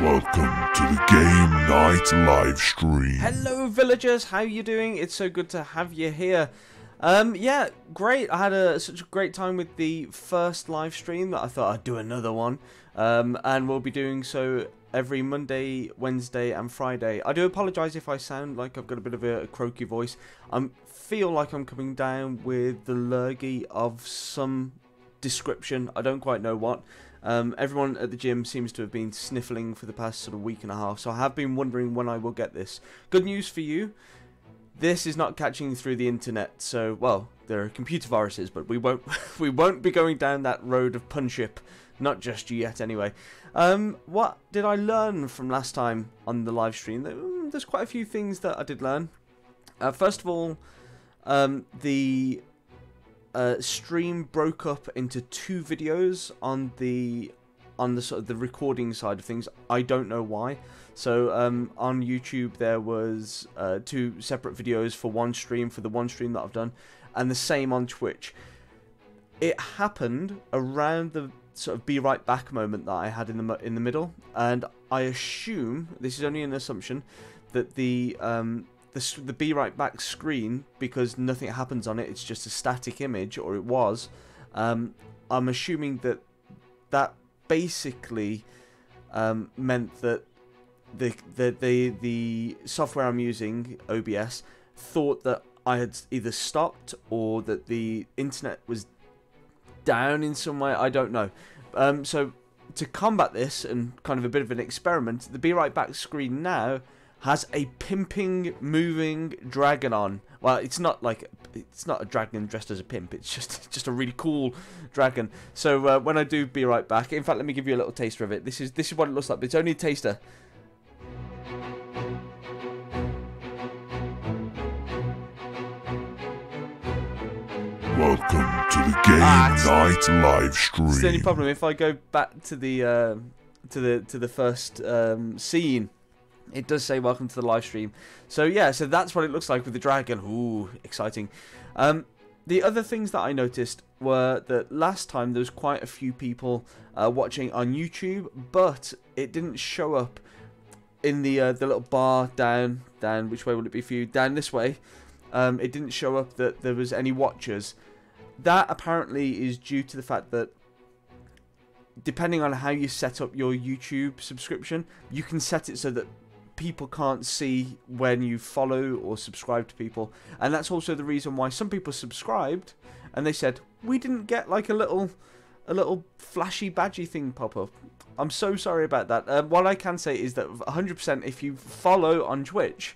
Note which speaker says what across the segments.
Speaker 1: Welcome to the Game Night live stream.
Speaker 2: Hello villagers, how you doing? It's so good to have you here. Yeah, great. I had such a great time with the first live stream that I thought I'd do another one. And we'll be doing so every Monday, Wednesday and Friday. I do apologise if I sound like I've got a bit of a croaky voice. I feel like I'm coming down with the lurgy of some description. I don't quite know what. Everyone at the gym seems to have been sniffling for the past sort of week and a half, so I have been wondering when I will get this. Good news for you, this is not catching through the internet, so, well, there are computer viruses, but we won't be going down that road of punship, not just yet anyway. What did I learn from last time on the live stream? There's quite a few things that I did learn. First of all, the stream broke up into two videos on the sort of the recording side of things. I don't know why. So on YouTube there was two separate videos for one stream, for the one stream that I've done, and the same on Twitch. It happened around the sort of be right back moment that I had in the middle, and I assume, this is only an assumption, that the be right back screen, because nothing happens on it, it's just a static image, or it was, I'm assuming that basically meant that the software I'm using, OBS, thought that I had either stopped or that the internet was down in some way. I don't know. So to combat this, and kind of a bit of an experiment, the be right back screen now has a pimping, moving dragon on. Well, it's not a dragon dressed as a pimp. It's just a really cool dragon. So when I do be right back, in fact, let me give you a little taster of it. This is what it looks like. But it's only a taster.
Speaker 1: Welcome to the Game Night live stream.
Speaker 2: It's the only problem. If I go back to the first scene, it does say welcome to the live stream. So yeah, so that's what it looks like with the dragon. Ooh, exciting. The other things that I noticed were that last time there was quite a few people watching on YouTube, but it didn't show up in the little bar down. Which way will it be for you? Down this way. It didn't show up that there was any watchers. That apparently is due to the fact that depending on how you set up your YouTube subscription, you can set it so that people can't see when you follow or subscribe to people, and that's also the reason why some people subscribed and they said we didn't get like a little flashy badgy thing pop up. I'm so sorry about that. What I can say is that 100% if you follow on Twitch,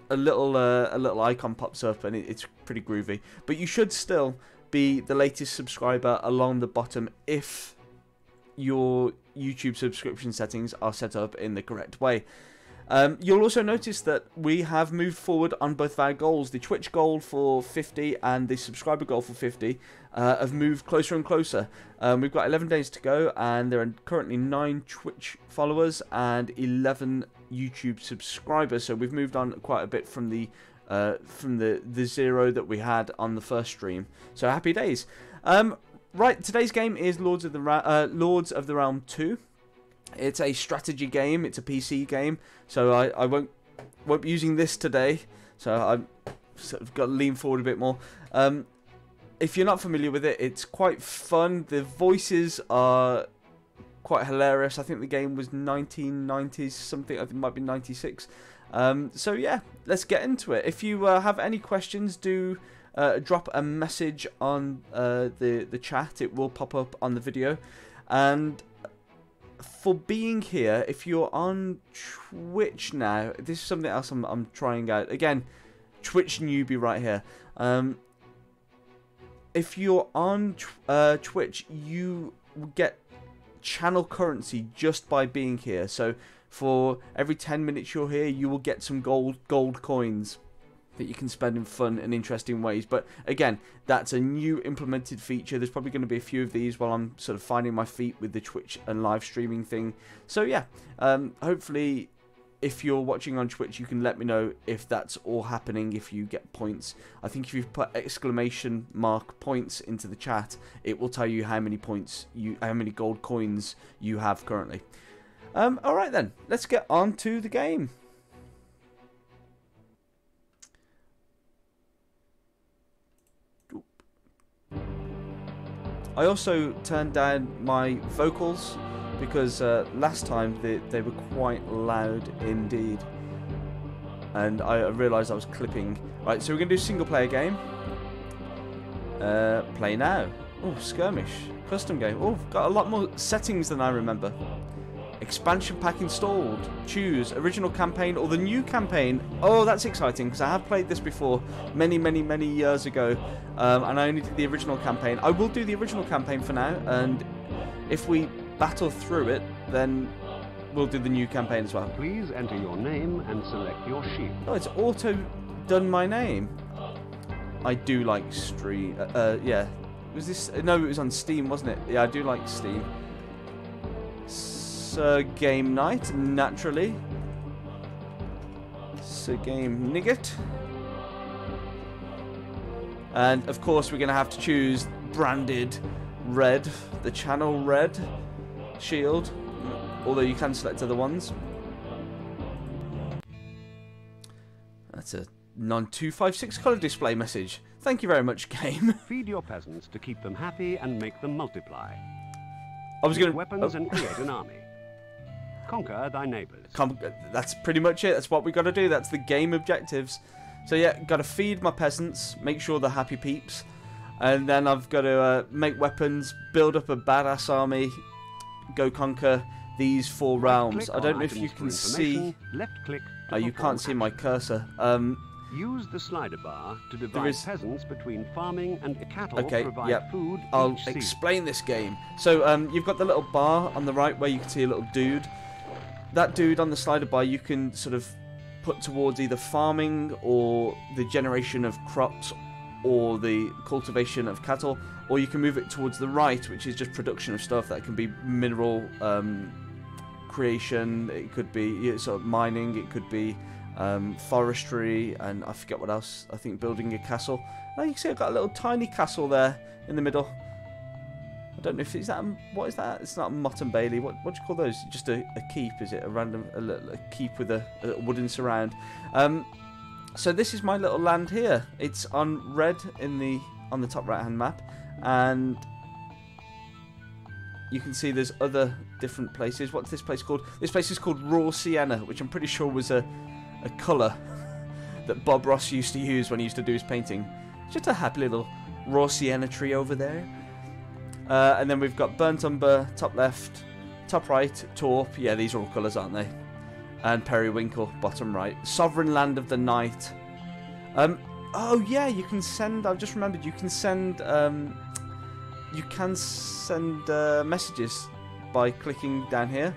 Speaker 2: a little icon pops up and it's pretty groovy, but you should still be the latest subscriber along the bottom if your YouTube subscription settings are set up in the correct way. You'll also notice that we have moved forward on both of our goals. The Twitch goal for 50 and the subscriber goal for 50 have moved closer and closer. We've got 11 days to go, and there are currently 9 Twitch followers and 11 YouTube subscribers. So we've moved on quite a bit from the zero that we had on the first stream. So happy days. Right, today's game is Lords of the Realm 2. It's a strategy game. It's a PC game, so I won't be using this today. So I've sort of got to lean forward a bit more. If you're not familiar with it, it's quite fun. The voices are quite hilarious. I think the game was 1990s something. I think it might be 96. So yeah, let's get into it. If you have any questions, do drop a message on the chat. It will pop up on the video. And for being here, if you're on Twitch now, this is something else I'm trying out. Again, Twitch newbie right here. If you're on Twitch, you get channel currency just by being here. So for every 10 minutes you're here, you will get some gold coins that you can spend in fun and interesting ways. But again, that's a new implemented feature. There's probably going to be a few of these while I'm sort of finding my feet with the Twitch and live streaming thing. So yeah, hopefully if you're watching on Twitch, you can let me know if that's all happening, if you get points. I think if you put exclamation mark points into the chat, it will tell you how many points how many gold coins you have currently. Alright then, let's get on to the game. I also turned down my vocals because last time they were quite loud indeed. And I realised I was clipping. Right, so we're going to do single player game. Play now. Oh, skirmish. Custom game. Oh, got a lot more settings than I remember. Expansion pack installed. Choose original campaign or the new campaign. Oh, that's exciting because I have played this before many years ago. And I only did the original campaign. I will do the original campaign for now. And if we battle through it, then we'll do the new campaign as well.
Speaker 3: Please enter your name and select your shield.
Speaker 2: Oh, it's auto done my name. I do like Stream. Yeah. Was this? No, it was on Steam, wasn't it? Yeah, I do like Steam. Sir Game Night, naturally. Sir Game Nigget. And of course, we're going to have to choose branded red, the channel red shield. Although you can select other ones. That's a non-256 colour display message. Thank you very much, game.
Speaker 3: Feed your peasants to keep them happy and make them multiply.
Speaker 2: I was going to
Speaker 3: weapons and create an army. Conquer thy neighbours.
Speaker 2: That's pretty much it. That's what we got to do. That's the game objectives. So yeah, got to feed my peasants, make sure they're happy peeps, and then I've got to make weapons, build up a badass army, go conquer these 4 realms. I don't know if you can see.
Speaker 3: Left click.
Speaker 2: You can't see my cursor.
Speaker 3: Use the slider bar to divide peasants between farming and cattle.
Speaker 2: Okay,
Speaker 3: provide
Speaker 2: yep.
Speaker 3: Food
Speaker 2: I'll
Speaker 3: each
Speaker 2: explain this game. So you've got the little bar on the right where you can see a little dude. That dude on the slider bar you can sort of put towards either farming or the generation of crops or the cultivation of cattle, or you can move it towards the right, which is just production of stuff. That can be mineral creation, it could be sort of mining, it could be forestry, and I forget what else. I think building a castle. Oh, you can see I've got a little tiny castle there in the middle. I don't know if it's that. What is that? It's not a Mott and Bailey. What do you call those? Just a keep? Is it a random a keep with a wooden surround? So this is my little land here. It's on red on the top right hand map, and you can see there's other different places. What's this place called? This place is called Raw Sienna, which I'm pretty sure was a colour that Bob Ross used to use when he used to do his painting. Just a happy little Raw Sienna tree over there. And then we've got Burnt Umber, top left, top right, Torp. Yeah, these are all colours, aren't they? And Periwinkle, bottom right. Sovereign Land of the Night. Oh yeah, you can send. I've just remembered. You can send. Messages by clicking down here.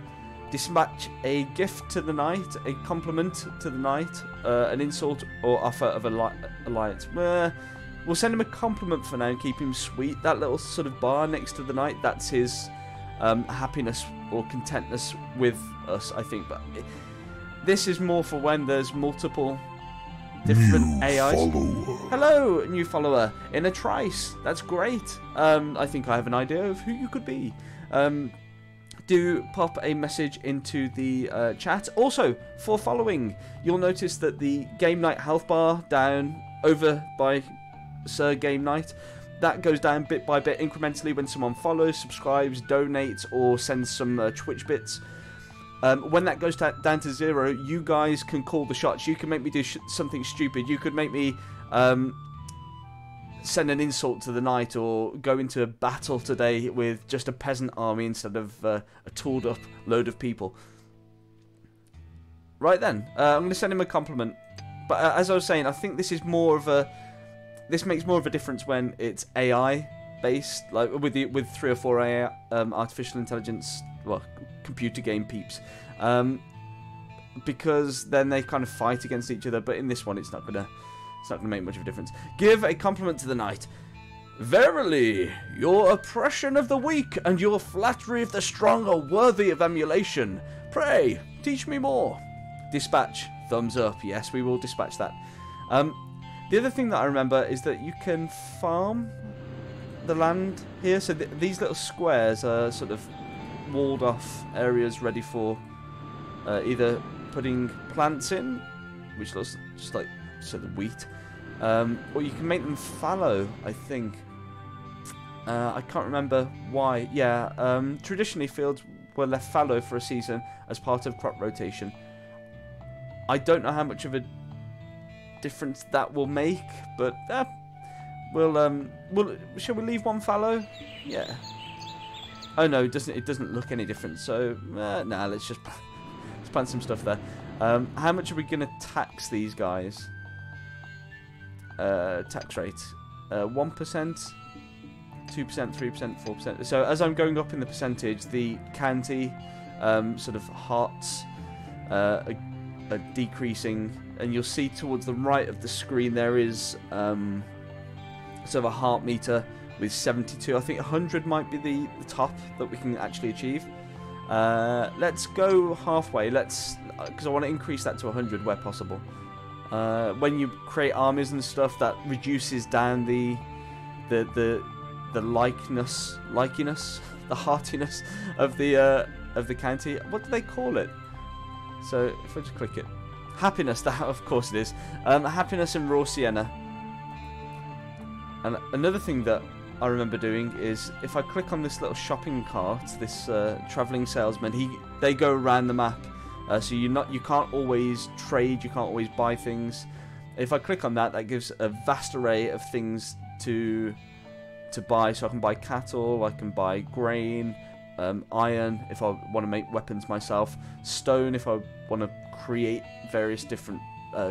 Speaker 2: Dispatch a gift to the knight, a compliment to the knight, an insult or offer of alliance. We'll send him a compliment for now and keep him sweet. That little sort of bar next to the knight, that's his happiness or contentness with us, I think. But this is more for when there's multiple different
Speaker 1: new
Speaker 2: AIs.
Speaker 1: Follower.
Speaker 2: Hello, new follower in a trice. That's great. I think I have an idea of who you could be. Do pop a message into the chat. Also, for following, you'll notice that the Game Night health bar down over by Sir Game Night, that goes down bit by bit incrementally when someone follows, subscribes, donates, or sends some Twitch bits. When that goes down to 0, you guys can call the shots. You can make me do something stupid. You could make me send an insult to the knight, or go into a battle today with just a peasant army instead of a tooled up load of people. Right then, I'm going to send him a compliment. But as I was saying, I think this is more of a... This makes more of a difference when it's AI based, like with 3 or 4 AI, artificial intelligence, well, computer game peeps, because then they kind of fight against each other. But in this one, it's not gonna make much of a difference. Give a compliment to the knight. Verily, your oppression of the weak and your flattery of the strong are worthy of emulation. Pray, teach me more. Dispatch. Thumbs up. Yes, we will dispatch that. The other thing that I remember is that you can farm the land here. So these little squares are sort of walled off areas ready for either putting plants in, which looks just like sort of wheat, or you can make them fallow, I think. I can't remember why. Yeah, traditionally fields were left fallow for a season as part of crop rotation. I don't know how much of a difference that will make, but shall we leave one fallow? Yeah. Oh no, it doesn't look any different. So nah, let's plant some stuff there. How much are we gonna tax these guys? Tax rate 1%, 2%, 3%, 4%. So as I'm going up in the percentage, the county sort of hearts are decreasing, and you'll see towards the right of the screen there is sort of a heart meter with 72. I think 100 might be the top that we can actually achieve. Let's go halfway. Because I want to increase that to 100 where possible. When you create armies and stuff, that reduces down the likeness, the heartiness of the county. What do they call it? So if I just click it, happiness. That of course it is. Happiness and raw sienna. And another thing that I remember doing is if I click on this little shopping cart, this traveling salesman, they go around the map. So you can't always trade, you can't always buy things. If I click on that, that gives a vast array of things to buy. So I can buy cattle, I can buy grain, iron if I want to make weapons myself, stone if I want to create various different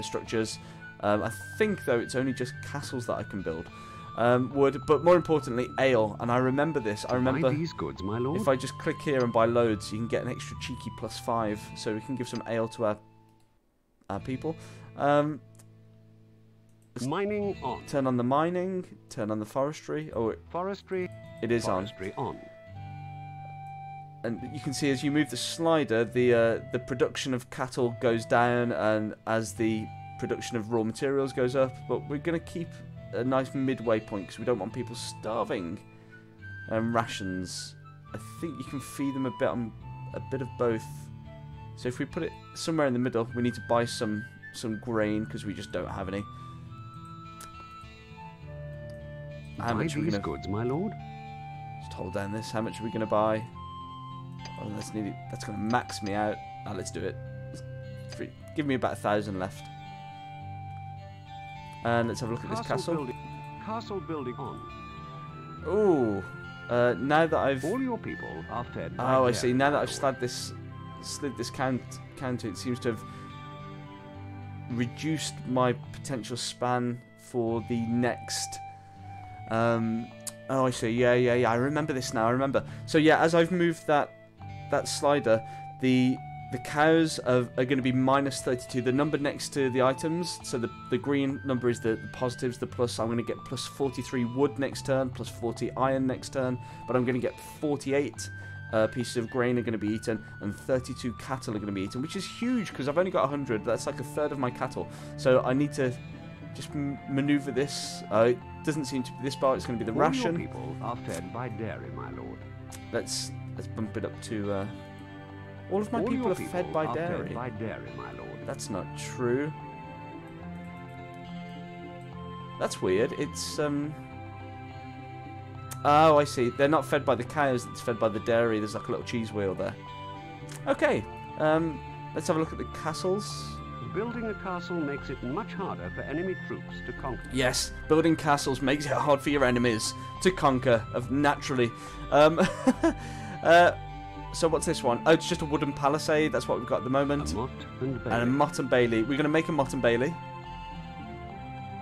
Speaker 2: structures. I think though it's only just castles that I can build. Wood, but more importantly, ale. And I remember this. I remember
Speaker 3: these goods, my lord.
Speaker 2: If I just click here and buy loads, you can get an extra cheeky +5. So we can give some ale to our people.
Speaker 3: Mining on.
Speaker 2: Turn on the mining. Turn on the forestry. Oh,
Speaker 3: forestry.
Speaker 2: It is
Speaker 3: forestry on.
Speaker 2: And you can see as you move the slider, the production of cattle goes down, and as the production of raw materials goes up. But we're going to keep a nice midway point because we don't want people starving. Rations. I think you can feed them a bit of both. So if we put it somewhere in the middle, we need to buy some grain because we just don't have any. How much are we gonna
Speaker 3: goods, my lord?
Speaker 2: Just hold down this. How much are we gonna buy? Oh, that's gonna max me out. Let's do it. Give me about 1,000 left. And let's have a look at this castle.
Speaker 3: Castle building on.
Speaker 2: Ooh. Now that I've...
Speaker 3: All your people are fed by
Speaker 2: I see. Now that I've slid this counter, it seems to have reduced my potential span for the next... Oh, I see. Yeah. I remember this now. I remember. So yeah, as I've moved that slider, the cows are going to be -32. The number next to the items, so the green number is the positives, the plus. I'm going to get +43 wood next turn, +40 iron next turn, but I'm going to get 48 pieces of grain are going to be eaten, and 32 cattle are going to be eaten, which is huge because I've only got 100. That's like a third of my cattle. So I need to just maneuver this. It doesn't seem to be this bar. It's going to be the ration.
Speaker 3: All your people are fed by dairy, my lord.
Speaker 2: Let's bump it up to. All of my people are fed by dairy.
Speaker 3: Fed by dairy, my lord.
Speaker 2: That's not true. That's weird. It's Oh, I see. They're not fed by the cows. It's fed by the dairy. There's like a little cheese wheel there. Okay. Let's have a look at the castles.
Speaker 3: Building a castle makes it much harder for enemy troops to conquer.
Speaker 2: Yes, building castles makes it hard for your enemies to conquer, naturally. So what's this one? Oh, it's just a wooden palisade. That's what we've got at the moment.
Speaker 3: A mott and bailey.
Speaker 2: And a mott and bailey. We're going to make a mott and bailey.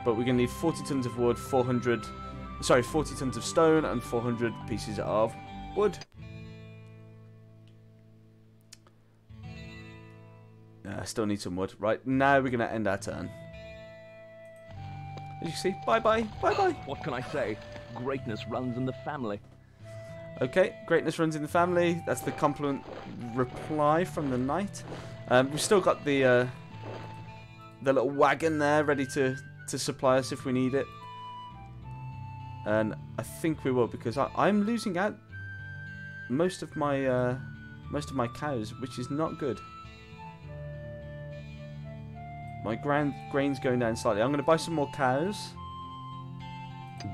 Speaker 2: But we're going to need 40 tons of wood, 40 tons of stone, and 400 pieces of wood. I still need some wood. Right, now we're going to end our turn. As you see, bye-bye, bye-bye.
Speaker 4: What can I say? Greatness runs in the family.
Speaker 2: Okay, greatness runs in the family. That's the compliment reply from the knight. We've still got the little wagon there ready to supply us if we need it. And I think we will, because I'm losing out most of my cows, which is not good. My grain's going down slightly. I'm going to buy some more cows.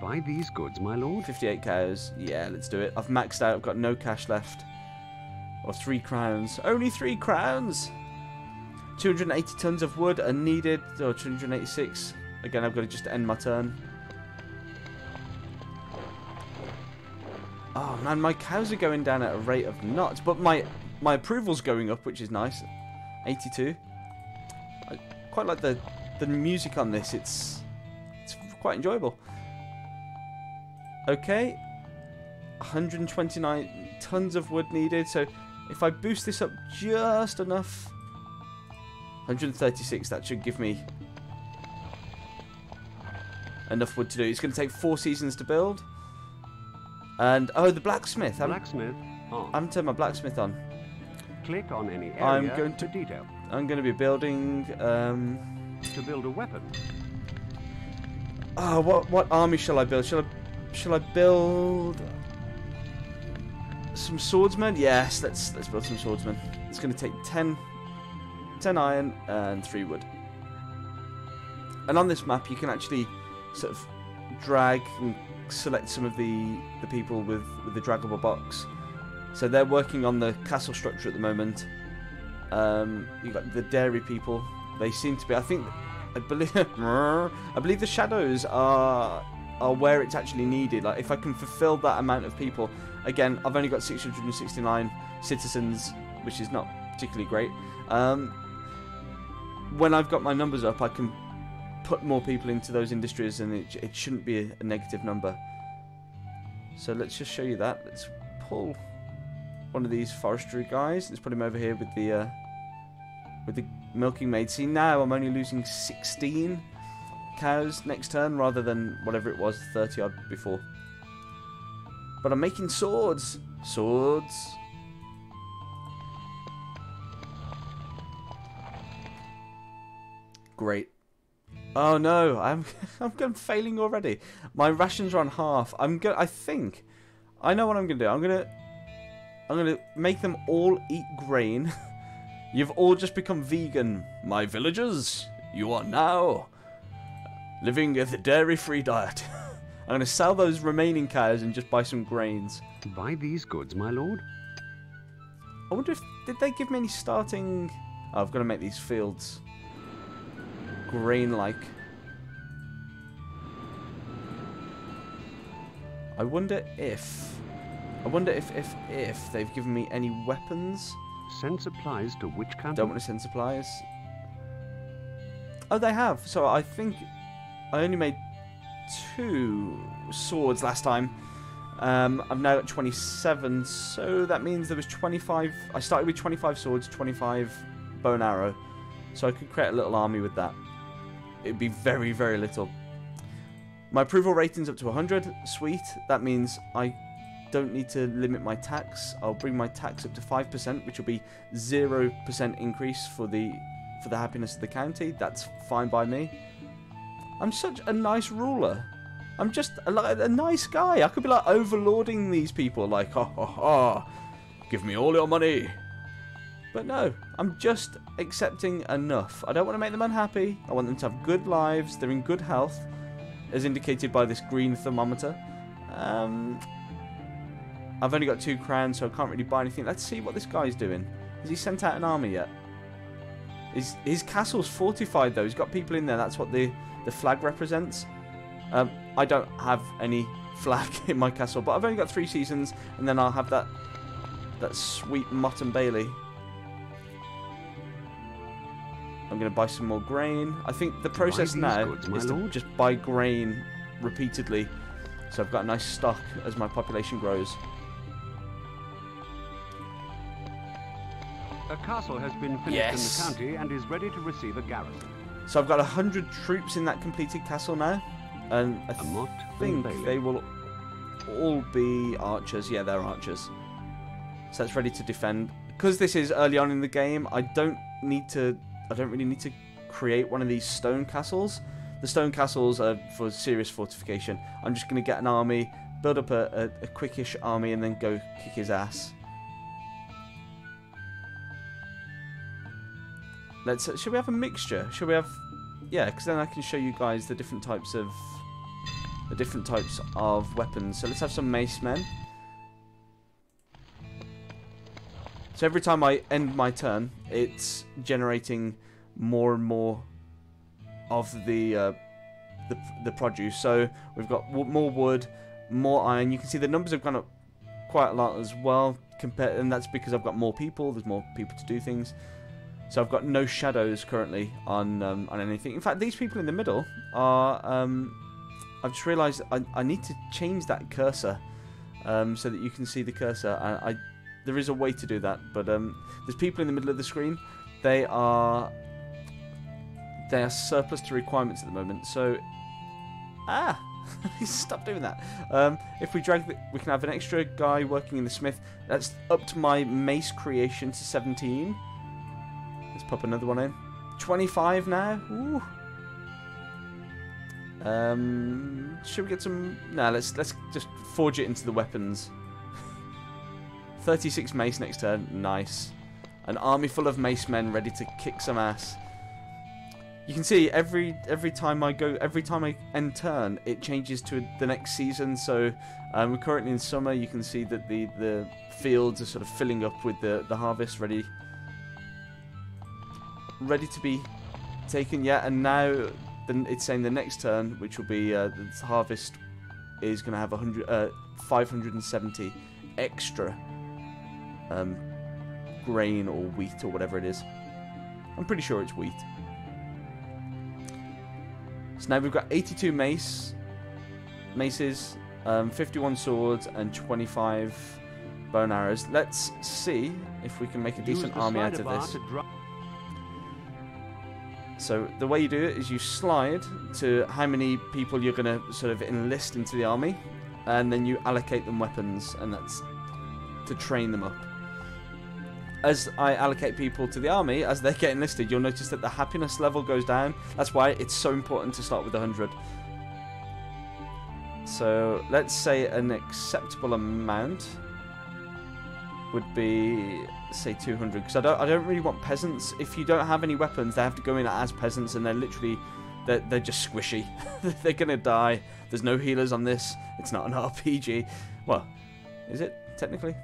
Speaker 3: Buy these goods, my lord.
Speaker 2: 58 cows. Yeah, let's do it. I've maxed out. I've got no cash left. Or 3 crowns. Only 3 crowns! 280 tons of wood are needed. Or 286. Again, I've got to just end my turn. Oh man, my cows are going down at a rate of knots. But my approval's going up, which is nice. 82. I quite like the music on this. It's quite enjoyable. Okay. 129 tons of wood needed. So if I boost this up just enough. 136, that should give me enough wood to do. It's going to take 4 seasons to build. And, oh, the blacksmith.
Speaker 3: Blacksmith on.
Speaker 2: I haven't turned my blacksmith on.
Speaker 3: Click on any area to detail.
Speaker 2: I'm going to be building...
Speaker 3: To build a weapon.
Speaker 2: Oh, what army shall I build? Shall I build some swordsmen? Yes, let's build some swordsmen. It's going to take 10 iron and 3 wood. And on this map, you can actually sort of drag and select some of the people with the draggable box. So they're working on the castle structure at the moment. You've got the dairy people. They seem to be. I believe the shadows are where it's actually needed. Like if I can fulfill that amount of people. Again, I've only got 669 citizens, which is not particularly great. When I've got my numbers up, I can put more people into those industries, and it shouldn't be a negative number. So let's just show you that. Let's pull one of these forestry guys. Let's put him over here with the milking maid. See, now I'm only losing 16 cows next turn rather than whatever it was, 30 odd before. But I'm making swords. Swords. Great. Oh no, I'm failing already. My rations are on half. I think I know what I'm gonna do. I'm gonna make them all eat grain. You've all just become vegan, my villagers. You are now living the dairy-free diet. I'm gonna sell those remaining cows and just buy some grains.
Speaker 3: Buy these goods, my lord.
Speaker 2: I wonder if did they give me any starting? Oh, I've got to make these fields grain-like. I wonder if they've given me any weapons.
Speaker 3: Send supplies to which country?
Speaker 2: Don't want to send supplies. Oh, they have. So I think I only made 2 swords last time. I've now got 27, so that means there was 25. I started with 25 swords, 25 bow and arrow. So I could create a little army with that. It'd be very, very little. My approval rating's up to 100. Sweet. That means I don't need to limit my tax. I'll bring my tax up to 5%, which will be 0% increase for the happiness of the county. That's fine by me. I'm such a nice ruler. I'm just a nice guy. I could be like overlording these people, like, ha ha ha, give me all your money. But no, I'm just accepting enough. I don't want to make them unhappy. I want them to have good lives. They're in good health, as indicated by this green thermometer. I've only got 2 crowns, so I can't really buy anything. Let's see what this guy's doing. Has he sent out an army yet? His castle's fortified, though. He's got people in there. That's what the flag represents. I don't have any flag in my castle, but I've only got 3 seasons, and then I'll have that sweet Mott and Bailey. I'm going to buy some more grain. I think the process now is to just buy grain repeatedly, so I've got a nice stock as my population grows.
Speaker 3: A castle has been finished in the county and is ready to receive a garrison.
Speaker 2: So I've got 100 troops in that completed castle now, and I think they will all be archers. Yeah, they're archers. So that's ready to defend. Because this is early on in the game, I don't really need to create one of these stone castles. The stone castles are for serious fortification. I'm just going to get an army, build up a quickish army and then go kick his ass. Should we have a mixture? Should we have... Yeah, because then I can show you guys the different types of weapons. So let's have some mace men. So every time I end my turn, it's generating more and more of the produce. So we've got more wood, more iron. You can see the numbers have gone up quite a lot as well, and that's because I've got more people. There's more people to do things. So I've got no shadows currently on anything. In fact, these people in the middle are... I've just realised I need to change that cursor so that you can see the cursor. There is a way to do that, but there's people in the middle of the screen. They are surplus to requirements at the moment. So, stop doing that. If we drag, we can have an extra guy working in the smith. That's up to my mace creation to 17. Let's pop another one in. 25 now. Ooh. Should we get some... No, let's just forge it into the weapons. 36 mace next turn. Nice. An army full of mace men ready to kick some ass. You can see every time I end turn, it changes to the next season. So we're currently in summer. You can see that the fields are sort of filling up with the harvest ready to be taken. Yeah, and now it's saying the next turn, which will be the harvest, is going to have 570 extra grain or wheat or whatever it is. I'm pretty sure it's wheat. So now we've got 82 maces, 51 swords, and 25 bow and arrows. Let's see if we can make a decent army out of this. So the way you do it is you slide to how many people you're going to sort of enlist into the army, and then you allocate them weapons, and that's to train them up. As I allocate people to the army, as they get enlisted, you'll notice that the happiness level goes down. That's why it's so important to start with 100. So let's say an acceptable amount would be, say, 200, because I don't really want peasants. If you don't have any weapons, they have to go in as peasants, and they're literally they're just squishy. They're gonna die. There's no healers on this. It's not an RPG. Well, is it technically?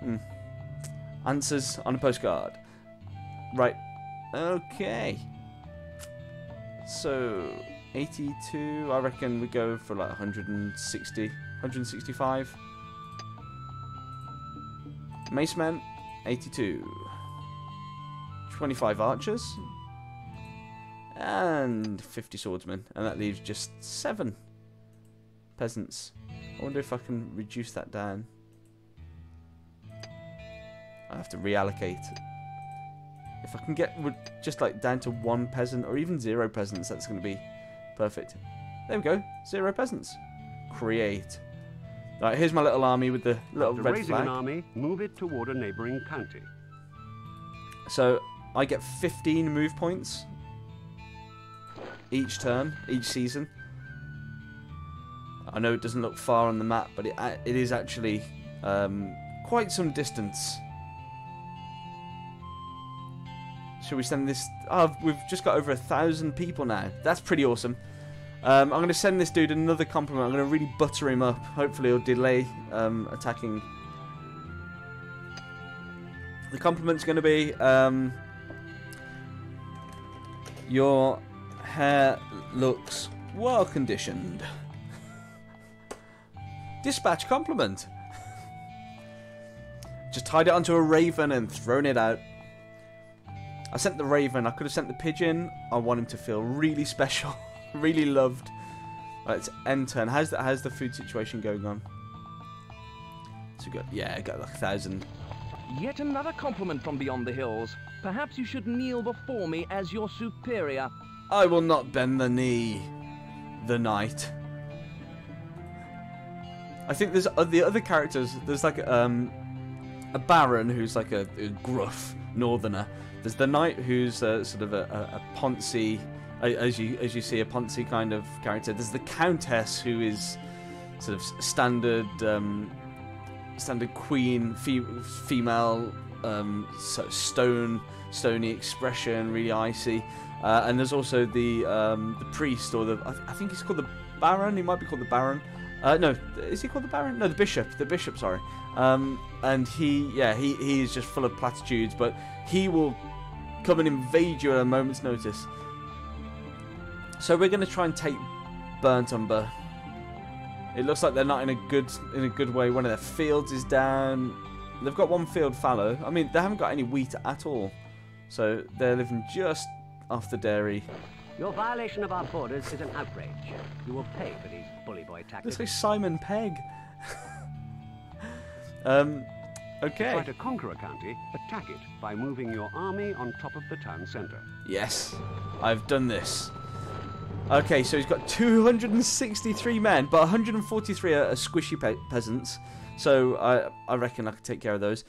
Speaker 2: Answers on a postcard. Right. Okay. So 82. I reckon we go for like 160, 165. Mace men, 82. 25 archers. And 50 swordsmen. And that leaves just 7 peasants. I wonder if I can reduce that down. I have to reallocate. If I can get just like down to 1 peasant or even 0 peasants, that's going to be perfect. There we go. 0 peasants. Create. Right, here's my little army with the little red
Speaker 3: raising
Speaker 2: flag.
Speaker 3: an army, move it toward a neighboring county.
Speaker 2: So I get 15 move points each turn, each season. I know it doesn't look far on the map, but it is actually quite some distance. Should we send this? Oh, we've just got over 1,000 people now. That's pretty awesome. I'm going to send this dude another compliment. I'm going to really butter him up. Hopefully he'll delay attacking. The compliment's going to be, your hair looks well conditioned. Dispatch compliment. Just tied it onto a raven and thrown it out. I sent the raven. I could have sent the pigeon. I want him to feel really special. Really loved. Right, let's end turn. How's the food situation going on? So we got, yeah, got like 1,000.
Speaker 4: Yet another compliment from beyond the hills. Perhaps you should kneel before me as your superior.
Speaker 2: I will not bend the knee. The knight. I think there's the other characters. There's like a baron who's like a gruff northerner. There's the knight who's sort of a poncy, as you see, a poncy kind of character. There's the countess who is sort of standard standard queen female sort of stony expression, really icy. And there's also the priest, or I think he's called the Baron. He might be called the Baron. No, is he called the Baron? No, the Bishop. The Bishop, sorry. And he is just full of platitudes, but he will come and invade you at a moment's notice. So we're going to try and take Burnt Umber. It looks like they're not in a good way. One of their fields is down. They've got one field fallow. I mean, they haven't got any wheat at all. So they're living just off the dairy.
Speaker 3: Your violation of our borders is an outrage. You will pay for these bully boy tactics.
Speaker 2: Looks like Simon Pegg. Okay.
Speaker 3: Try to conquer a county, attack it by moving your army on top of the town centre.
Speaker 2: Yes, I've done this. Okay, so he's got 263 men, but 143 are squishy peasants. So I reckon I could take care of those.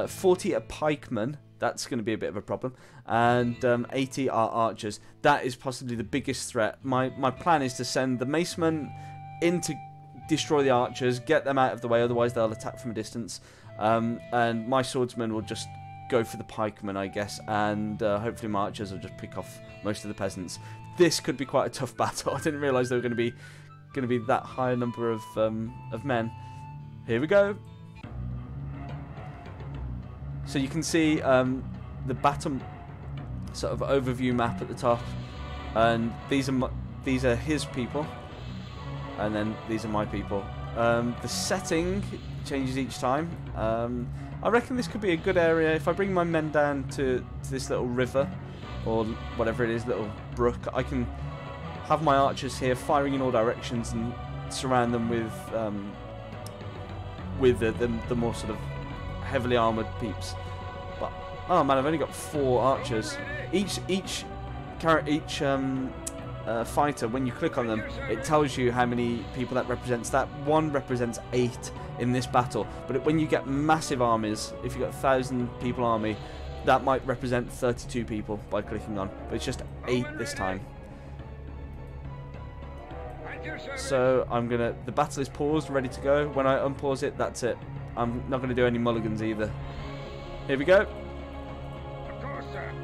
Speaker 2: 40 are pikemen. That's going to be a bit of a problem. And 80 are archers. That is possibly the biggest threat. My plan is to send the macemen in to destroy the archers, get them out of the way, otherwise they'll attack from a distance. And my swordsmen will just go for the pikemen, I guess, and hopefully my archers will just pick off most of the peasants. This could be quite a tough battle. I didn't realise there were going to be that high a number of men. Here we go. So you can see the bottom sort of overview map at the top, and these are his people, and then these are my people. The setting changes each time. I reckon this could be a good area. If I bring my men down to this little river, or whatever it is, little brook, I can have my archers here firing in all directions and surround them with the more sort of heavily armoured peeps. But oh man, I've only got 4 archers. Each fighter, when you click on them, it tells you how many people that represents. That one represents 8 in this battle. But when you get massive armies, if you've got 1,000 people army, that might represent 32 people by clicking on. But it's just 8 this time. So the battle is paused, ready to go. When I unpause it, that's it. I'm not going to do any mulligans either. Here we go.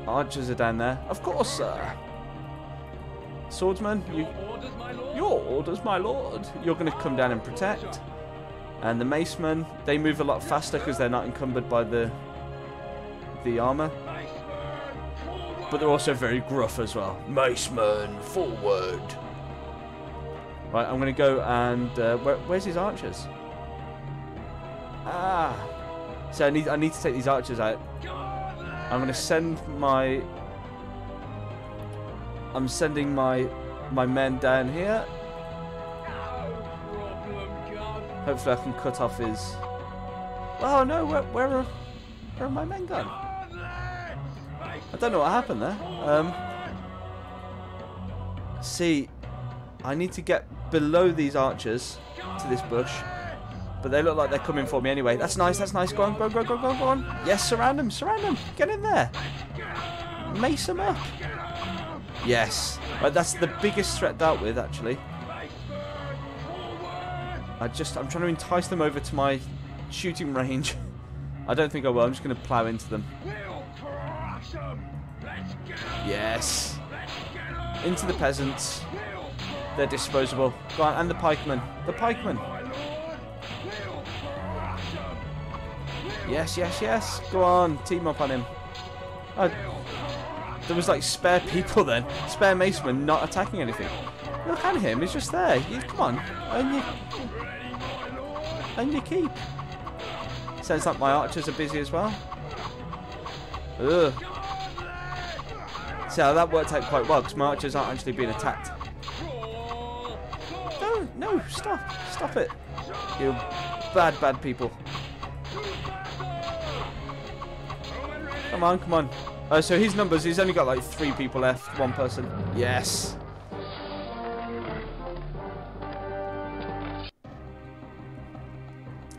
Speaker 2: Archers are down there. Of course, sir. Swordsman, your orders, my lord. You're going to come down and protect. And the macemen, they move a lot faster because they're not encumbered by the armour. But they're also very gruff as well. Macemen, forward. Right, I'm going to go and... where's his archers? Ah. So I need to take these archers out. I'm going to send my... I'm sending my men down here. Hopefully I can cut off his... Oh no, where are my men gone? I don't know what happened there. See, I need to get below these archers to this bush. But they look like they're coming for me anyway. That's nice, that's nice. Go on, go on. Yes, surround them. Get in there. Mace them up. Yes. Right, that's the biggest threat dealt with, actually. I'm trying to entice them over to my shooting range. I don't think I will. I'm just going to plow into them. Yes. Into the peasants. They're disposable. Go on, and the pikemen. Yes. Go on, team up on him. There was like spare people then. Spare macemen not attacking anything. Look at him, he's just there. Come on, and you keep. Sounds like my archers are busy as well. Ugh. See how that worked out quite well, because my archers aren't actually being attacked. No, stop it. You bad people. Come on. Oh, so his numbers, he's only got like 3 people left, 1 person. Yes.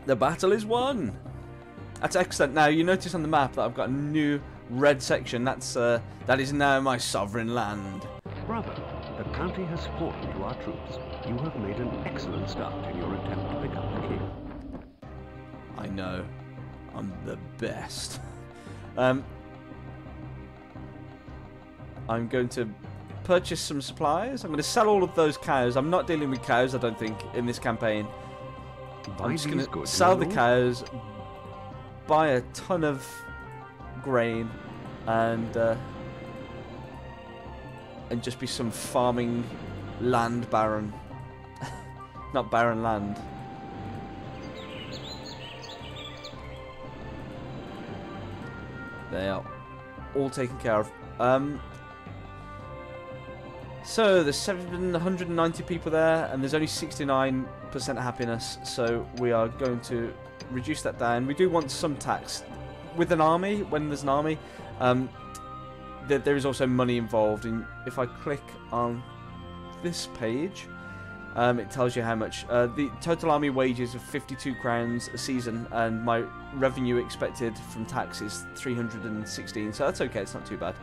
Speaker 2: The battle is won. That's excellent. Now, you notice on the map that I've got a new red section. That is now my sovereign land.
Speaker 3: Bravo. The country has fallen to our troops. You have made an excellent start in your attempt to become the king.
Speaker 2: I know. I'm the best. I'm going to purchase some supplies. I'm going to sell all of those cows. I'm not dealing with cows, I don't think, in this campaign. I'm just going to sell the cows, buy a ton of grain, and just be some farming land baron. Not barren land. They are all taken care of. So there's 790 people there, and there's only 69% happiness. So we are going to reduce that down. We do want some tax with an army. When there's an army, there is also money involved. And if I click on this page, it tells you how much. The total army wages of 52 crowns a season, and my revenue expected from tax is 316. So that's okay. It's not too bad.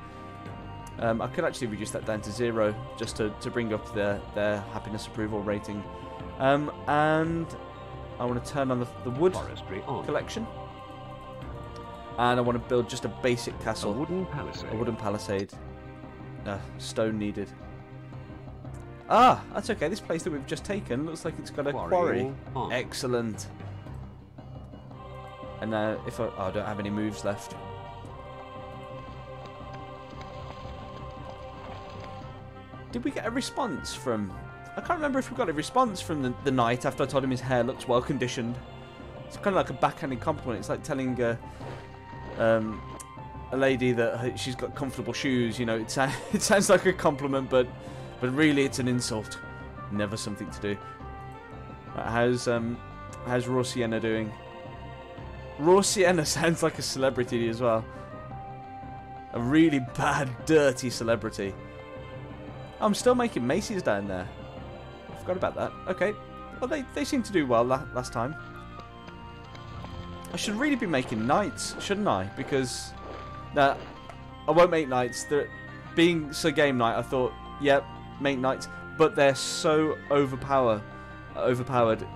Speaker 2: I could actually reduce that down to 0 just to bring up their happiness approval rating. And I want to turn on the wood collection. And I want to build just a basic castle.
Speaker 3: A wooden palisade.
Speaker 2: A wooden palisade. Stone needed. Ah, that's okay. This place that we've just taken looks like it's got a quarry. Excellent. And now, if I don't have any moves left. Did we get a response from... I can't remember if we got a response from the knight after I told him his hair looks well conditioned. It's kind of like a backhanded compliment. It's like telling a lady that she's got comfortable shoes. You know, it sounds like a compliment, but really it's an insult. Never something to do. Right, how's Raw Sienna doing? Raw Sienna sounds like a celebrity as well. A really bad, dirty celebrity. I'm still making maces down there. I forgot about that. Okay. Well, they seem to do well last time. I should really be making knights, shouldn't I? Because I won't make knights. Being Sir Game Knight, I thought, yep, make knights. But they're so overpowered.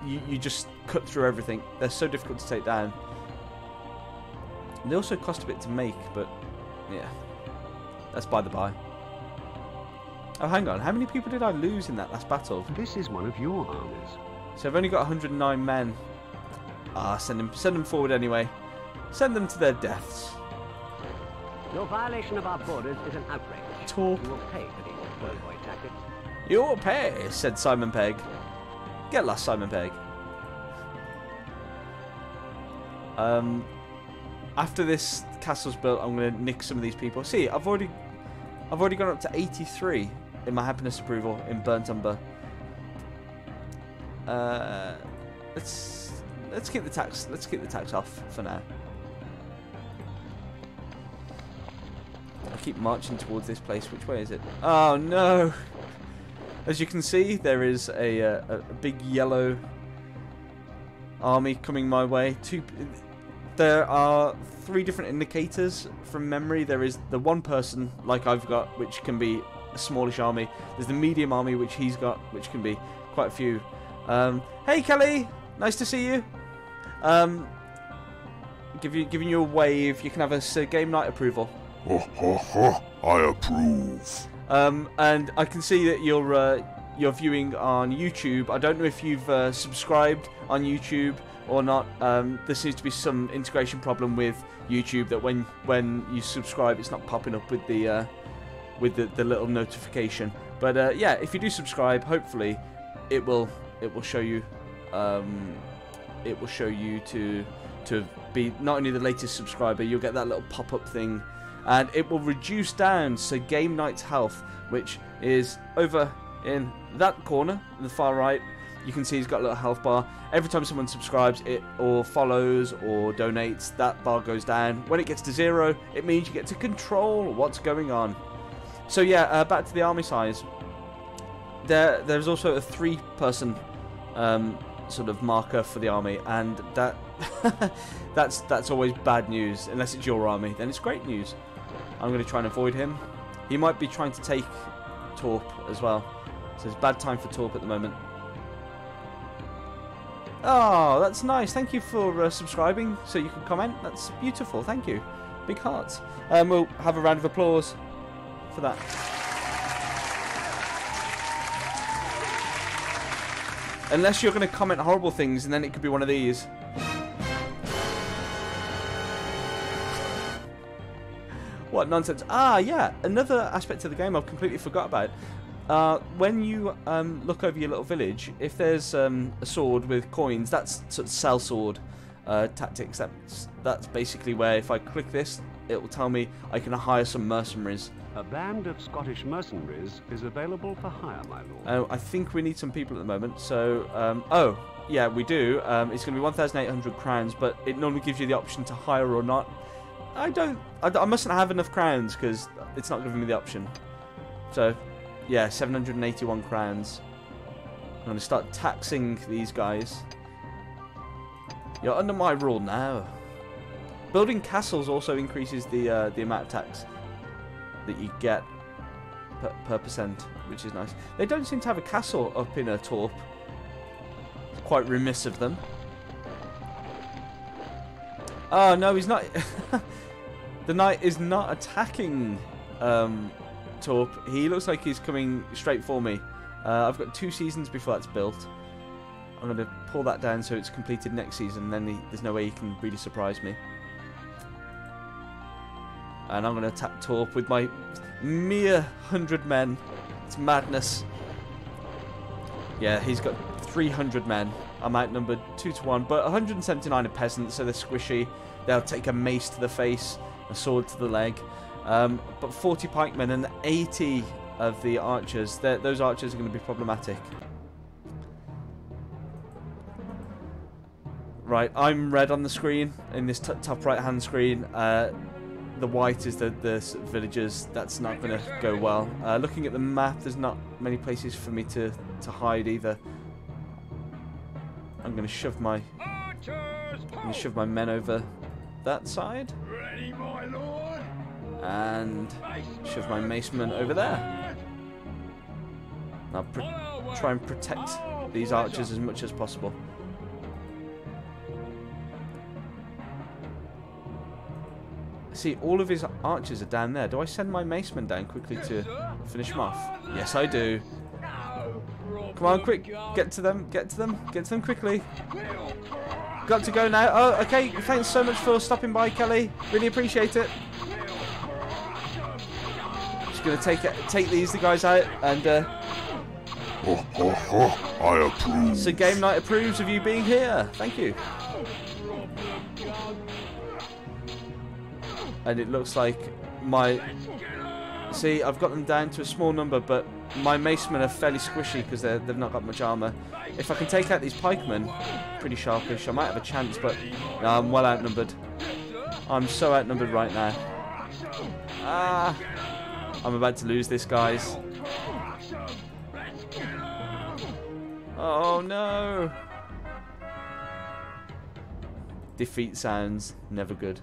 Speaker 2: You just cut through everything. They're so difficult to take down. They also cost a bit to make, but yeah, that's by the by. Oh, hang on. How many people did I lose in that last battle?
Speaker 3: This is one of your armies.
Speaker 2: So I've only got 109 men. Ah, send them forward anyway. Send them to their deaths.
Speaker 5: Your violation of our borders is an outrage.
Speaker 2: Talk.
Speaker 5: You will pay for these playboy tactics.
Speaker 2: You will pay, said Simon Pegg. Get lost, Simon Pegg. After this castle's built, I'm going to nick some of these people. See, I've already gone up to 83 in my happiness approval in Burnt Umber. Let's keep the tax. Let's keep the tax off for now. I keep marching towards this place. Which way is it? Oh no! As you can see, there is a big yellow army coming my way. There are 3 different indicators from memory. There is the one person, like I've got, which can be a smallish army. There's the medium army, which he's got, which can be quite a few. Hey Kelly, nice to see you. Giving you a wave. You can have a Sir Game Knight approval.
Speaker 1: I approve.
Speaker 2: And I can see that you're viewing on YouTube. I don't know if you've subscribed on YouTube or not. There seems to be some integration problem with YouTube that when you subscribe, it's not popping up with the little notification. But yeah, if you do subscribe, hopefully it will show you. It will show you to be not only the latest subscriber. You'll get that little pop-up thing, and it will reduce down Sir Game Knight's health, which is over in that corner in the far right. You can see he's got a little health bar. Every time someone subscribes or follows or donates, that bar goes down. When it gets to 0, it means you get to control what's going on. So yeah, back to the army size. There's also a 3-person sort of marker for the army, and that's always bad news. Unless it's your army, then it's great news. I'm going to try and avoid him. He might be trying to take Torp as well. So it's a bad time for Torp at the moment. Oh, that's nice. Thank you for subscribing so you can comment. That's beautiful. Thank you. Big hearts. We'll have a round of applause for that. Unless you're going to comment horrible things, and then it could be one of these. What nonsense. Ah, yeah. Another aspect of the game I've completely forgot about. When you look over your little village, if there's a sword with coins, that's sort of sell sword tactics. That's basically where if I click this, it will tell me I can hire some mercenaries.
Speaker 3: A band of Scottish mercenaries is available for hire, my lord.
Speaker 2: Oh, I think we need some people at the moment. So, oh, yeah, we do. It's going to be 1,800 crowns, but it normally gives you the option to hire or not. I mustn't have enough crowns because it's not giving me the option. So, yeah, 781 crowns. I'm going to start taxing these guys. You're under my rule now. Building castles also increases the amount of tax that you get per percent, which is nice. They don't seem to have a castle up in a Torp. Quite remiss of them. Oh no, he's not. The knight is not attacking Torp. He looks like he's coming straight for me. I've got 2 seasons before that's built. I'm going to pull that down so it's completed next season, and then there's no way he can really surprise me. And I'm going to attack Torp with my mere 100 men. It's madness. Yeah, he's got 300 men. I'm outnumbered 2 to 1, but 179 are peasants, so they're squishy. They'll take a mace to the face, a sword to the leg. But 40 pikemen and 80 of the archers. Those archers are going to be problematic. Right, I'm red on the screen, in this top right-hand screen. The white is the villagers. That's not going to go well. Looking at the map, there's not many places for me to hide either. I'm going to shove my men over that side, and shove my macemen over there. I'll try and protect these archers as much as possible. See, all of his archers are down there. Do I send my macemen down quickly to finish them off? Yes, I do. Come on, quick. Get to them. Get to them. Get to them quickly. Got to go now. Oh, okay. Thanks so much for stopping by, Kelly. Really appreciate it. Just going to take the guys out and...
Speaker 1: I approve.
Speaker 2: So Game Night approves of you being here. Thank you. And it looks like my... See, I've got them down to a small number, but my macemen are fairly squishy because they've not got much armour. If I can take out these pikemen, pretty sharpish, I might have a chance, but no, I'm well outnumbered. I'm so outnumbered right now. Ah! I'm about to lose this, guys. Oh no! Defeat sounds never good.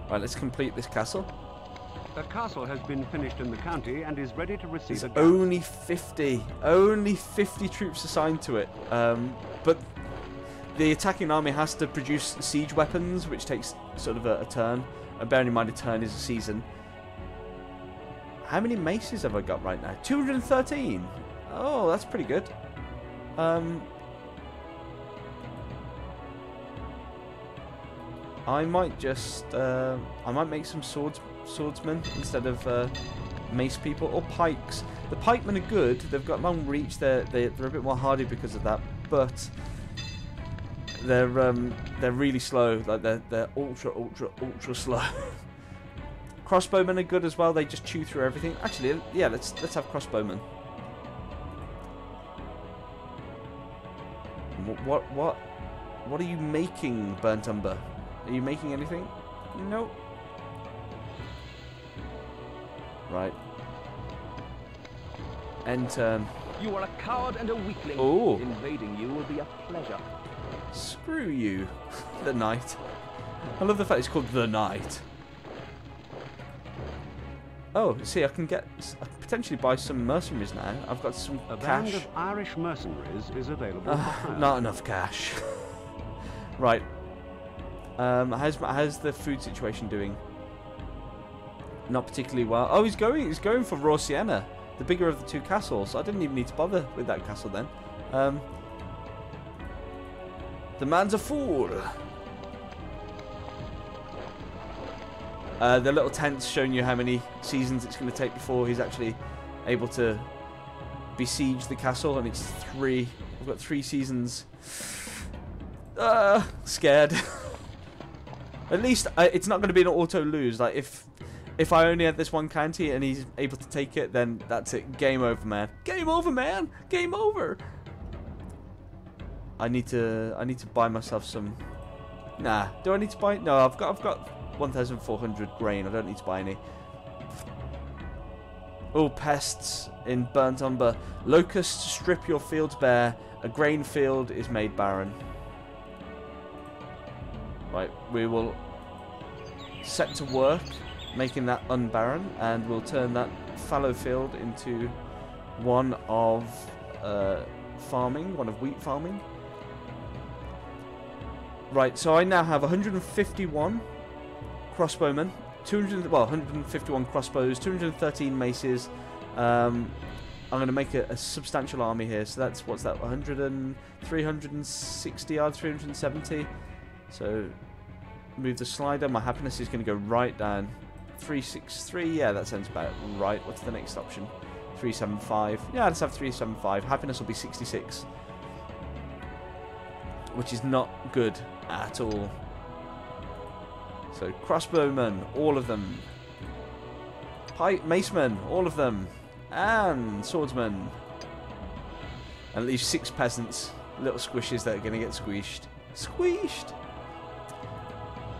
Speaker 2: Right, let's complete this castle.
Speaker 3: The castle has been finished in the county and is ready to receive
Speaker 2: There's
Speaker 3: a
Speaker 2: only 50 troops assigned to it. But the attacking army has to produce siege weapons, which takes sort of a turn. And bearing in mind a turn is a season. How many maces have I got right now? 213. Oh, that's pretty good. I might just, I might make some swordsmen instead of mace people, or pikes. The pikemen are good. They've got long reach. They're a bit more hardy because of that, but they're really slow. Like they're ultra slow. Crossbowmen are good as well. They just chew through everything. Actually, yeah, let's have crossbowmen. What are you making, Burnt Umber? Are you making anything? Nope. Right. End turn.
Speaker 4: You are a coward and a weakling.
Speaker 2: Oh.
Speaker 4: Invading you will be a pleasure.
Speaker 2: Screw you. The Knight. I love the fact it's called The Knight. Oh, see, I can potentially buy some mercenaries now. I've got some
Speaker 3: A
Speaker 2: cash.
Speaker 3: band of Irish mercenaries is available for hire.
Speaker 2: Not enough cash. Right. How's the food situation doing? Not particularly well. Oh, he's going for Raw Sienna, the bigger of the two castles. I didn't even need to bother with that castle then. The man's a fool. The little tent's showing you how many seasons it's going to take before he's actually able to besiege the castle, and it's 3. I've got 3 seasons. Scared. At least it's not going to be an auto lose. Like if I only had this one county and he's able to take it, then that's it. Game over, man. Game over, man. Game over. I need to buy myself some. Nah. Do I need to buy? No, I've got 1,400 grain. I don't need to buy any. Oh, pests in burnt umber. Locusts strip your fields bare. A grain field is made barren. Right, we will set to work making that unbarren, and we'll turn that fallow field into one of farming, one of wheat farming. Right, so I now have 151 crossbowmen, 151 crossbows, 213 maces. I'm going to make a substantial army here. So that's, what's that, 360 yards, 370. So move the slider. My happiness is going to go right down. 363. Yeah, that sounds about right. What's the next option? 375. Yeah, let's have 375. Happiness will be 66, which is not good at all. So crossbowmen, all of them. Macemen, all of them. And swordsmen. And at least 6 peasants. Little squishes that are going to get squished. Squished!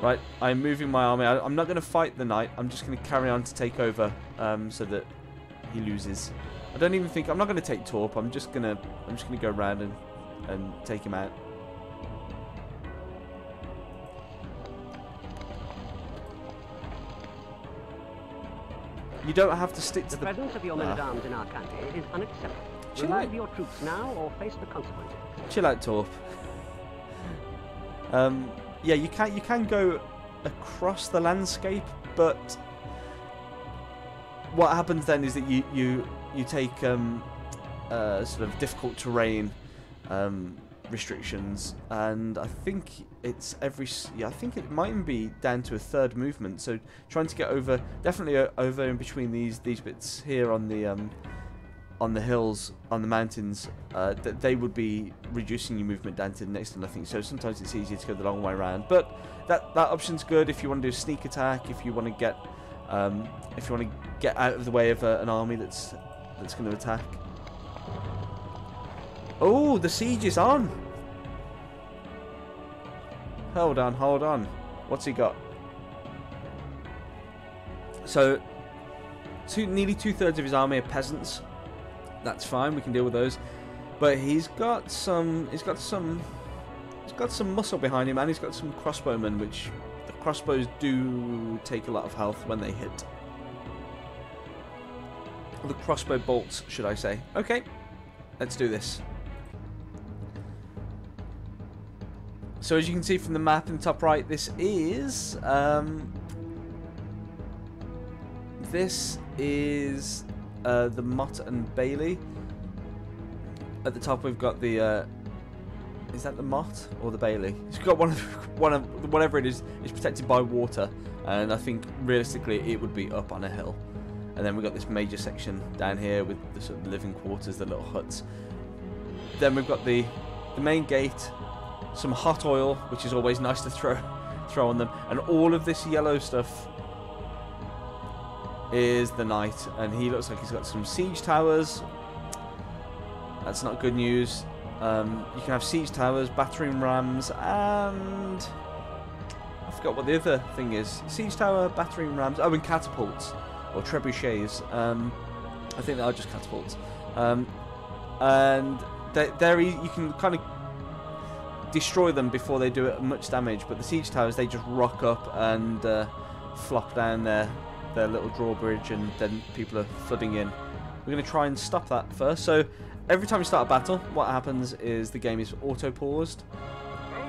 Speaker 2: Right, I'm moving my army. I'm not going to fight the knight. I'm just going to carry on to take over so that he loses. I don't even think... I'm not going to take Torp. I'm just going to go around and take him out. You don't have to stick to
Speaker 5: the presence of your men-at-arms in our country is unacceptable. Revive your troops now or face the consequences.
Speaker 2: Chill out, Torp. Yeah, you can go across the landscape, but what happens then is that you take sort of difficult terrain restrictions, and I think it's I think it might even be down to a 3rd movement. So trying to get over, definitely over in between these bits here on the hills, on the mountains, that they would be reducing your movement down to next to nothing. So sometimes it's easier to go the long way around, but that option's good if you want to do a sneak attack, if you want to get out of the way of an army that's going to attack. Oh, the siege is on. Hold on. What's he got? So nearly 2/3 of his army are peasants. That's fine, we can deal with those. But he's got some muscle behind him, and he's got some crossbowmen, which the crossbows do take a lot of health when they hit. The crossbow bolts, should I say. Okay, let's do this. So as you can see from the map in the top right, this is the Motte and Bailey. At the top we've got the is that the Motte or the Bailey? It's got one of whatever it is protected by water, and I think realistically it would be up on a hill. And then we've got this major section down here with the sort of living quarters, the little huts. Then we've got the main gate, some hot oil, which is always nice to throw on them, and all of this yellow stuff is the knight, and he looks like he's got some siege towers. That's not good news. You can have siege towers, battering rams, and I forgot what the other thing is. Siege tower, battering rams, oh, and catapults or trebuchets. I think they are just catapults. And there you can kind of destroy them before they do much damage, but the siege towers, they just rock up and flop down there their little drawbridge, and then people are flooding in. We're going to try and stop that first. So every time you start a battle, what happens is the game is auto-paused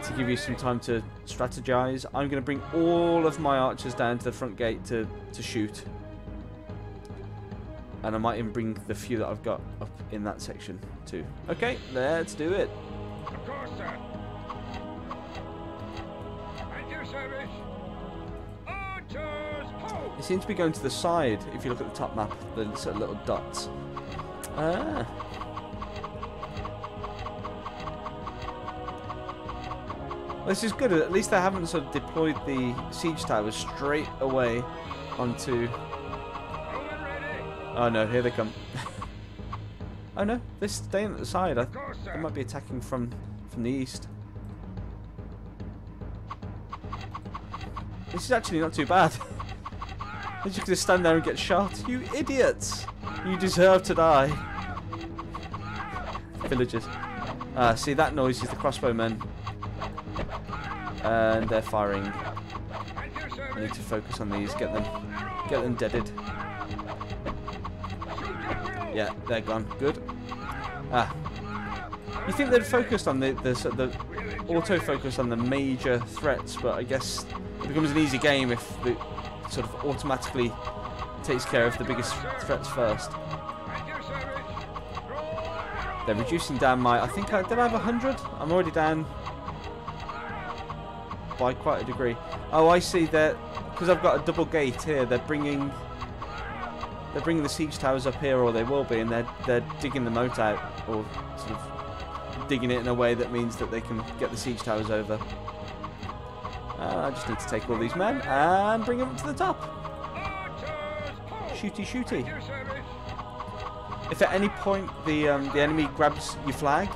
Speaker 2: to give you some time to strategize. I'm going to bring all of my archers down to the front gate to shoot. And I might even bring the few that I've got up in that section too. Okay, let's do it.
Speaker 6: Of course, sir. At your service. Archers, ho!
Speaker 2: It seems to be going to the side if you look at the top map, the sort of little dots. Ah. Well, this is good. At least they haven't sort of deployed the siege towers straight away onto... Oh no, here they come. Oh no, they're staying at the side. They might be attacking from the east. This is actually not too bad. They're just going to stand there and get shot. You idiots! You deserve to die. Villagers. See, that noise is the crossbowmen. And they're firing. I need to focus on these. Get them deaded. Yeah, they're gone. Good. You think they'd focused on the auto-focus on the major threats, but I guess it becomes an easy game if it sort of automatically takes care of the biggest threats first. They're reducing down my... did I have 100? I'm already down by quite a degree. Oh, I see that because I've got a double gate here. They're bringing the siege towers up here, or they will be, and they're digging the moat out, or sort of digging it in a way that means that they can get the siege towers over. I just need to take all these men and bring them up to the top. Shooty, shooty. If at any point the enemy grabs your flag,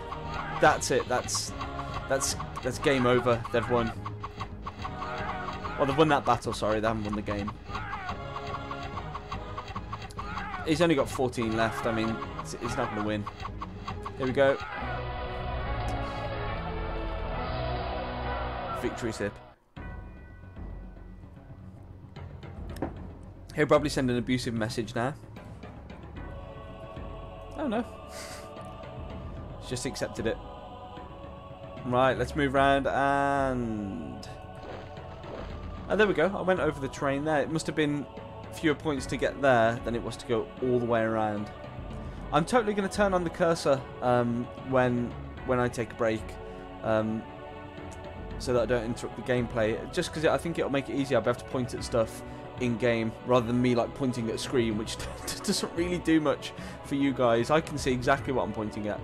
Speaker 2: that's it. That's game over. They've won. Well, they've won that battle. Sorry, they haven't won the game. He's only got 14 left. I mean, he's not going to win. Here we go. Victory sip. He'll probably send an abusive message now. Oh no. He's just accepted it. Right, let's move around and... Oh, there we go. I went over the train there. It must have been fewer points to get there than it was to go all the way around. I'm totally going to turn on the cursor when I take a break, so that I don't interrupt the gameplay. Just because I think it'll make it easier. I'll be able to point at stuff in game rather than me like pointing at a screen, which doesn't really do much for you guys. I can see exactly what I'm pointing at,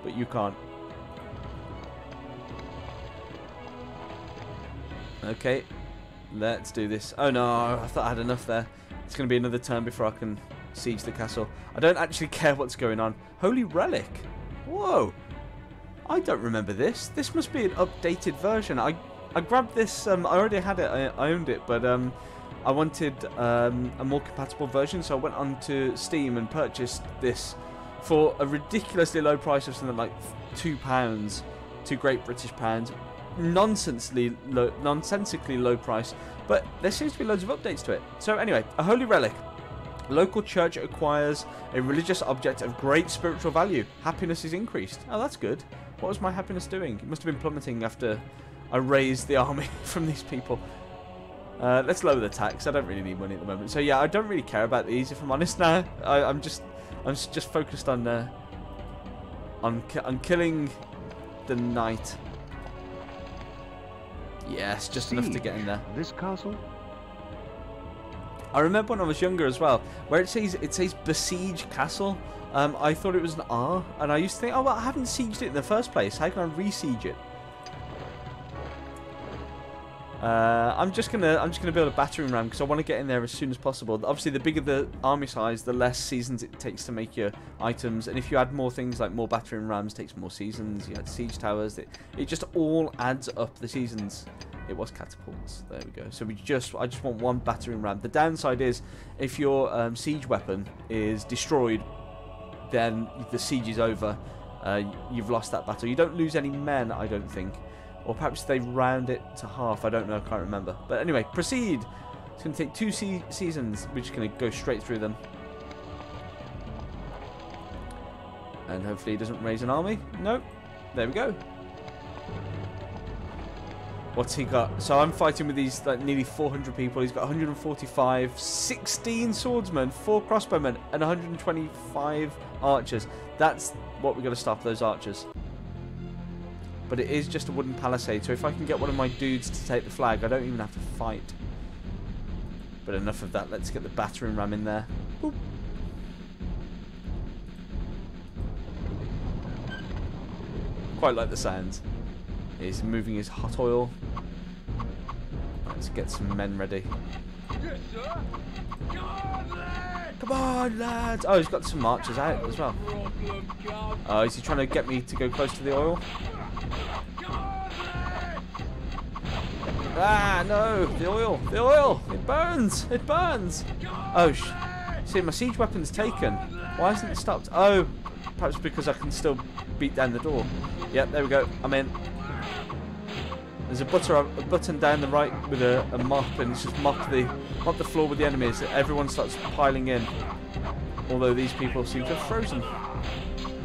Speaker 2: but you can't. Okay, let's do this. Oh no, I thought I had enough there. It's going to be another turn before I can siege the castle. I don't actually care what's going on. Holy relic. Whoa. I don't remember this. This must be an updated version. I grabbed this. I already had it. I owned it, but I wanted a more compatible version, so I went onto Steam and purchased this for a ridiculously low price of something like £2, £2 Great British pounds. Nonsensically low price, but there seems to be loads of updates to it. So anyway, a holy relic. Local church acquires a religious object of great spiritual value. Happiness is increased. Oh, that's good. What was my happiness doing? It must have been plummeting after I raised the army from these people. Let's lower the tax. I don't really need money at the moment. So yeah, I don't really care about these, if I'm honest now. I'm just focused on killing the knight. Yes, just enough to get in there.
Speaker 3: This castle?
Speaker 2: I remember when I was younger as well, where it says besiege castle. I thought it was an R, and I used to think, oh well, I haven't sieged it in the first place. How can I re-siege it? I'm just gonna build a battering ram because I want to get in there as soon as possible. Obviously, the bigger the army size, the less seasons it takes to make your items. And if you add more things like more battering rams, it takes more seasons. You add siege towers. It just all adds up the seasons. It was catapults. There we go. So I just want one battering ram. The downside is if your siege weapon is destroyed, then the siege is over. You've lost that battle. You don't lose any men, I don't think. Or perhaps they round it to half. I don't know. I can't remember. But anyway, proceed. It's going to take 2 seasons. We're just going to go straight through them. And hopefully he doesn't raise an army. Nope. There we go. What's he got? So I'm fighting with these like nearly 400 people. He's got 145, 16 swordsmen, 4 crossbowmen, and 125 archers. That's what we've got to stop, those archers. But it is just a wooden palisade, so if I can get one of my dudes to take the flag, I don't even have to fight. But enough of that. Let's get the battering ram in there. Boop. Quite like the sounds. He's moving his hot oil. Let's get some men ready.
Speaker 6: Yes, sir. Come on, lad.
Speaker 2: Come on, lads! Oh, he's got some archers out as well.
Speaker 6: Problem, come.
Speaker 2: Oh, is he trying to get me to go close to the oil?
Speaker 6: Come on, lad.
Speaker 2: Ah, no! The oil! The oil! It burns! It burns! Oh, see, my siege weapon's taken. Why hasn't it stopped? Oh, perhaps because I can still beat down the door. Yep, there we go. I'm in. There's a button down the right with a mop, and it's just mop the floor with the enemies. Everyone starts piling in. Although these people seem to have frozen.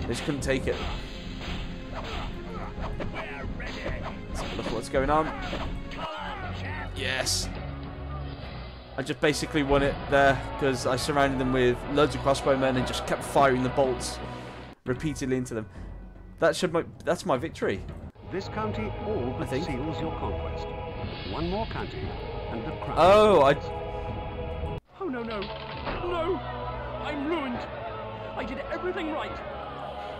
Speaker 2: They just couldn't take it. Let's have a look at what's going on. Yes! I just basically won it there because I surrounded them with loads of crossbowmen and just kept firing the bolts repeatedly into them. That's my victory.
Speaker 5: This county all but
Speaker 2: think.
Speaker 5: seals your conquest. One more county, and the crown.
Speaker 2: Oh,
Speaker 4: Oh, no, no. No! I'm ruined. I did everything right.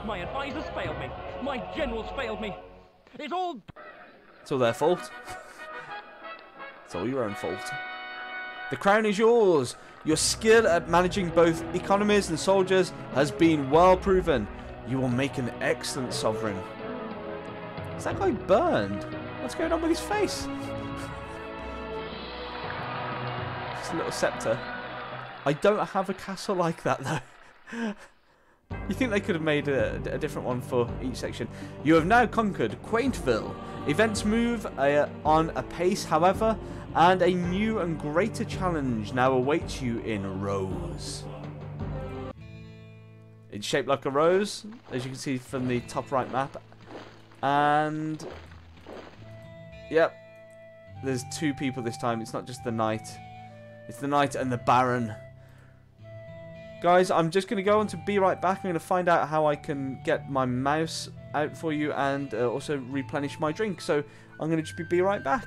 Speaker 4: My advisors failed me. My generals failed me. It's all...
Speaker 2: It's all their fault. It's all your own fault. The crown is yours. Your skill at managing both economies and soldiers has been well proven. You will make an excellent sovereign. Is that guy burned? What's going on with his face? Just a little scepter. I don't have a castle like that though. You think they could have made a different one for each section. You have now conquered Quaintville. Events move on apace, however, and a new and greater challenge now awaits you in Rose. It's shaped like a rose, as you can see from the top right map. And yep, there's 2 people this time. It's not just the knight. It's the knight and the baron. Guys, I'm just going to go on to be right back. I'm going to find out how I can get my mouse out for you and also replenish my drink. So I'm going to just be right back.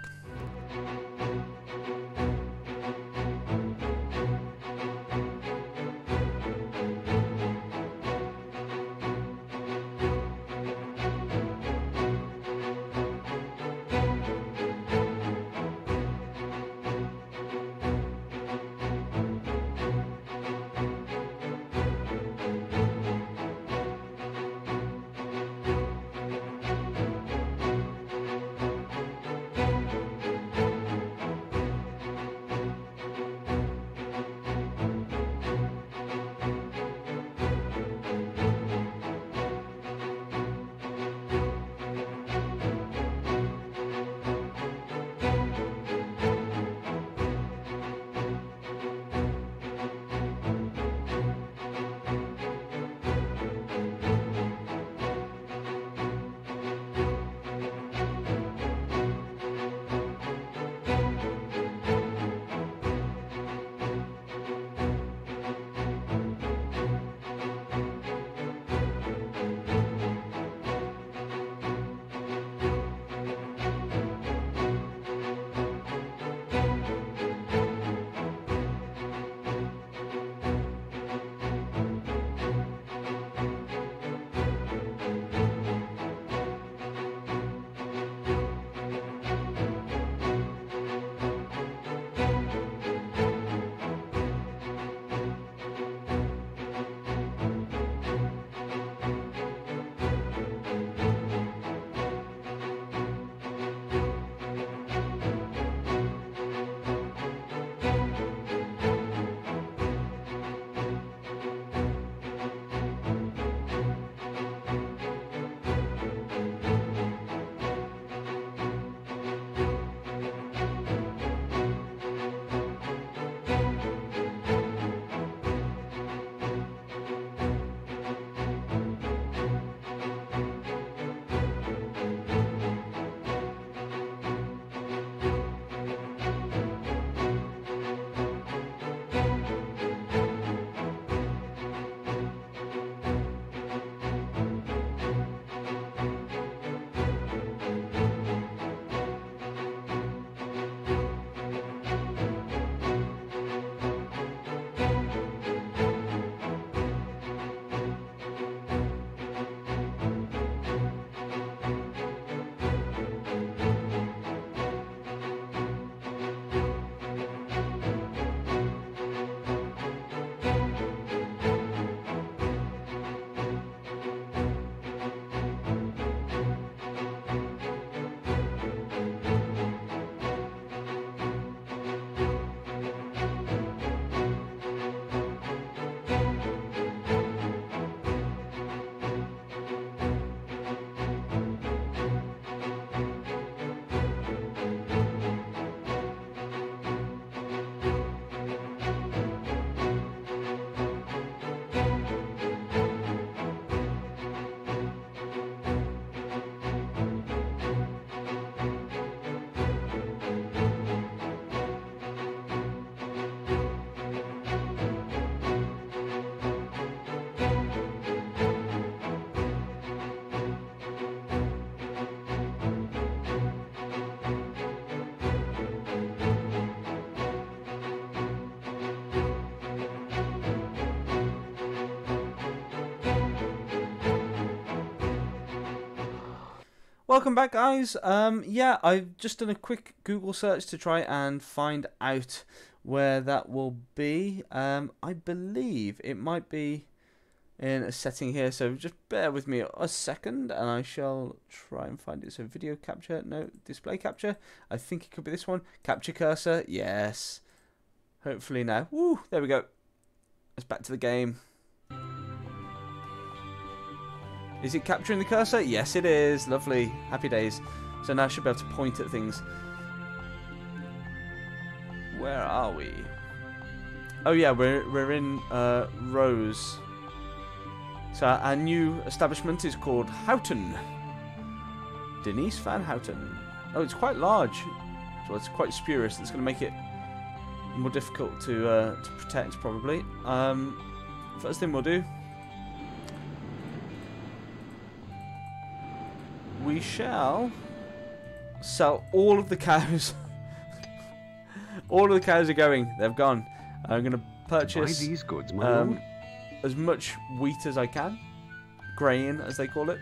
Speaker 2: Welcome back, guys. Yeah, I've just done a quick Google search to try and find out where that will be. I believe it might be in a setting here, so just bear with me a second and I shall try and find it. So video capture, no, display capture. I think it could be this one. Capture cursor, yes. Hopefully now. Woo, there we go. Let's back to the game. Is it capturing the cursor? Yes, it is. Lovely. Happy days. So now I should be able to point at things. Where are we? Oh yeah, we're in Rose. So our new establishment is called Houghton. Denise Van Houten. Oh, it's quite large. So it's quite spurious. It's going to make it more difficult to protect, probably. First thing we'll do, we shall sell all of the cows. All of the cows are going. They've gone. I'm going to purchase
Speaker 3: Buy these goods, my lord.
Speaker 2: as much wheat as I can. Grain, as they call it.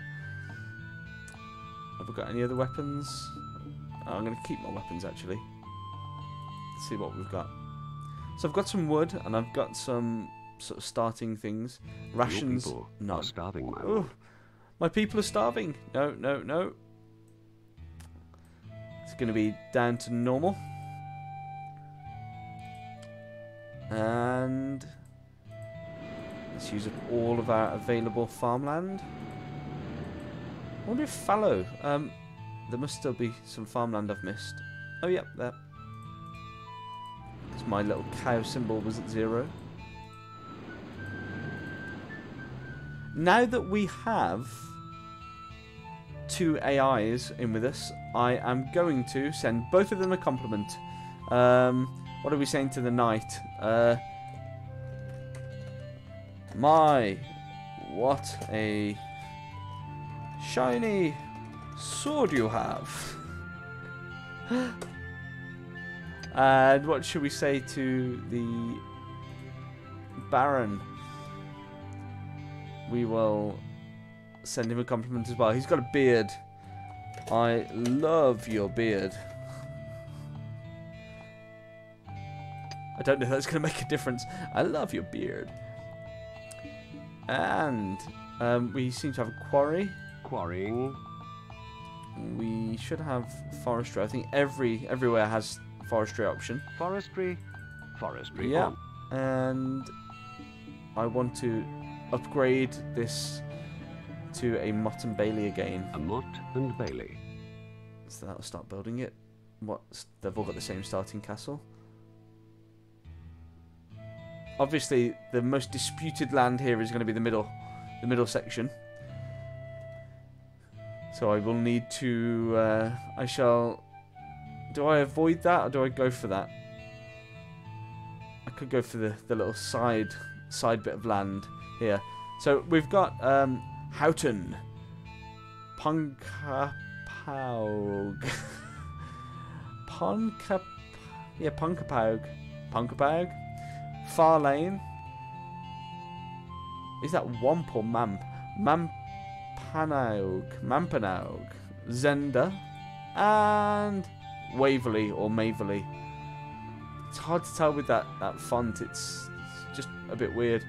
Speaker 2: Have I got any other weapons? Oh, I'm going to keep my weapons, actually. Let's see what we've got. So I've got some wood, and I've got some sort of starting things. Rations.
Speaker 3: Your people
Speaker 2: No.
Speaker 3: are starving, my
Speaker 2: Oh,
Speaker 3: lord.
Speaker 2: my people are starving. No, no, no. It's going to be down to normal. And let's use up all of our available farmland. I wonder if fallow. There must still be some farmland I've missed. Oh, yep, there. Because my little cow symbol was at 0. Now that we have 2 AIs in with us, I am going to send both of them a compliment. What are we saying to the knight? My, what a shiny sword you have. And what should we say to the Baron? We will send him a compliment as well. He's got a beard. I love your beard. I don't know if that's going to make a difference. I love your beard. And we seem to have a quarry.
Speaker 3: Quarrying.
Speaker 2: We should have forestry. I think everywhere has forestry option.
Speaker 3: Forestry. Forestry.
Speaker 2: Yeah.
Speaker 3: On.
Speaker 2: And I want to upgrade this to a Mott and Bailey again.
Speaker 3: A Mott and Bailey.
Speaker 2: So that'll start building it. They've all got the same starting castle. Obviously, the most disputed land here is going to be the middle section. So I will need to. I shall. Do I avoid that or do I go for that? I could go for the little side bit of land here. So we've got Houghton, Punkapaug, Punkapaug, Far Lane. Is that Womp or Mamp? Mampanaug, Zenda, and Waverley or Maverley. It's hard to tell with that font. It's just a bit weird.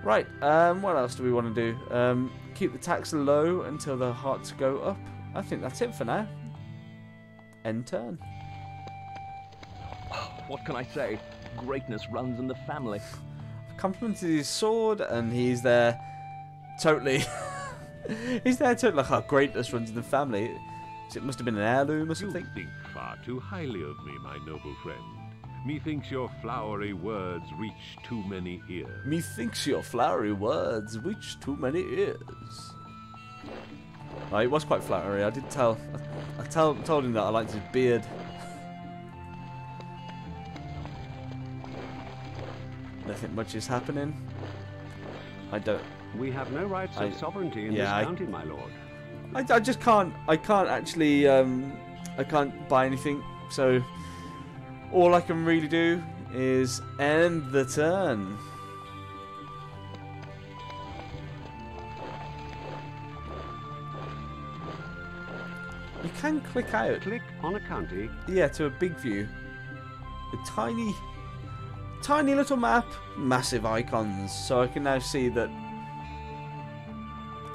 Speaker 2: Right, what else do we want to do? Keep the tax low until the hearts go up. I think that's it for now. End turn.
Speaker 4: What can I say? Greatness runs in the family.
Speaker 2: Complimented his sword, and he's there totally. He's there totally like, oh, greatness runs in the family. It must have been an heirloom or something.
Speaker 7: You think far too highly of me, my noble friend. Methinks your flowery words reach too many ears.
Speaker 2: Methinks your flowery words reach too many ears. Oh, it was quite flowery. I did tell. I told him that I liked his beard. Nothing much is happening. I don't.
Speaker 3: We have no rights of sovereignty in this county, my lord.
Speaker 2: I just can't. I can't actually. I can't buy anything. So all I can really do is end the turn. You can click out.
Speaker 3: Click on a county.
Speaker 2: Yeah, to a big view. A tiny little map, massive icons. So I can now see that.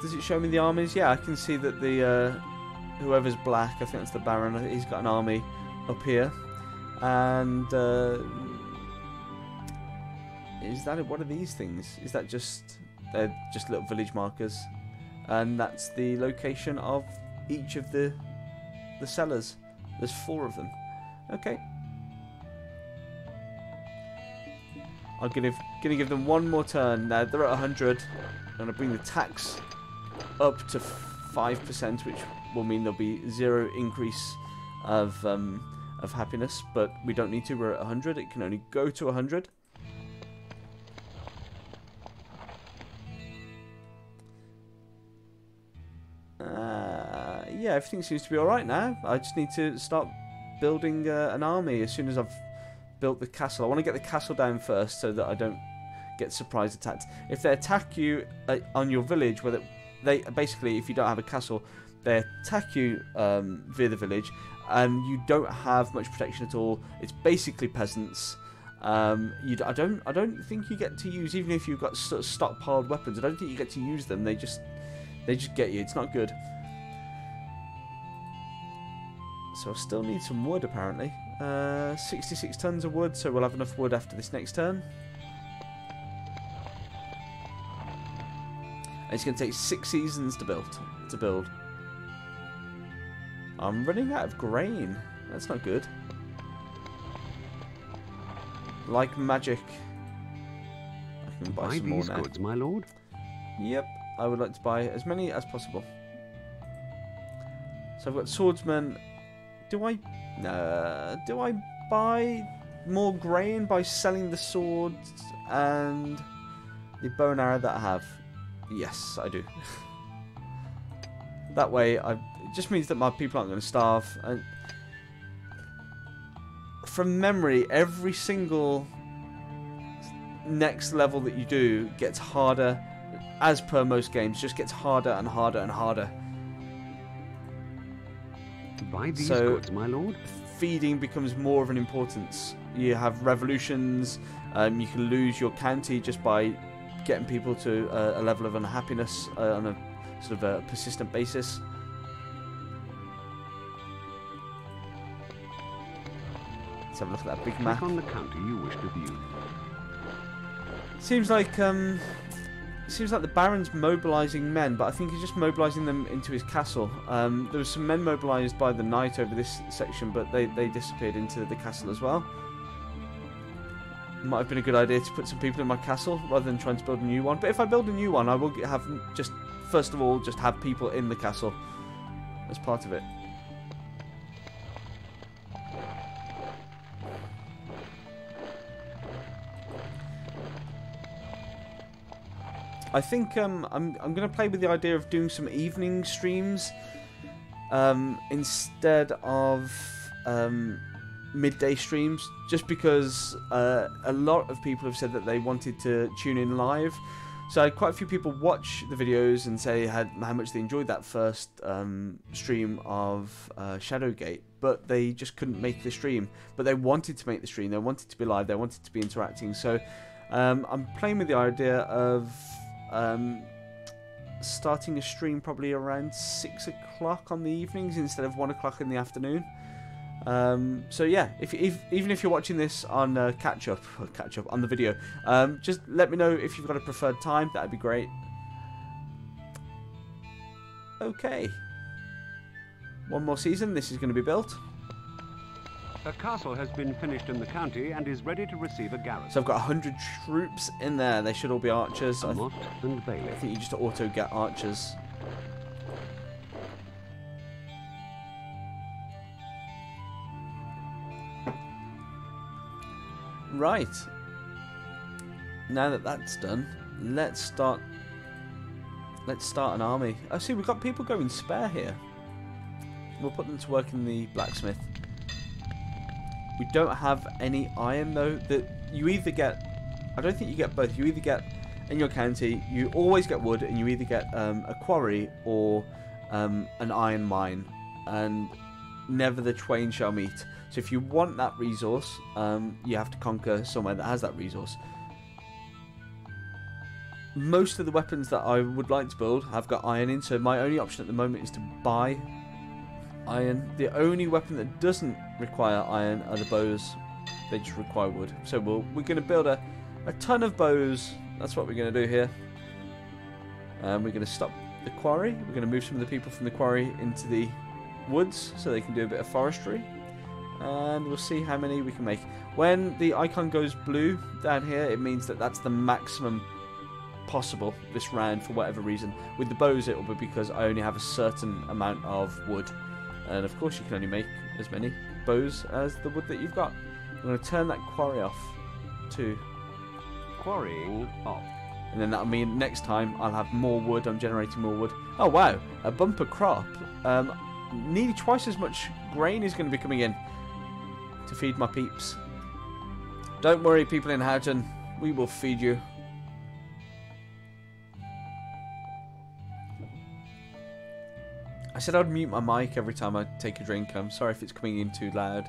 Speaker 2: Does it show me the armies? Yeah, I can see that the whoever's black, I think that's the Baron. He's got an army up here, and is that what are these things? Is that just they're just little village markers, and that's the location of each of the sellers. There's 4 of them. Okay. I'm gonna give them one more turn. Now they're at 100. I'm gonna bring the tax up to 5%, which will mean there'll be 0 increase of happiness. But we don't need to. We're at 100. It can only go to 100. Yeah, everything seems to be alright now. I just need to start building an army as soon as I've built the castle. I want to get the castle down first so that I don't get surprise attacked. If they attack you on your village, whether they basically, if you don't have a castle, they attack you via the village, and you don't have much protection at all. It's basically peasants. I don't think you get to use, even if you've got sort of stockpiled weapons. I don't think you get to use them. They just get you. It's not good. So I still need some wood, apparently. 66 tons of wood, so we'll have enough wood after this next turn. And it's going to take 6 seasons to build. I'm running out of grain. That's not good. Like magic. I can buy some more
Speaker 3: these
Speaker 2: now.
Speaker 3: goods, my lord.
Speaker 2: Yep, I would like to buy as many as possible. So I've got swordsmen. Do I buy more grain by selling the swords and the bow and arrow that I have? Yes, I do. That way, it just means that my people aren't going to starve. And from memory, every single next level that you do gets harder, as per most games, just gets harder and harder and harder.
Speaker 3: Buy these goods, my lord.
Speaker 2: Feeding becomes more of an importance. You have revolutions. You can lose your county just by getting people to a level of unhappiness on a sort of a persistent basis. Let's have a look at that big map.
Speaker 3: Click on the county you wish to view.
Speaker 2: Seems like the Baron's mobilising men, but I think he's just mobilising them into his castle. There was some men mobilised by the knight over this section, but they disappeared into the castle as well. Might have been a good idea to put some people in my castle rather than trying to build a new one. But if I build a new one, I will have just, first of all, just have people in the castle as part of it. I think I'm going to play with the idea of doing some evening streams instead of midday streams, just because a lot of people have said that they wanted to tune in live. So I had quite a few people watch the videos and say how much they enjoyed that first stream of Shadowgate, but they just couldn't make the stream. But they wanted to make the stream, they wanted to be live, they wanted to be interacting. So I'm playing with the idea of starting a stream probably around 6 o'clock on the evenings instead of 1 o'clock in the afternoon. So yeah, even if you're watching this on catch up on the video, just let me know if you've got a preferred time. That'd be great. Okay, one more season. This is going to be built.
Speaker 3: A castle has been finished in the county and is ready to receive a garrison.
Speaker 2: So I've got 100 troops in there. They should all be archers. I
Speaker 3: Mott and Bailey.
Speaker 2: think you just auto get archers. Right. Now that that's done, let's start an army. I see we've got people going spare here. We'll put them to work in the blacksmith. We don't have any iron though. That you either get, I don't think you get both. You either get in your county, you always get wood, and you either get a quarry or an iron mine. and never the twain shall meet. So if you want that resource, you have to conquer somewhere that has that resource. Most of the weapons that I would like to build have got iron in, so my only option at the moment is to buy iron. The only weapon that doesn't require iron are the bows. They just require wood. So we're going to build a ton of bows. That's what we're going to do here. We're going to stop the quarry. We're going to move some of the people from the quarry into the woods so they can do a bit of forestry. And we'll see how many we can make. When the icon goes blue down here, it means that that's the maximum possible this round for whatever reason. With the bows it will be because I only have a certain amount of wood, and of course you can only make as many bows as the wood that you've got. I'm going to turn that quarry off too,
Speaker 5: Quarrying off.
Speaker 2: and then that'll mean next time I'll have more wood. I'm generating more wood. Oh wow, a bumper crop. Nearly twice as much grain is going to be coming in to feed my peeps. Don't worry, people in Houghton, we will feed you. I said I'd mute my mic every time I take a drink. I'm sorry if it's coming in too loud.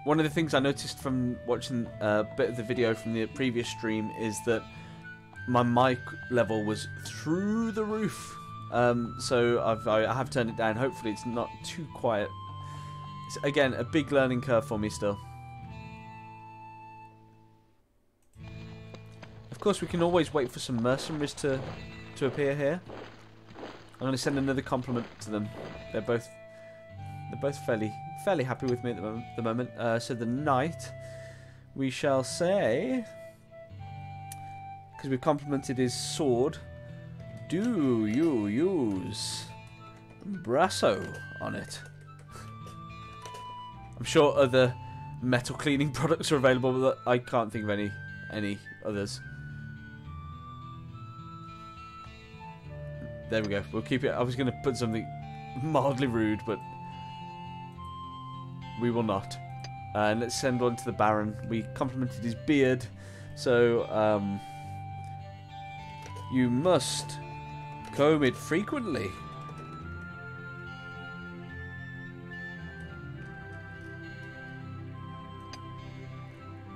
Speaker 2: One of the things I noticed from watching a bit of the video from the previous stream is that my mic level was through the roof. So I have turned it down. Hopefully it's not too quiet. It's, again, a big learning curve for me still. Of course, we can always wait for some mercenaries to appear here. I'm going to send another compliment to them. They're both fairly happy with me at the moment. So the knight, we shall say, because we've complimented his sword, do you use brasso on it? I'm sure other metal cleaning products are available, but I can't think of any others. There we go. We'll keep it. I was going to put something mildly rude, but we will not. And let's send one to the Baron. We complimented his beard, so you must comb it frequently.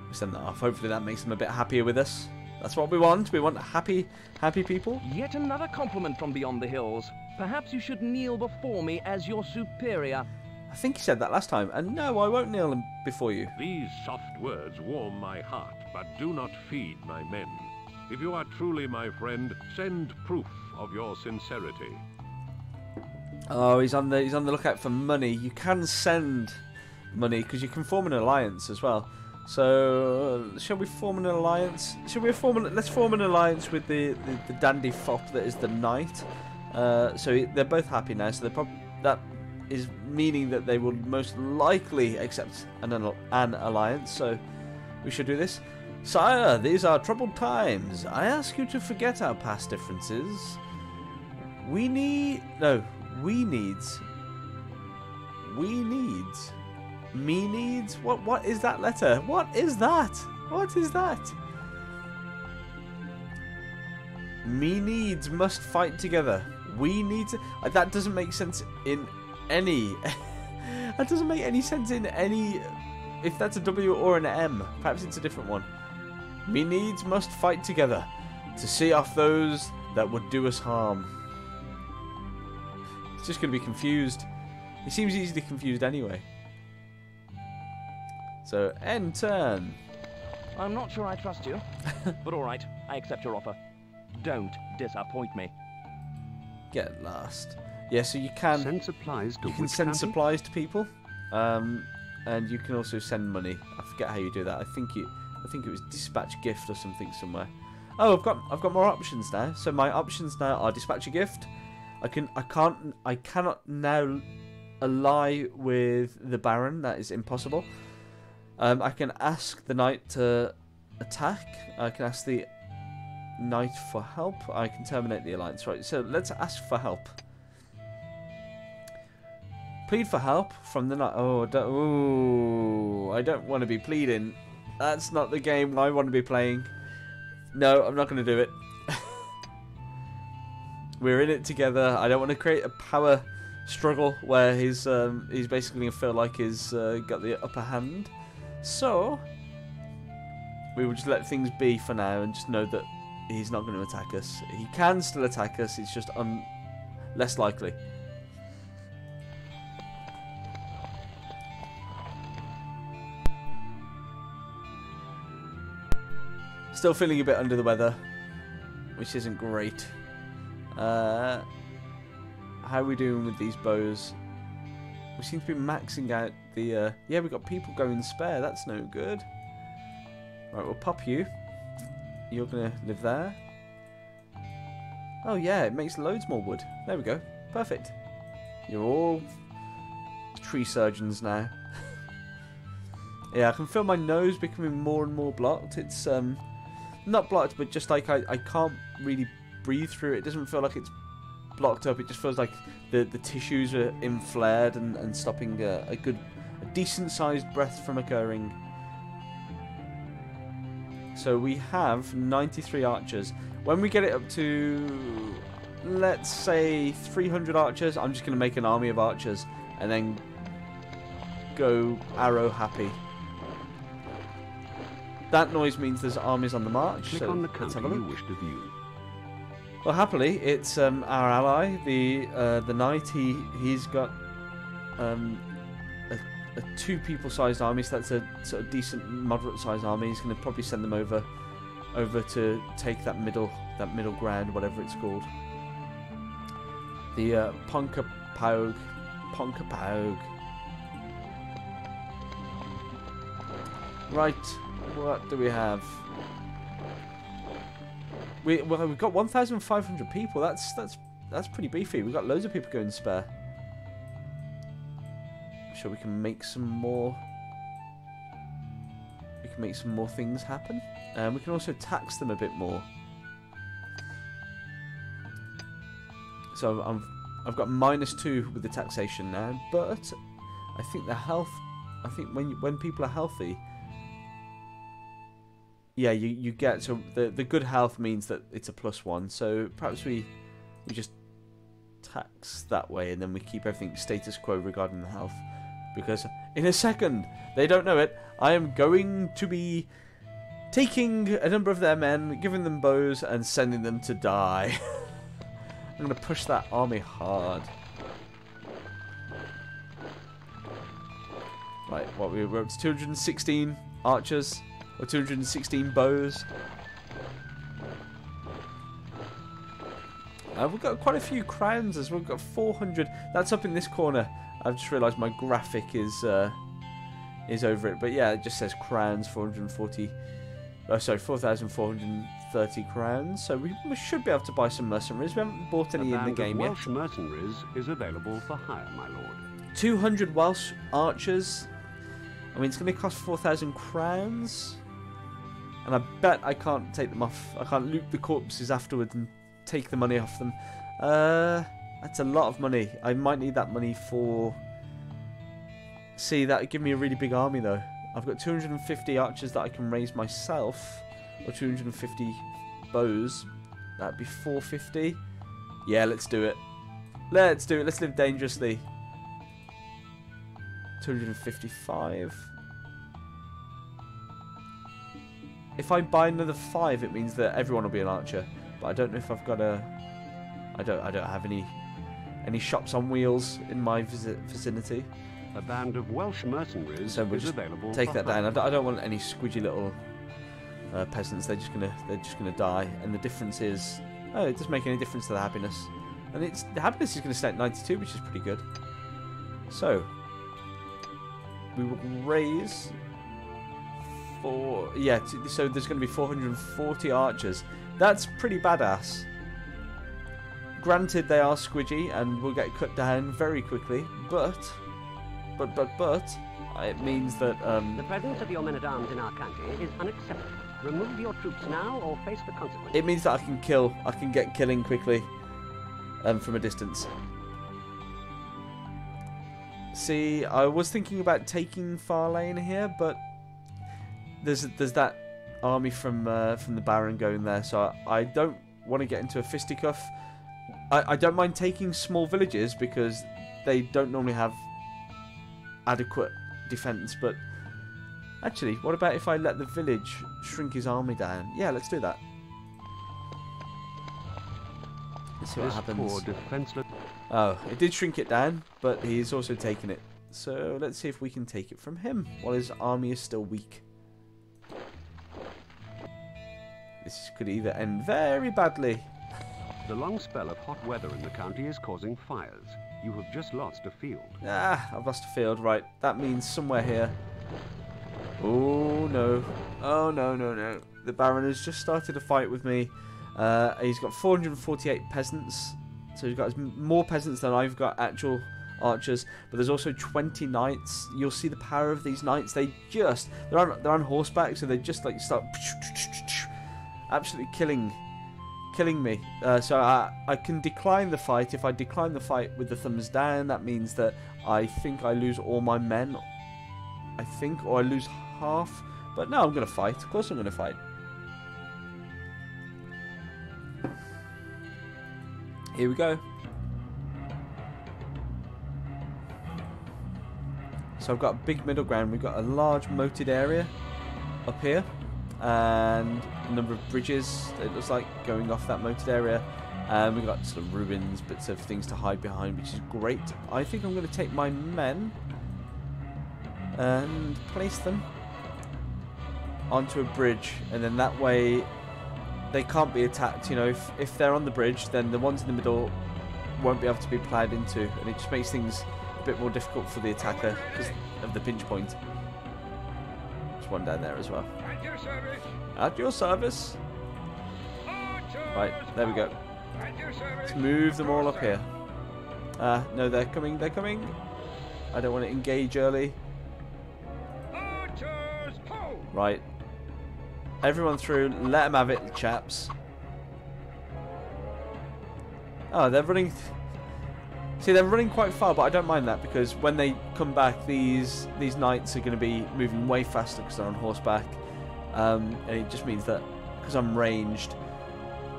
Speaker 2: We send that off. Hopefully that makes them a bit happier with us. That's what we want. We want happy people.
Speaker 4: Yet another compliment from beyond the hills. Perhaps you should kneel before me as your superior.
Speaker 2: I think he said that last time. And no, I won't kneel before you.
Speaker 7: These soft words warm my heart, but do not feed my men. If you are truly my friend, send proof of your sincerity.
Speaker 2: Oh, he's on the lookout for money. You can send money because you can form an alliance as well. So, shall we form an alliance? Let's form an alliance with the dandy fop that is the knight. So they're both happy now. So that is meaning that they will most likely accept an alliance. So we should do this. Sire, these are troubled times. I ask you to forget our past differences. We needs. Me needs? What is that letter? What is that? What is that? Me needs must fight together. We need to... That doesn't make sense in any... That doesn't make any sense in any... If that's a W or an M. Perhaps it's a different one. Me needs must fight together to see off those that would do us harm. It's just going to be confused. He seems easily confused anyway. So, end turn.
Speaker 4: I'm not sure I trust you, but all right, I accept your offer. Don't disappoint me.
Speaker 2: Get last. Yeah, so you can
Speaker 5: Send supplies to
Speaker 2: you can
Speaker 5: which
Speaker 2: send
Speaker 5: county?
Speaker 2: supplies to people, and you can also send money. I forget how you do that. I think it was dispatch gift or something somewhere. Oh, I've got more options now. So my options now are dispatch a gift. I cannot now ally with the Baron. That is impossible. I can ask the knight to attack. I can ask the knight for help. I can terminate the alliance. Right, so let's ask for help. Plead for help from the knight. Oh, I don't want to be pleading. That's not the game I want to be playing. No, I'm not going to do it. We're in it together. I don't want to create a power struggle where he's basically going to feel like he's got the upper hand. So we will just let things be for now and just know that he's not going to attack us. He can still attack us, it's just less likely. Still feeling a bit under the weather, which isn't great. How are we doing with these bows? We seem to be maxing out the... yeah, we've got people going spare. That's no good. Right, we'll pop you. You're going to live there. Oh, yeah, it makes loads more wood. There we go. Perfect. You're all tree surgeons now. Yeah, I can feel my nose becoming more and more blocked. It's... not blocked, but just like I can't really breathe through it. It doesn't feel like it's blocked up. It just feels like the tissues are inflared and stopping a decent sized breath from occurring. So we have 93 archers. When we get it up to, let's say, 300 archers, I'm just going to make an army of archers and then go arrow happy. That noise means there's armies on the march.
Speaker 3: Click
Speaker 2: so
Speaker 3: on the
Speaker 2: let's
Speaker 3: country
Speaker 2: have a
Speaker 3: you
Speaker 2: look.
Speaker 3: wish to view.
Speaker 2: Well, happily, it's our ally, the knight. He's got a 2 people-sized army, so that's a sort of decent, moderate-sized army. He's going to probably send them over to take that middle ground, whatever it's called. The Ponka Paug. Right. What do we have? We've got 1,500 people. That's pretty beefy. We've got loads of people going spare. I'm sure we can make some more. We can make some more things happen, and we can also tax them a bit more. So I've got -2 with the taxation now, but I think the health. I think when people are healthy. Yeah, you get, so the good health means that it's a +1, so perhaps we just tax that way and then we keep everything status quo regarding the health, because in a second, they don't know it, I am going to be taking a number of their men, giving them bows and sending them to die. I'm going to push that army hard. Right, what we're up to 216 archers. Or 216 bows. We've got quite a few crowns as well. We've got 400. That's up in this corner. I've just realised my graphic is over it. But yeah, it just says crowns, 440. Oh, sorry, 4,430 crowns. So we should be able to buy some mercenaries. We haven't bought any in the game yet.
Speaker 3: Welsh mercenaries is available for hire, my lord.
Speaker 2: 200 Welsh archers. I mean, it's going to cost 4,000 crowns. And I bet I can't take them off. I can't loot the corpses afterwards and take the money off them. That's a lot of money. I might need that money for... See, that would give me a really big army, though. I've got 250 archers that I can raise myself. Or 250 bows. That'd be 450. Yeah, let's do it. Let's do it. Let's live dangerously. 255. If I buy another 5, it means that everyone will be an archer. But I don't know if I've got a... I don't have any shops on wheels in my vicinity.
Speaker 3: A band of Welsh mercenaries
Speaker 2: So we'll
Speaker 3: is
Speaker 2: just
Speaker 3: available.
Speaker 2: take
Speaker 3: for
Speaker 2: that down.
Speaker 3: hire.
Speaker 2: I don't want any squidgy little peasants. They're just gonna die. And the difference is, oh, it doesn't make any difference to the happiness. And the happiness is going to stay at 92, which is pretty good. So we will raise. So there's going to be 440 archers. That's pretty badass. Granted, they are squidgy and will get cut down very quickly, but it means that
Speaker 5: The presence of your men-at-arms in our country is unacceptable. Remove your troops now or face the consequences.
Speaker 2: it means that I can get killing quickly, from a distance. See, I was thinking about taking Farlane here, but there's that army from the Baron going there, so I don't want to get into a fisticuff. I don't mind taking small villages because they don't normally have adequate defense, but actually, what about if I let the village shrink his army down? Yeah, let's do that. Let's see what happens.
Speaker 3: Poor defenseless.
Speaker 2: Oh, it did shrink it down, but he's also taken it. So let's see if we can take it from him while his army is still weak. This could either end very badly.
Speaker 3: The long spell of hot weather in the county is causing fires. You have just lost a field.
Speaker 2: Ah, I've lost a field. Right, that means somewhere here. Oh no. Oh no, no, no. The Baron has just started a fight with me. He's got 448 peasants. So he's got more peasants than I've got actual archers. But there's also 20 knights. You'll see the power of these knights. They're on horseback, so they just like start absolutely killing me. So I can decline the fight. If I decline the fight with the thumbs down, that means that I think I lose all my men. I think, or I lose half. But no, I'm going to fight. Of course I'm going to fight. Here we go. So I've got a big middle ground. We've got a large moated area up here. And a number of bridges, it looks like, going off that moated area. And we've got sort of ruins, bits of things to hide behind, which is great. I think I'm going to take my men and place them onto a bridge, and then that way they can't be attacked. You know, if they're on the bridge, then the ones in the middle won't be able to be ploughed into, and it just makes things a bit more difficult for the attacker because of the pinch point. There's one down there as well.
Speaker 6: At your service.
Speaker 2: At your service. Right, there we go.
Speaker 6: At your service.
Speaker 2: Let's move them all up here. No, they're coming, they're coming. I don't want to engage early.
Speaker 6: Archers, ho!
Speaker 2: Right. Everyone through, let them have it, chaps. Oh, they're running... See, they're running quite far, but I don't mind that, because when they come back, these knights are going to be moving way faster because they're on horseback. And it just means that, because I'm ranged,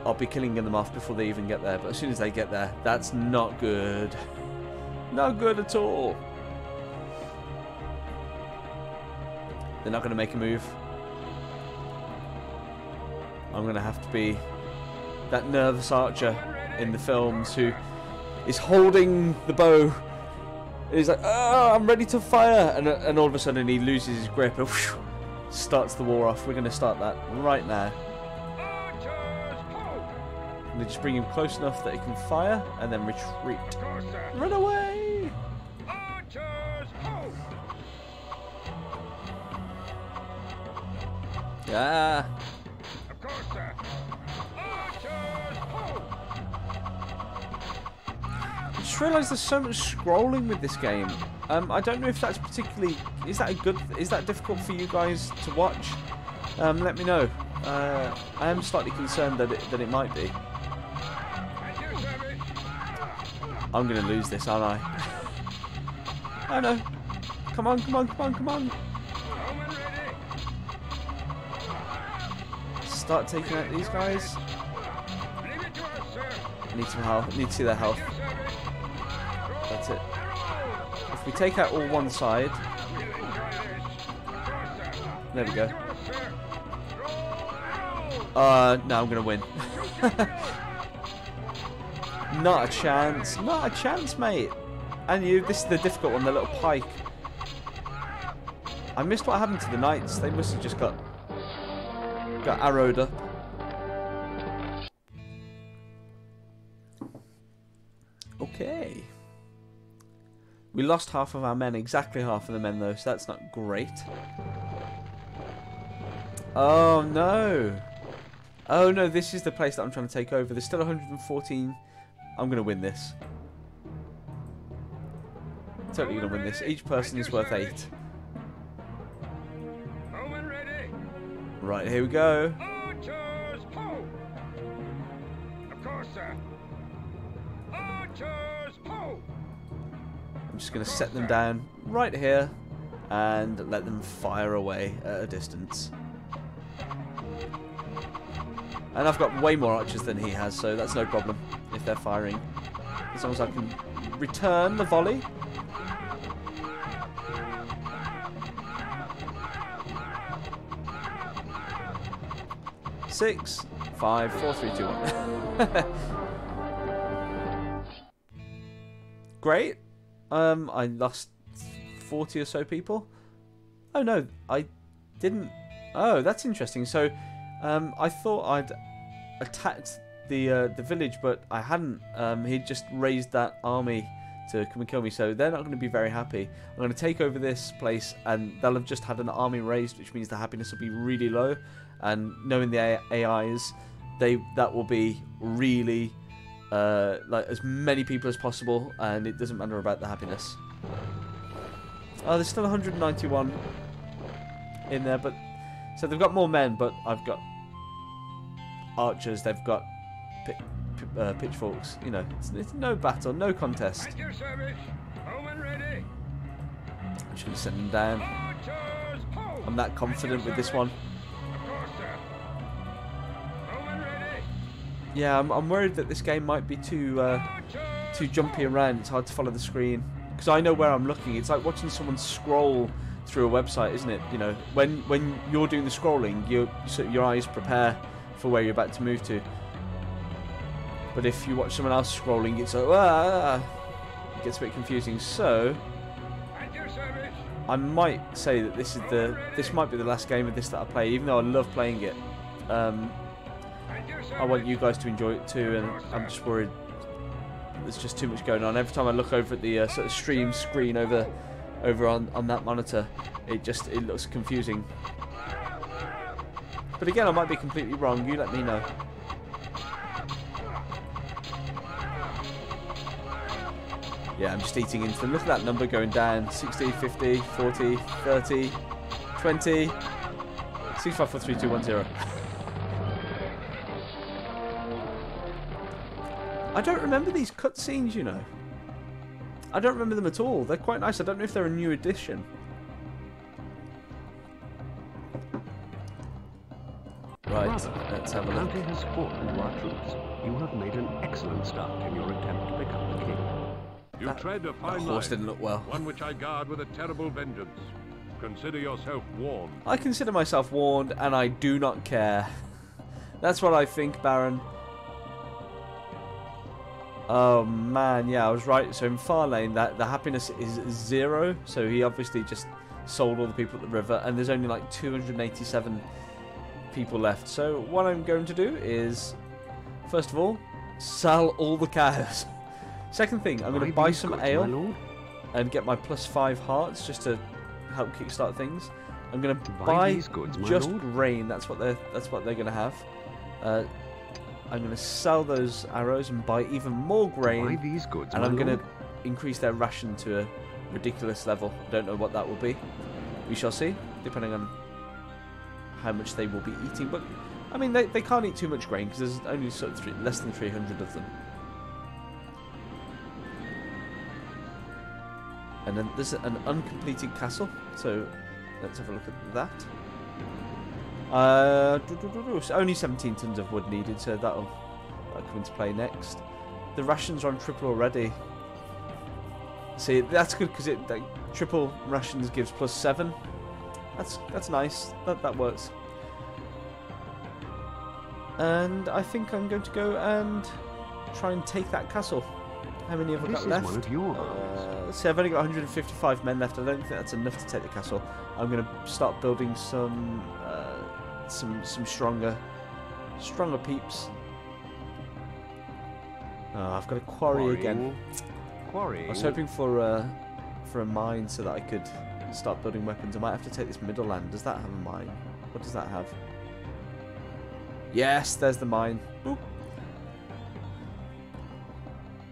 Speaker 2: I'll be killing them off before they even get there. But as soon as they get there, that's not good. Not good at all. They're not going to make a move. I'm going to have to be that nervous archer in the films who is holding the bow. He's like, oh, I'm ready to fire. And all of a sudden he loses his grip and whoosh, starts the war off. We're going to start that right now. I'm going to just bring him close enough that he can fire and then retreat. Run away! Yeah. I just realised there's so much scrolling with this game. I don't know if that's particularly... Is that difficult for you guys to watch? Let me know. I am slightly concerned that it might be. I'm going to lose this, aren't I? Oh no. Come on, come on, come on, come on. Start taking out these guys. I need some health. I need to see their health. That's it. If we take out all one side. There we go. No, I'm going to win. Not a chance. Not a chance, mate. And this is the difficult one, the little pike. I missed what happened to the knights. They must have just got arrowed up. Okay. We lost half of our men, exactly half of the men though, so that's not great. Oh no. Oh no, this is the place that I'm trying to take over. There's still 114. I'm going to win this. Totally going to win this. Each person is worth 8. Right, here we go.
Speaker 6: Archers, ho! Of course, sir. Archers, ho!
Speaker 2: I'm just going to set them down right here and let them fire away at a distance. And I've got way more archers than he has, so that's no problem if they're firing. As long as I can return the volley. Six, 5, 4, 3, 2, 1. Great. I lost 40 or so people. Oh no, I didn't. Oh, that's interesting. So, I thought I'd attacked the village, but I hadn't. He'd just raised that army to come and kill me, so they're not going to be very happy. I'm going to take over this place, and they'll have just had an army raised, which means the happiness will be really low. And knowing the AIs, that will be really like as many people as possible, and it doesn't matter about the happiness. Oh, there's still 191 in there, but so they've got more men, but I've got archers. They've got pitchforks. You know, it's no battle, no contest.
Speaker 6: At your service. Home and ready.
Speaker 2: I'm just going to send them down.
Speaker 6: Archers, ho!
Speaker 2: I'm that confident with this one.
Speaker 6: Of course, sir. Home and ready.
Speaker 2: Yeah, I'm worried that this game might be too jumpy around. It's hard to follow the screen because I know where I'm looking. It's like watching someone scroll through a website, isn't it? You know, when you're doing the scrolling, your eyes prepare for where you're about to move to. But if you watch someone else scrolling, it's like it gets a bit confusing. So
Speaker 6: At your service.
Speaker 2: I might say that this might be the last game of this that I play, even though I love playing it.
Speaker 6: At your service.
Speaker 2: I want you guys to enjoy it too, and I'm just worried there's just too much going on. Every time I look over at the sort of stream screen over on that monitor, it looks confusing. But again, I might be completely wrong. You let me know. Yeah, I'm just eating into them. Look at that number going down. 60, 50, 40, 30, 20, 65, 4, 3, 2, 1, 0. I don't remember these cutscenes, you know. I don't remember them at all. They're quite nice. I don't know if they're a new edition. Right, let's have a look.
Speaker 3: The county has fallen to our troops. You have made an excellent start in your attempt to become the king.
Speaker 7: You tread a
Speaker 2: That
Speaker 7: fine
Speaker 2: horse
Speaker 7: line,
Speaker 2: didn't look well.
Speaker 7: one which I guard with a terrible vengeance. Consider yourself warned.
Speaker 2: I consider myself warned, and I do not care. That's what I think, Baron. Oh man, yeah, I was right. So in Farlane, the happiness is 0. So he obviously just sold all the people at the river, and there's only like 287 people left. So what I'm going to do is, first of all, sell all the cows. Second thing, I'm going to buy some ale and get my +5 hearts just to help kickstart things. I'm going to buy just grain. That's what they're going to have. I'm going to sell those arrows and buy even more grain, and I'm going to increase their ration to a ridiculous level. Don't know what that will be. We shall see, depending on how much they will be eating. But I mean, they can't eat too much grain because there's only sort of less than 300 of them. And then there's an uncompleted castle, so let's have a look at that. So only 17 tons of wood needed, so that'll come into play next. The rations are on triple already. See, that's good because triple rations gives +7. That's nice. That works. And I think I'm going to go and try and take that castle. How many have I got left?
Speaker 3: One of your
Speaker 2: See, I've only got 155 men left. I don't think that's enough to take the castle. I'm going to start building some stronger peeps. Oh, I've got a quarry again.
Speaker 3: Quarry.
Speaker 2: I was hoping for a mine so that I could start building weapons. I might have to take this middle land. Does that have a mine? What does that have? Yes, there's the mine. Boop.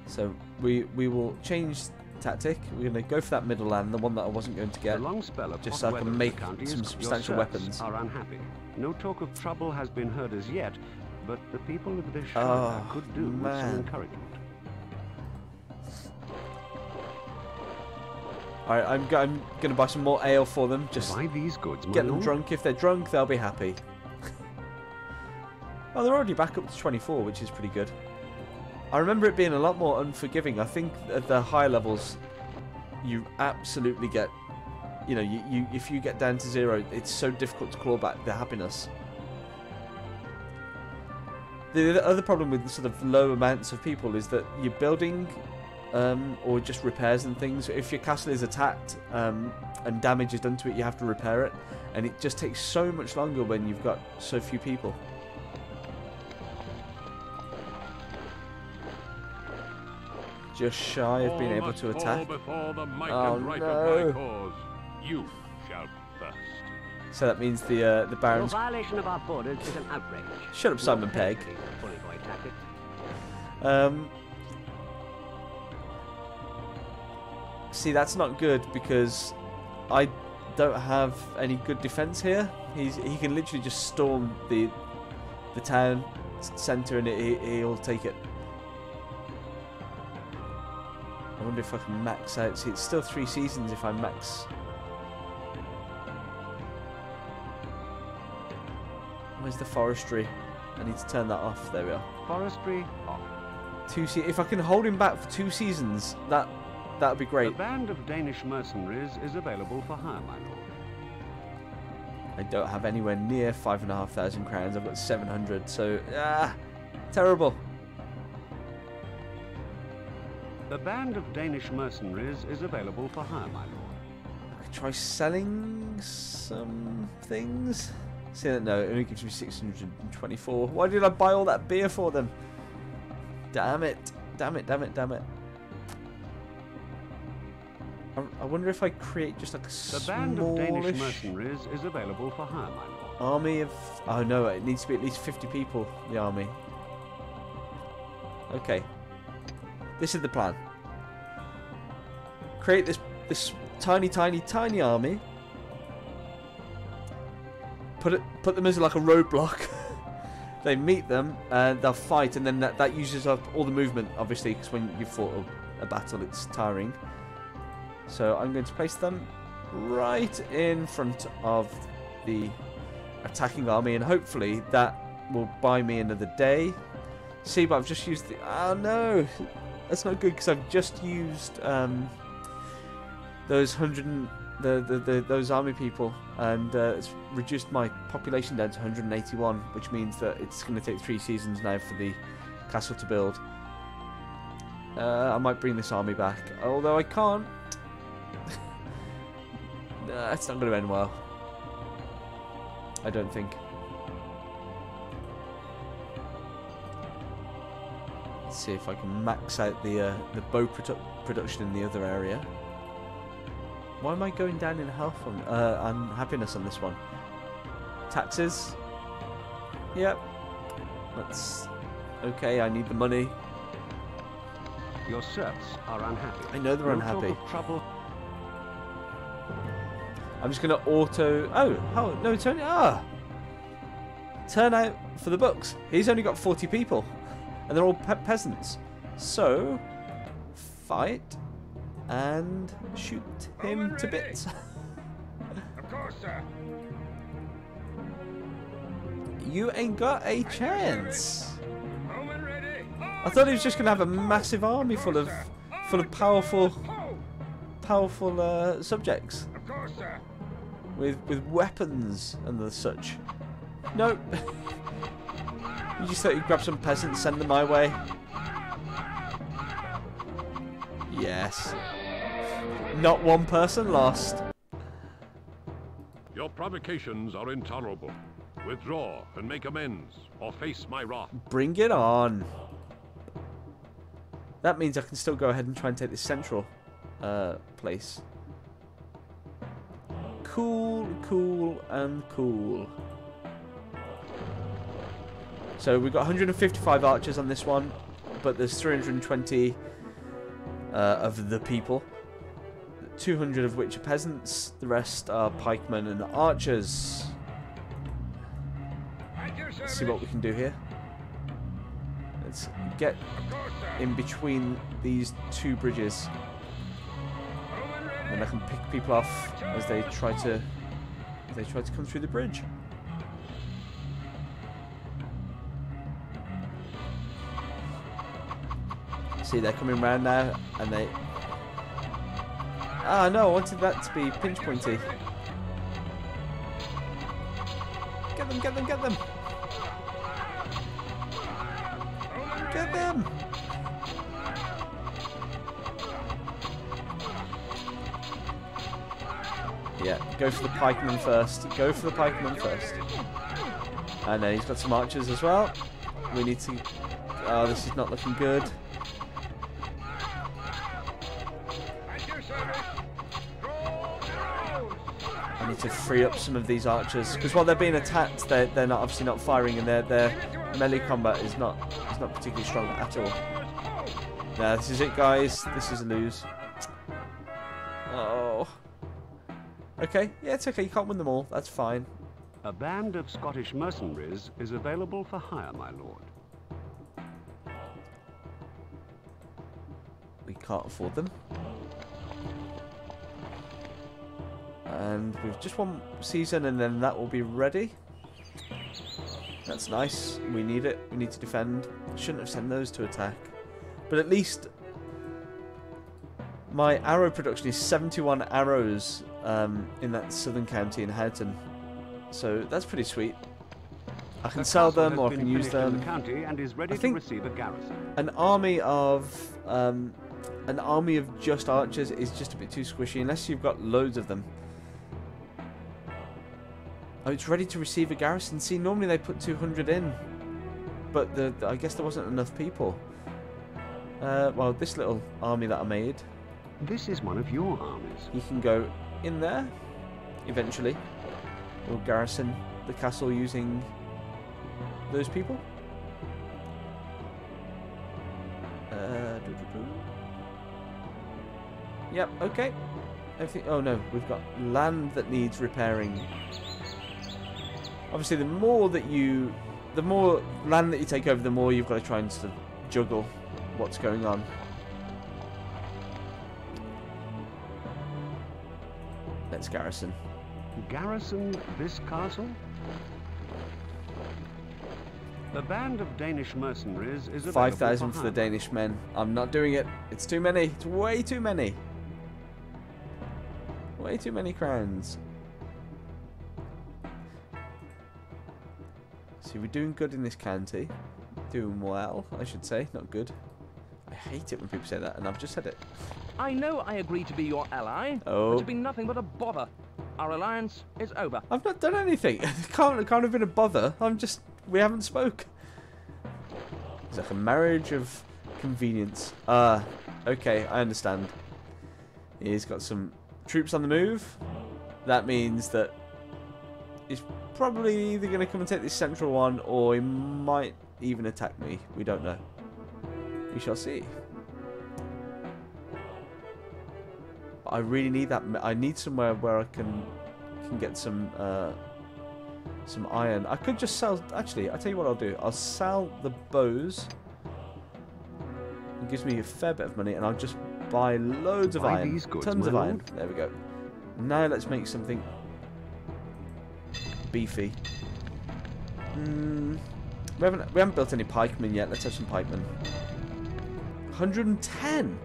Speaker 2: So we will change tactic. We're going to go for that middle land, the one that I wasn't going to get, just so I can make some substantial weapons.
Speaker 3: Are unhappy. No talk of trouble has been heard as yet, but the people of the Shire could do with some encouragement.
Speaker 2: Alright, I'm going to buy some more ale for them. Just
Speaker 3: buy these goods,
Speaker 2: get them drunk. If they're drunk, they'll be happy. Oh, they're already back up to 24, which is pretty good. I remember it being a lot more unforgiving. I think at the higher levels, you absolutely get, you know, you if you get down to 0, it's so difficult to claw back the happiness. The other problem with sort of low amounts of people is that you're building or just repairs and things. If your castle is attacked and damage is done to it, you have to repair it, and it just takes so much longer when you've got so few people. Just shy of being able to attack. Oh no!
Speaker 7: You shall first.
Speaker 2: So that means the Baron's...
Speaker 5: Your violation of our borders is an outrage.
Speaker 2: Shut up, Simon Pegg.
Speaker 5: Bully boy tactics.
Speaker 2: See, that's not good because I don't have any good defense here. He can literally just storm the town centre and he'll take it. I wonder if I can max out. See, it's still 3 seasons if I max. Where's the forestry? I need to turn that off. There we are.
Speaker 3: Forestry off.
Speaker 2: If I can hold him back for 2 seasons, that would be great.
Speaker 3: A band of Danish mercenaries is available for hire, my lord.
Speaker 2: I don't have anywhere near 5,500 crowns. I've got 700, so terrible.
Speaker 3: The band of Danish mercenaries is available for hire, my lord.
Speaker 2: I could try selling some things. See that? No, it only gives me 624. Why did I buy all that beer for them? Damn it! Damn it! Damn it! Damn it! I wonder if I create just like a
Speaker 3: The band of Danish mercenaries is available for hire, my lord.
Speaker 2: Army of... Oh no, it needs to be at least 50 people, the army. Okay. This is the plan. Create this tiny army. Put them as like a roadblock. They meet them and they'll fight, and then that uses up all the movement, obviously, because when you fought a battle, it's tiring. So I'm going to place them right in front of the attacking army, and hopefully that will buy me another day. See, but I've just used the... Oh no! That's not good, because I've just used those those army people, and it's reduced my population down to 181, which means that it's going to take 3 seasons now for the castle to build. I might bring this army back, although I can't. Nah, it's not going to end well. I don't think. Let's see if I can max out the bow production in the other area. Why am I going down in health and happiness on this one? Taxes. Yep. That's okay. I need the money.
Speaker 3: Your serfs are unhappy.
Speaker 2: I know they're unhappy.
Speaker 3: Talk of trouble.
Speaker 2: I'm just gonna auto. Oh no! It's only turn out for the books. He's only got 40 people, and they're all peasants. So fight and shoot him to bits.
Speaker 6: Of course, sir.
Speaker 2: You ain't got a chance.
Speaker 6: Bowman ready.
Speaker 2: I thought he was just gonna have a massive army full of powerful subjects
Speaker 6: Of course, sir.
Speaker 2: with weapons and the such. Nope. You just thought you'd grab some peasants, send them my way. Yes. Not one person lost.
Speaker 7: Your provocations are intolerable. Withdraw and make amends, or face my wrath.
Speaker 2: Bring it on. That means I can still go ahead and try and take this central place. Cool, cool, and cool. So we've got 155 archers on this one, but there's 320 of the people. 200 of which are peasants. The rest are pikemen and archers. Let's see what we can do here. Let's get in between these 2 bridges, and I can pick people off as they try to come through the bridge. See, they're coming round now, and they... Ah, no, I wanted that to be pinch pointy. Get them, get them, get them! Get them! Yeah, go for the pikeman first. Go for the pikeman first. And then he's got some archers as well. We need to... Oh, this is not looking good. I need to free up some of these archers because while they're being attacked, they're not obviously not firing, and their melee combat is not particularly strong at all. Now this is it, guys. This is a lose. Oh. Okay, yeah, it's okay. You can't win them all. That's fine.
Speaker 3: A band of Scottish mercenaries is available for hire, my lord.
Speaker 2: We can't afford them. And we've just one season, and then that will be ready. That's nice. We need it. We need to defend. Shouldn't have sent those to attack. But at least my arrow production is 71 arrows in that southern county in Houghton. So that's pretty sweet. I can sell them, or I can use them.
Speaker 3: The county and is ready to receive a garrison.
Speaker 2: An army of just archers is just a bit too squishy unless you've got loads of them. Oh, it's ready to receive a garrison. See, normally they put 200 in, but I guess there wasn't enough people. Well, this little army that I made.
Speaker 3: This is one of your armies.
Speaker 2: You can go in there. Eventually, we'll garrison the castle using those people. Yep. Okay. Everything. Oh no, we've got land that needs repairing. Obviously, the more land that you take over, the more you've got to try and sort of juggle what's going on. Let's garrison.
Speaker 3: Garrison this castle? A band of Danish mercenaries is available
Speaker 2: 5,000 for the Danish men. I'm not doing it. It's too many. It's way too many. Way too many crowns. See, we're doing good in this county. Doing well, I should say. Not good. I hate it when people say that, and I've just said it.
Speaker 4: I know I agree to be your ally,
Speaker 2: Oh.
Speaker 4: but it's been nothing but a bother. Our alliance is over.
Speaker 2: I've not done anything. It can't have been a bother. We haven't spoke. It's like a marriage of convenience. Okay, I understand. He's got some troops on the move. That means that he's probably either going to come and take this central one, or he might even attack me. We don't know. We shall see. But I really need that. I need somewhere where I can get some iron. I could just sell. Actually, I'll tell you what I'll do. I'll sell the bows. It gives me a fair bit of money, and I'll just buy loads of iron.
Speaker 3: These goods,
Speaker 2: Tons of
Speaker 3: my
Speaker 2: iron.
Speaker 3: lord.
Speaker 2: There we go. Now let's make something beefy. We haven't built any pikemen yet. Let's have some pikemen. 110.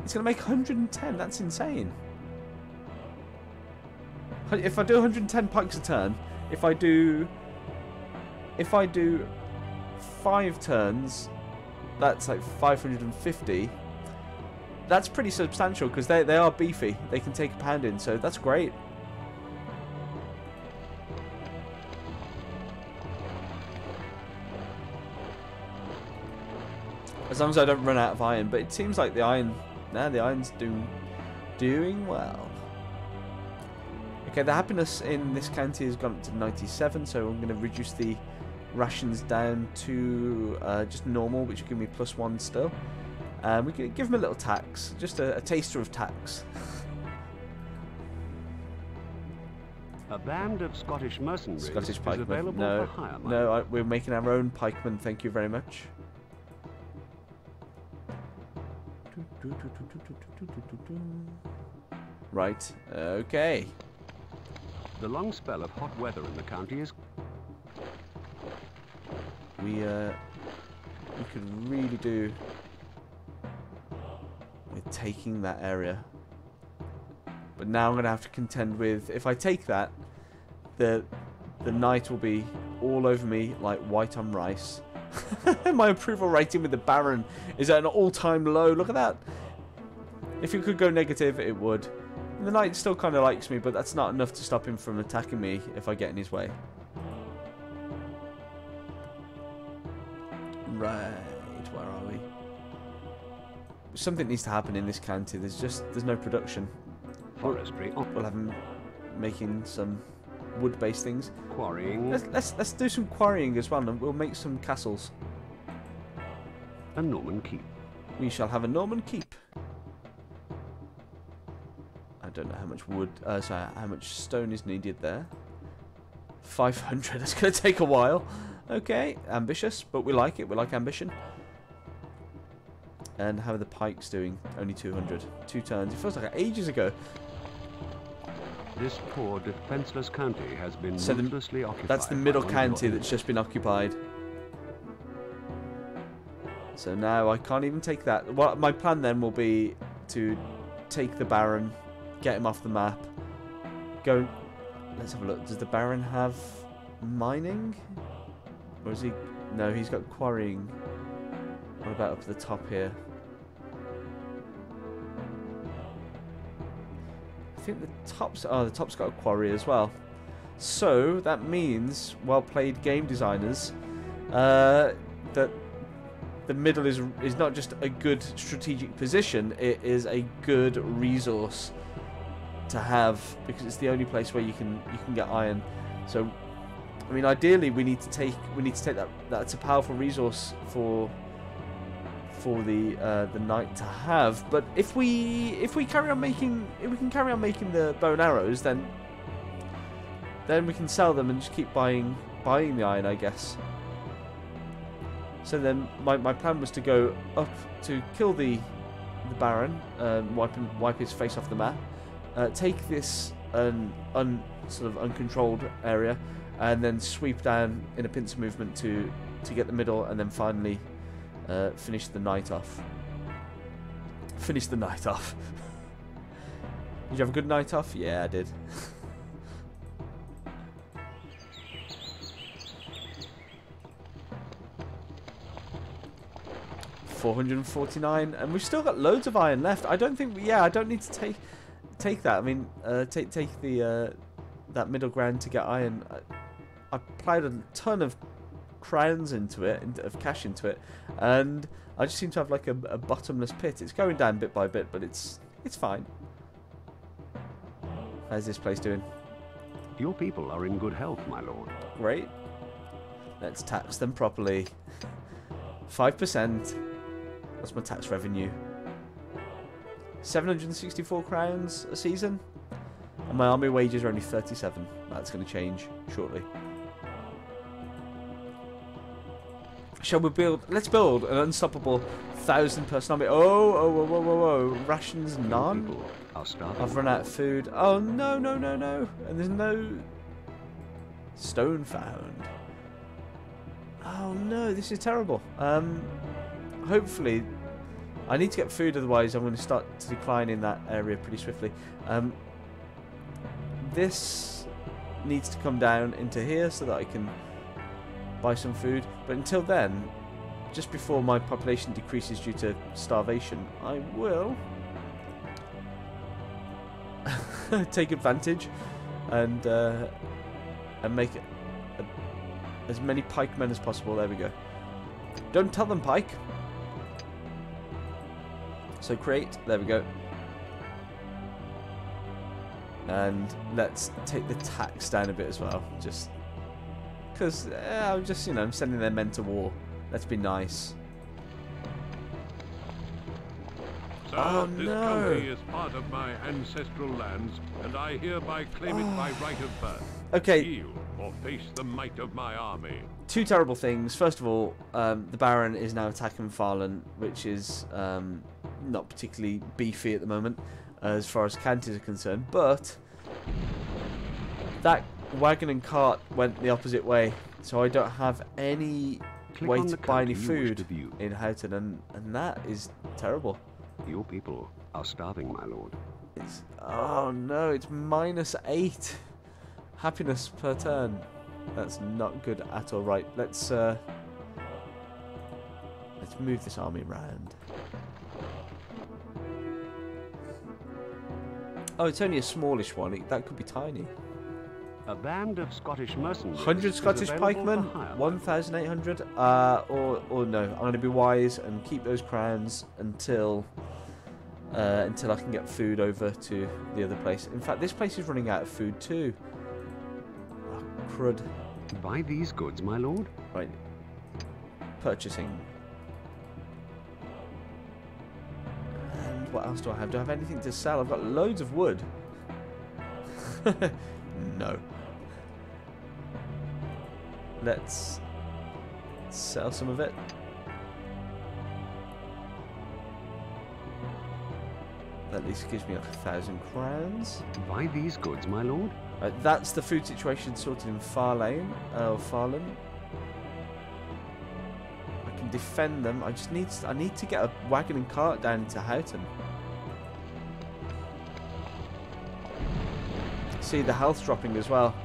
Speaker 2: It's gonna make 110. That's insane. If I do 110 pikes a turn, if I do 5 turns, that's like 550. That's pretty substantial because they are beefy. They can take a pounding, so that's great. As long as I don't run out of iron, but it seems like the iron's doing well. Okay, the happiness in this county has gone up to 97, so I'm going to reduce the rations down to just normal, which will give me +1 still. We can give them a little tax, just a taster of tax.
Speaker 3: A band of Scottish mercenaries
Speaker 2: Scottish
Speaker 3: is
Speaker 2: pikemen.
Speaker 3: available
Speaker 2: No,
Speaker 3: for hire.
Speaker 2: no, we're making our own pikemen. Thank you very much. Right. Okay.
Speaker 3: The long spell of hot weather in the county is...
Speaker 2: We could really do with taking that area. But now I'm going to have to contend with, if I take that, the knight will be all over me like white on rice. My approval rating with the Baron is at an all-time low. Look at that. If it could go negative, it would. And the knight still kind of likes me, but that's not enough to stop him from attacking me if I get in his way. Right, where are we? Something needs to happen in this county. There's no production.
Speaker 3: Forestry.
Speaker 2: We'll have him making some wood-based things.
Speaker 3: Quarrying.
Speaker 2: Let's do some quarrying as well, and we'll make some castles.
Speaker 3: A Norman keep.
Speaker 2: We shall have a Norman keep. I don't know how much wood. Sorry, how much stone is needed there. 500. That's going to take a while. Okay, ambitious, but we like it. We like ambition. And how are the pikes doing? Only 200. 2 turns. It feels like ages ago.
Speaker 3: This poor defenseless county has been
Speaker 2: So
Speaker 3: ruthlessly occupied.
Speaker 2: that's the middle
Speaker 3: by
Speaker 2: county
Speaker 3: one
Speaker 2: that's just been occupied. So now I can't even take that. Well, my plan then will be to take the Baron, get him off the map, go. Let's have a look. Does the Baron have mining? Or is he... No, he's got quarrying. What about up at the top here? I think the top's... Oh, the top's got a quarry as well. So, that means, well played game designers, that the middle is not just a good strategic position, it is a good resource to have, because it's the only place where you can get iron. So, I mean, ideally we need to take that. That's a powerful resource for the knight to have. But if we can carry on making the bow and arrows, then we can sell them and just keep buying the iron, I guess. So then my plan was to go up to kill the Baron, wipe his face off the map, take this sort of uncontrolled area, and then sweep down in a pincer movement to get the middle, and then finally finish the knight off. Finish the night off. Did you have a good night off? Yeah, I did. 449, and we've still got loads of iron left. I don't think. Yeah, I don't need to take that. I mean, take the that middle ground to get iron. I applied a ton of crowns into it, of cash into it, and I just seem to have like a bottomless pit. It's going down bit by bit, but it's fine. How's this place doing?
Speaker 3: Your people are in good health, my lord.
Speaker 2: Great. Let's tax them properly. 5%. That's my tax revenue. 764 crowns a season. And my army wages are only 37. That's going to change shortly. Shall we build... Let's build an unstoppable 1,000-person army. Oh. Rations none? I've run out of food. Oh, no. And there's no stone found. Oh, no. This is terrible. Hopefully... I need to get food, otherwise I'm going to start to decline in that area pretty swiftly. This needs to come down into here so that I can buy some food. But until then, just before my population decreases due to starvation, I will take advantage and make it as many pikemen as possible. There we go. Don't tell them, pike. So create, there we go. And let's take the tax down a bit as well, just because I'm just, I'm sending their men to war. Let's be nice.
Speaker 7: Sir, this country is part of my ancestral lands, and I hereby claim it by right of birth.
Speaker 2: Okay.
Speaker 7: Yield or face the might of my army.
Speaker 2: Two terrible things. First of all, the Baron is now attacking Farland, which is not particularly beefy at the moment, as far as counties are concerned. But that wagon and cart went the opposite way, so I don't have any way to buy any food in Houghton, and that is terrible.
Speaker 3: Your people are starving, my lord.
Speaker 2: It's, oh no, it's -8 happiness per turn. That's not good at all. Right, let's move this army around. Oh, it's only a smallish one. That could be tiny.
Speaker 3: A band of Scottish mercenaries.
Speaker 2: 100 Scottish pikemen, 1,800. Or no, I'm going to be wise and keep those crowns until I can get food over to the other place. In fact, this place is running out of food too. Oh, crud.
Speaker 3: Buy these goods, my lord.
Speaker 2: Right. Purchasing. And what else do I have? Do I have anything to sell? I've got loads of wood. No. Let's sell some of it. At least gives me like 1,000 crowns.
Speaker 3: Buy these goods, my lord.
Speaker 2: Right, that's the food situation sorted in Farlane, or Farlan. I can defend them. I need to get a wagon and cart down to Houghton. See, the health's dropping as well.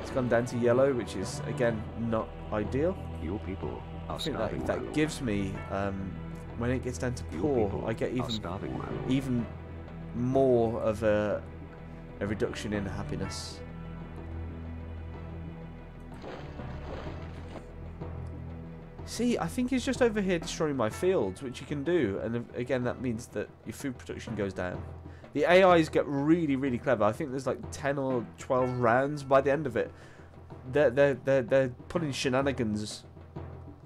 Speaker 2: It's gone down to yellow, which is again not ideal.
Speaker 3: Your people are
Speaker 2: I think
Speaker 3: starving,
Speaker 2: that gives me when it gets down to poor, I get even more of a reduction in happiness. See, I think he's just over here destroying my fields, which you can do, and again that means that your food production goes down. The AIs get really, really clever. I think there's like 10 or 12 rounds by the end of it. They're putting shenanigans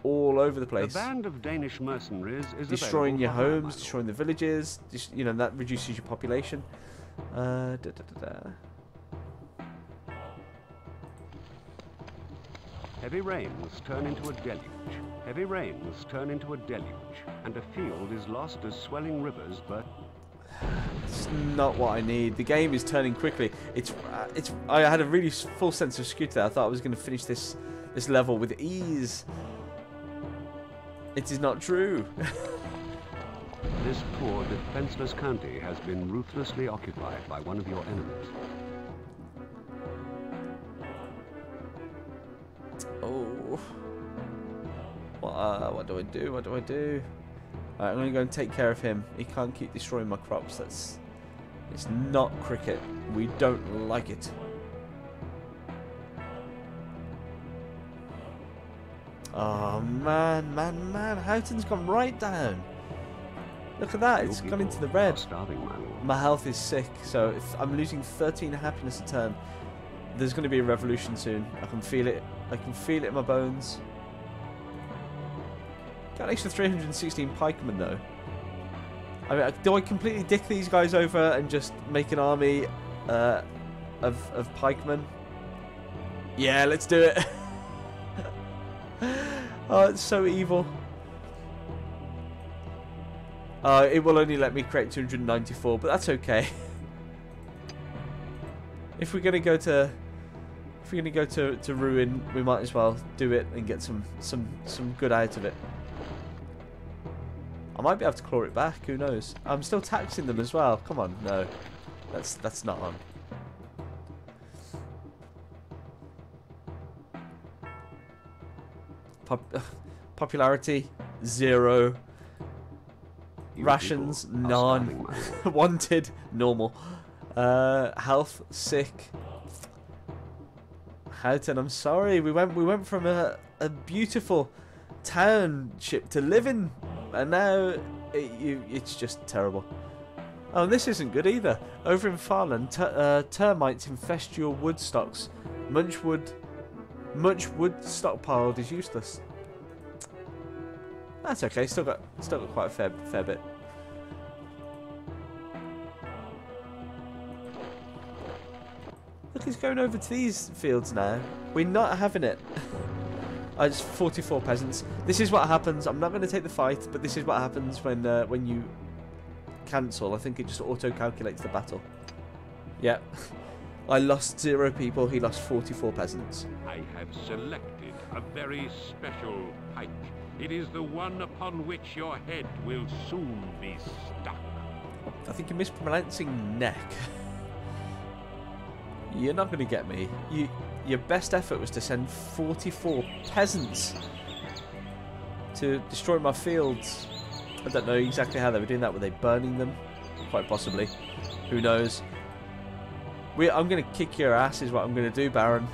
Speaker 2: all over the place.
Speaker 3: A band of Danish mercenaries is
Speaker 2: destroying your homes, destroying the villages. You know, that reduces your population.
Speaker 3: Heavy rains turn into a deluge. Heavy rains turn into a deluge, and a field is lost as swelling rivers, but
Speaker 2: it's not what I need. The game is turning quickly. I had a really full sense of security there. I thought I was going to finish this level with ease. It is not true.
Speaker 3: This poor, defenseless county has been ruthlessly occupied by one of your enemies.
Speaker 2: Oh. What do I do? What do I do? Alright, I'm going to go and take care of him. He can't keep destroying my crops. It's not cricket. We don't like it. Oh, man. Houghton's gone right down. Look at that. It's gone into the red. My health is sick, so if I'm losing 13 happiness a turn. There's going to be a revolution soon. I can feel it. I can feel it in my bones. Got an extra 316 pikemen, though. I mean, do I completely dick these guys over and just make an army of pikemen? Yeah, let's do it. Oh, it's so evil. It will only let me create 294, but that's okay. If we're gonna go to ruin, we might as well do it and get some good out of it. I might be able to claw it back. Who knows? I'm still taxing them as well. Come on, no, that's not on. Popularity 0. Rations none. Wanted normal. Health sick. Houghton, I'm sorry. We went from a beautiful township to live in, and now it's just terrible. Oh, and this isn't good either. Over in Farland, termites infest your wood stocks. Much wood stockpiled is useless. That's okay. Still got quite a fair bit. Look, he's going over to these fields now. We're not having it. It's 44 peasants. This is what happens. I'm not going to take the fight, but this is what happens when you cancel. I think it just auto-calculates the battle. Yep. I lost 0 people. He lost 44 peasants.
Speaker 7: I have selected a very special pike. It is the one upon which your head will soon be stuck.
Speaker 2: I think you're mispronouncing neck. You're not going to get me. Your best effort was to send 44 peasants to destroy my fields. I don't know exactly how they were doing that. Were they burning them? Quite possibly. Who knows? I'm going to kick your ass is what I'm going to do, Baron.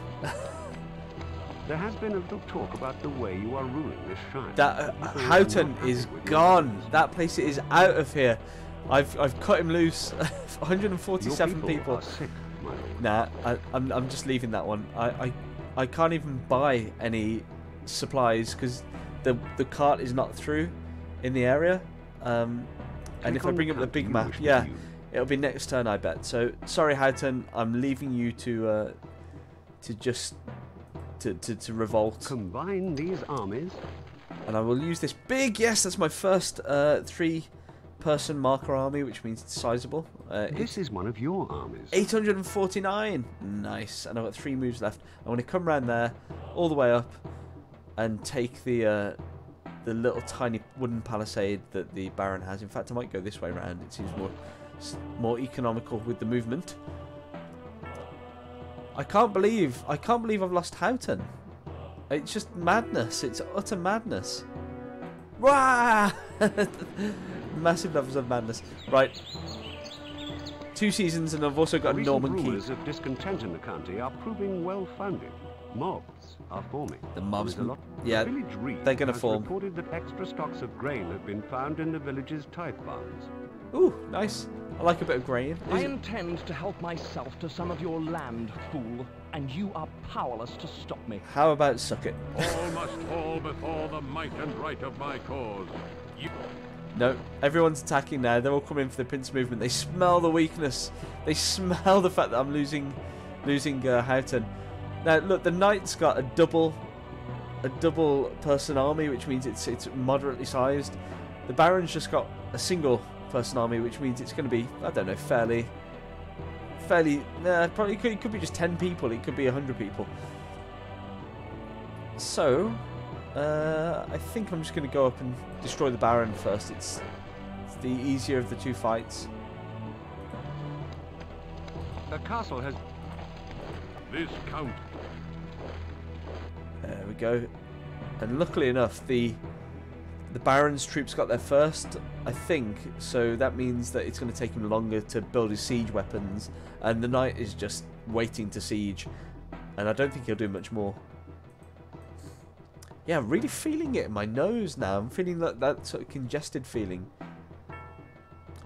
Speaker 3: There has been a little talk about the way you are ruling this shrine.
Speaker 2: That Houghton is gone. That place is out of here. I've cut him loose. 147 people.
Speaker 3: Are sick, my lord.
Speaker 2: Nah, I'm just leaving that one. I can't even buy any supplies because the cart is not through in the area. And if I bring up the big map, yeah, it'll be next turn, I bet. So sorry, Houghton, I'm leaving you to revolt.
Speaker 3: Combine these armies.
Speaker 2: And I will use this big. Yes, that's my first 3-person marker army, which means it's sizable.
Speaker 3: This is one of your armies.
Speaker 2: 849. Nice. And I've got 3 moves left. I want to come around there, all the way up, and take the little tiny wooden palisade that the Baron has. In fact, I might go this way around. It seems more economical with the movement. I can't believe I've lost Houghton. It's just madness. It's utter madness. Wah! Massive levels of madness. Right. 2 seasons, and I've also got a Norman keep.
Speaker 3: Rumors of discontent in the county are proving well founded. Mobs are forming.
Speaker 2: The mobs,
Speaker 3: There's a lot.
Speaker 2: yeah,
Speaker 3: The village reed
Speaker 2: they're going to
Speaker 3: has
Speaker 2: form.
Speaker 3: reported that extra stocks of grain have been found in the village's tithe barns.
Speaker 2: Ooh, nice. I like a bit of grain.
Speaker 4: I intend to help myself to some of your land, fool, and you are powerless to stop me.
Speaker 2: How about suck it?
Speaker 7: All must fall before the might and right of my cause.
Speaker 2: No, everyone's attacking now. They're all coming for the Prince movement. They smell the weakness. They smell the fact that I'm losing Houghton. Now look, the knight's got a double person army, which means it's moderately sized. The Baron's just got a single person army, which means it's going to be, I don't know, fairly. Probably it could be just 10 people. It could be 100 people. So, I think I'm just going to go up and destroy the Baron first. It's the easier of the 2 fights.
Speaker 3: The castle has...
Speaker 7: This count.
Speaker 2: There we go. And luckily enough, the Baron's troops got there first, I think. So that means that it's going to take him longer to build his siege weapons. And the knight is just waiting to siege. And I don't think he'll do much more. Yeah, I'm really feeling it in my nose now. I'm feeling that sort of congested feeling.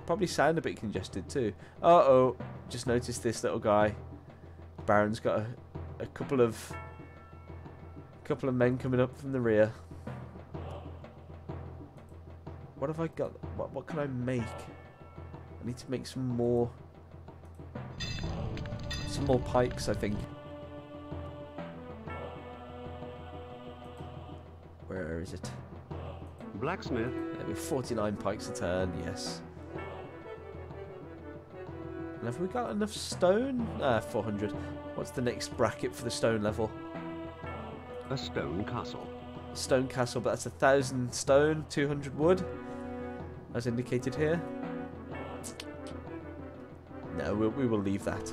Speaker 2: Probably sound a bit congested too. Uh-oh. Just noticed this little guy. Baron's got a couple of men coming up from the rear. What have I got? What can I make? I need to make some more pikes, I think. Where is it?
Speaker 3: Blacksmith.
Speaker 2: There we 49 pikes a turn, yes. And have we got enough stone? 400. What's the next bracket for the stone level?
Speaker 3: A stone castle.
Speaker 2: Stone castle, but that's 1,000 stone, 200 wood, as indicated here. No, we will leave that.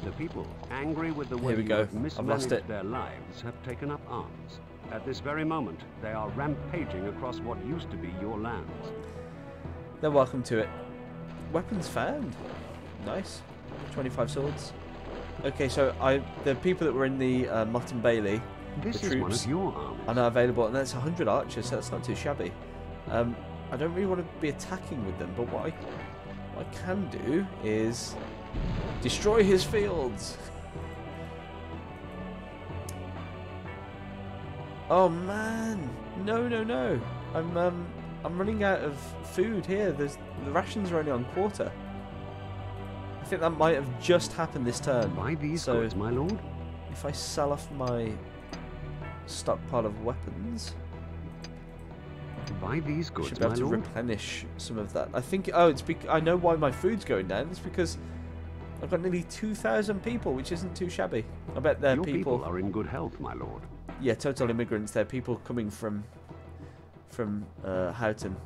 Speaker 3: The people, angry with the way
Speaker 2: Here we
Speaker 3: you
Speaker 2: go.
Speaker 3: have
Speaker 2: I've lost
Speaker 3: mismanaged
Speaker 2: it.
Speaker 3: their lives, have taken up arms. At this very moment, they are rampaging across what used to be your lands.
Speaker 2: They're welcome to it. Weapons found. Nice. 25 swords. Okay, so the people that were in the Motte and Bailey,
Speaker 3: This
Speaker 2: the
Speaker 3: is one
Speaker 2: troops,
Speaker 3: of your armies.
Speaker 2: are now available, and that's 100 archers, so that's not too shabby. I don't really want to be attacking with them, but what I can do is destroy his fields. Oh man, no! I'm running out of food here. The rations are only on quarter. I think that might have just happened this turn.
Speaker 3: Buy these
Speaker 2: So
Speaker 3: goods, my lord.
Speaker 2: if I sell off my stockpile of weapons,
Speaker 3: Buy these
Speaker 2: I
Speaker 3: goods,
Speaker 2: should be able
Speaker 3: my
Speaker 2: to
Speaker 3: lord.
Speaker 2: replenish some of that. I think. Oh, I know why my food's going down. It's because I've got nearly 2,000 people, which isn't too shabby. I bet they're
Speaker 3: Your
Speaker 2: people.
Speaker 3: people are in good health, my lord.
Speaker 2: yeah, total immigrants. They're people coming from Houghton.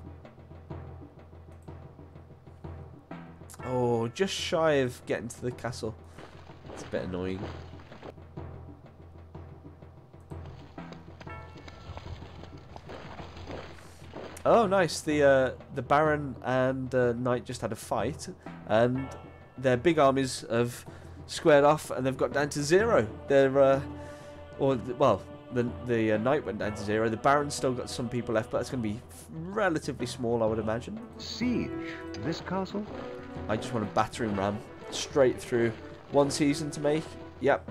Speaker 2: Oh, just shy of getting to the castle. It's a bit annoying. Oh, nice. The Baron and Knight just had a fight, and their big armies have squared off, and they've got down to 0. They're the Knight went down to 0. The Baron's still got some people left, but it's going to be relatively small, I would imagine.
Speaker 3: Siege this castle?
Speaker 2: I just want a battering ram straight through. 1 season to make. Yep.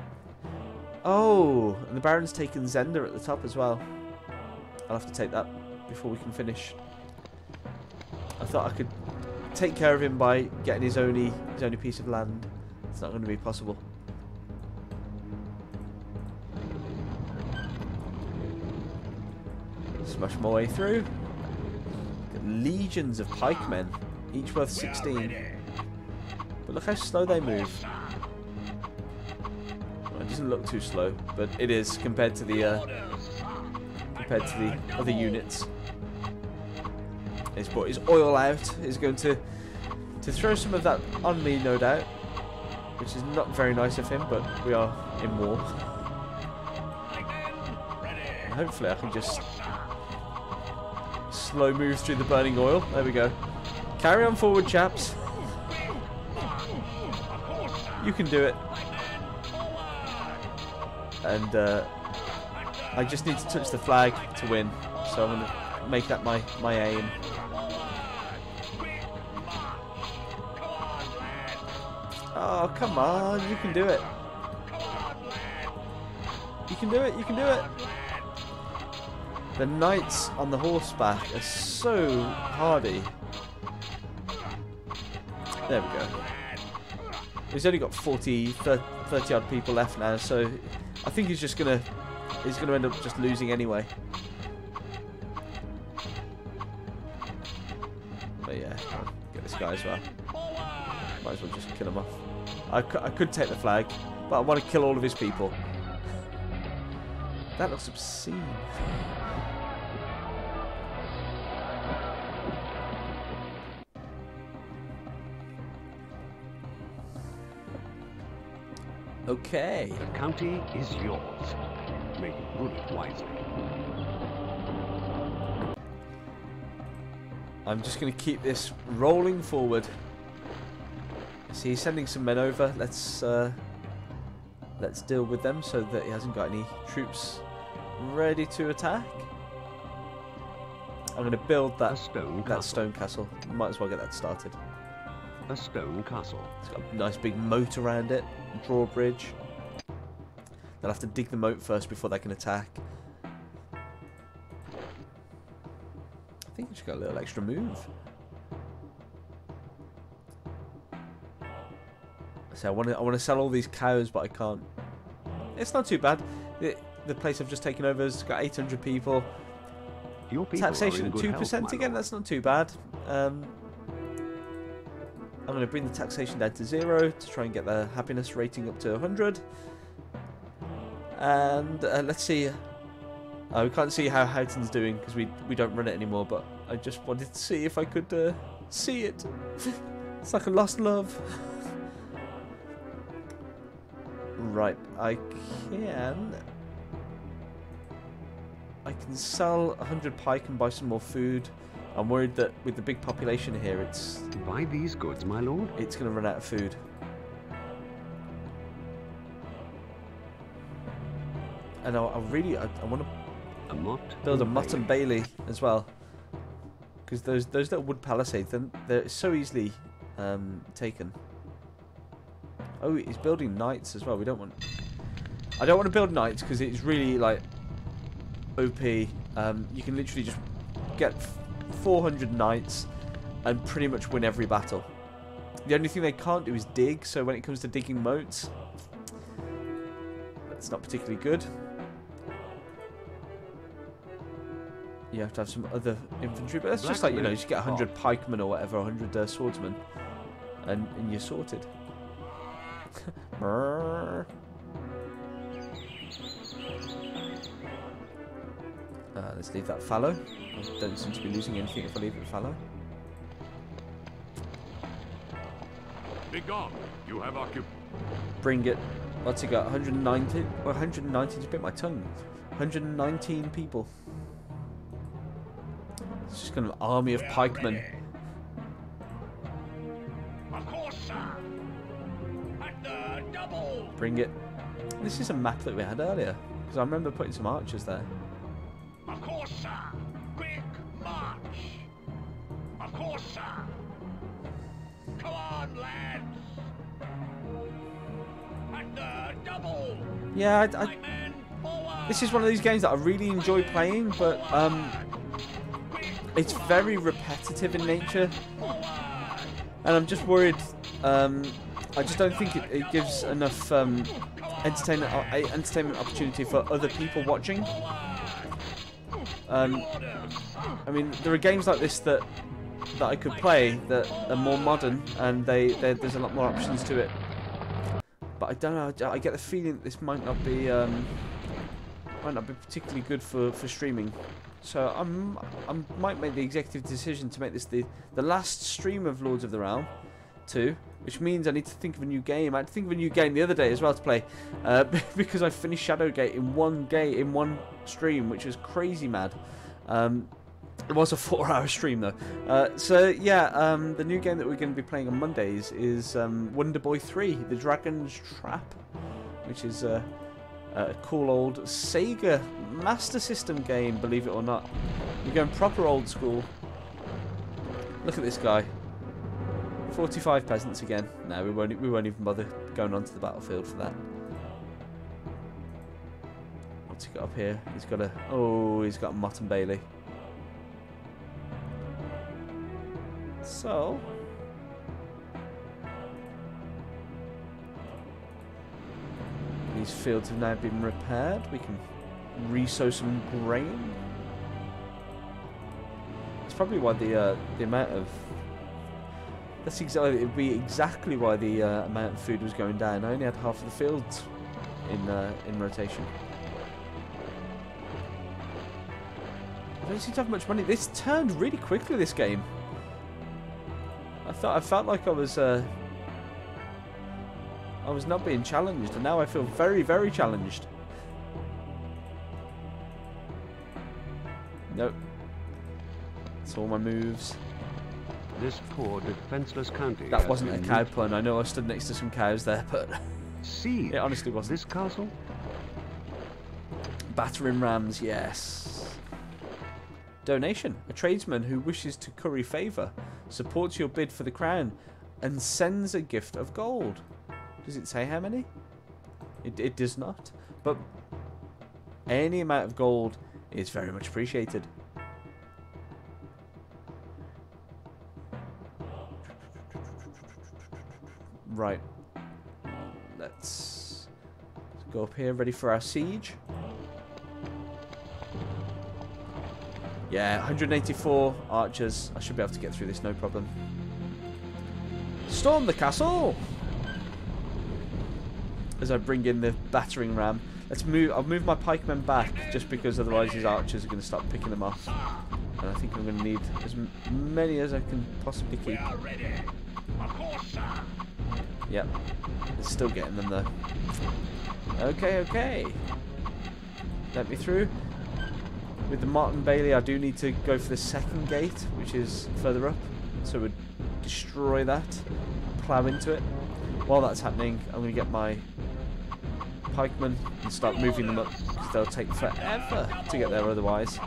Speaker 2: Oh, and the Baron's taken Zenda at the top as well. I'll have to take that before we can finish. I thought I could take care of him by getting his only piece of land. It's not going to be possible. Smash my way through. Got legions of pikemen, each worth 16. But look how slow they move. Well, it doesn't look too slow, but it is compared to the other units. He's brought his oil out. He's going to throw some of that on me, no doubt, which is not very nice of him. But we are in war. And hopefully, I can just slow move through the burning oil. There we go. Carry on forward, chaps. You can do it. And I just need to touch the flag to win. So I'm going to make that my aim. Oh, come on. You can do it. You can do it. You can do it. The knights on the horseback are so hardy. There we go. He's only got 30 odd people left now, so I think he's gonna end up just losing anyway. But yeah, I'll get this guy as well. Might as well just kill him off. I could take the flag, but I want to kill all of his people. That looks obscene. Okay.
Speaker 3: The county is yours. May you rule it wisely.
Speaker 2: I'm just going to keep this rolling forward. See, he's sending some men over. Let's deal with them so that he hasn't got any troops ready to attack. I'm going to build that stone castle. Might as well get that started.
Speaker 3: A stone castle.
Speaker 2: It's got a nice big moat around it. Drawbridge. They'll have to dig the moat first before they can attack. I think it's got a little extra move. So I want to sell all these cows, but I can't. It's not too bad. The place I've just taken over has got 800 people.
Speaker 3: Your people
Speaker 2: Taxation at 2% again.
Speaker 3: Lord.
Speaker 2: That's not too bad. I'm going to bring the taxation down to 0 to try and get the happiness rating up to 100. And let's see. We can't see how Houghton's doing because we don't run it anymore. But I just wanted to see if I could see it. It's like a lost love. Right, I can sell 100 pike and buy some more food. I'm worried that with the big population here,
Speaker 3: Buy these goods, my lord.
Speaker 2: It's going to run out of food. And I want to build a Mott and Bailey as well, because those little wood palisades, they're so easily taken. Oh, he's building knights as well. I don't want to build knights because it's really like OP. You can literally just get 400 knights and pretty much win every battle. The only thing they can't do is dig, so when it comes to digging moats, that's not particularly good. You have to have some other infantry, but that's just like, you just get 100 pikemen or whatever, 100 swordsmen, and you're sorted. Let's leave that fallow. I don't seem to be losing anything if I leave it fallow.
Speaker 7: Begone! You have occupied.
Speaker 2: Bring it. What's he got? 190? Well, 190 to bit my tongue. 119 people. It's just got an army of pikemen.
Speaker 6: Of course, sir. At the double.
Speaker 2: Bring it. This is a map that we had earlier. Because I remember putting some archers there.
Speaker 6: Of course, sir. Quick march. Of course, sir. Come on, lads. At the double.
Speaker 2: Yeah,
Speaker 6: My men forward.
Speaker 2: this is one of these games that I really enjoy playing, but it's very repetitive in nature. And I'm just worried, I just don't think it gives enough entertainment opportunity for other people watching. I mean, there are games like this that I could play that are more modern, and there's a lot more options to it. But I don't know. I get the feeling that this might not be particularly good for streaming. So I might make the executive decision to make this the last stream of Lords of the Realm 2, which means I need to think of a new game. I had to think of a new game the other day as well to play, because I finished Shadowgate in one stream, which was crazy mad. It was a 4-hour stream though. So yeah, the new game that we're going to be playing on Mondays is Wonder Boy 3: The Dragon's Trap, which is a cool old Sega Master System game, believe it or not. We're going proper old school. Look at this guy. 45 peasants again. No, we won't even bother going onto the battlefield for that. What's he got up here? He's got a Mott and Bailey. So these fields have now been repaired. We can resow some grain. It's probably why the amount of it'd be exactly why the amount of food was going down. I only had half of the fields in rotation. I don't seem to have much money. This turned really quickly, this game. I felt like I was not being challenged, and now I feel very, very challenged. Nope. That's all my moves.
Speaker 3: This poor defenseless county.
Speaker 2: That wasn't a cow pun. I know I stood next to some cows there, but
Speaker 3: See,
Speaker 2: it honestly wasn't.
Speaker 3: this castle?
Speaker 2: Battering rams, yes. Donation. A tradesman who wishes to curry favour supports your bid for the crown and sends a gift of gold. Does it say how many? It does not. But any amount of gold is very much appreciated. Right. Let's go up here, ready for our siege. Yeah, 184 archers. I should be able to get through this, no problem. Storm the castle! As I bring in the battering ram. Let's move. I'll move my pikemen back, just because otherwise his archers are going to start picking them off. And I think I'm going to need as many as I can possibly keep. Yep. It's still getting them though. Okay, okay. Let me through. With the Mott and Bailey, I do need to go for the second gate, which is further up. So we'd destroy that, plough into it. While that's happening, I'm going to get my pikemen and start moving them up, because they'll take forever to get there otherwise.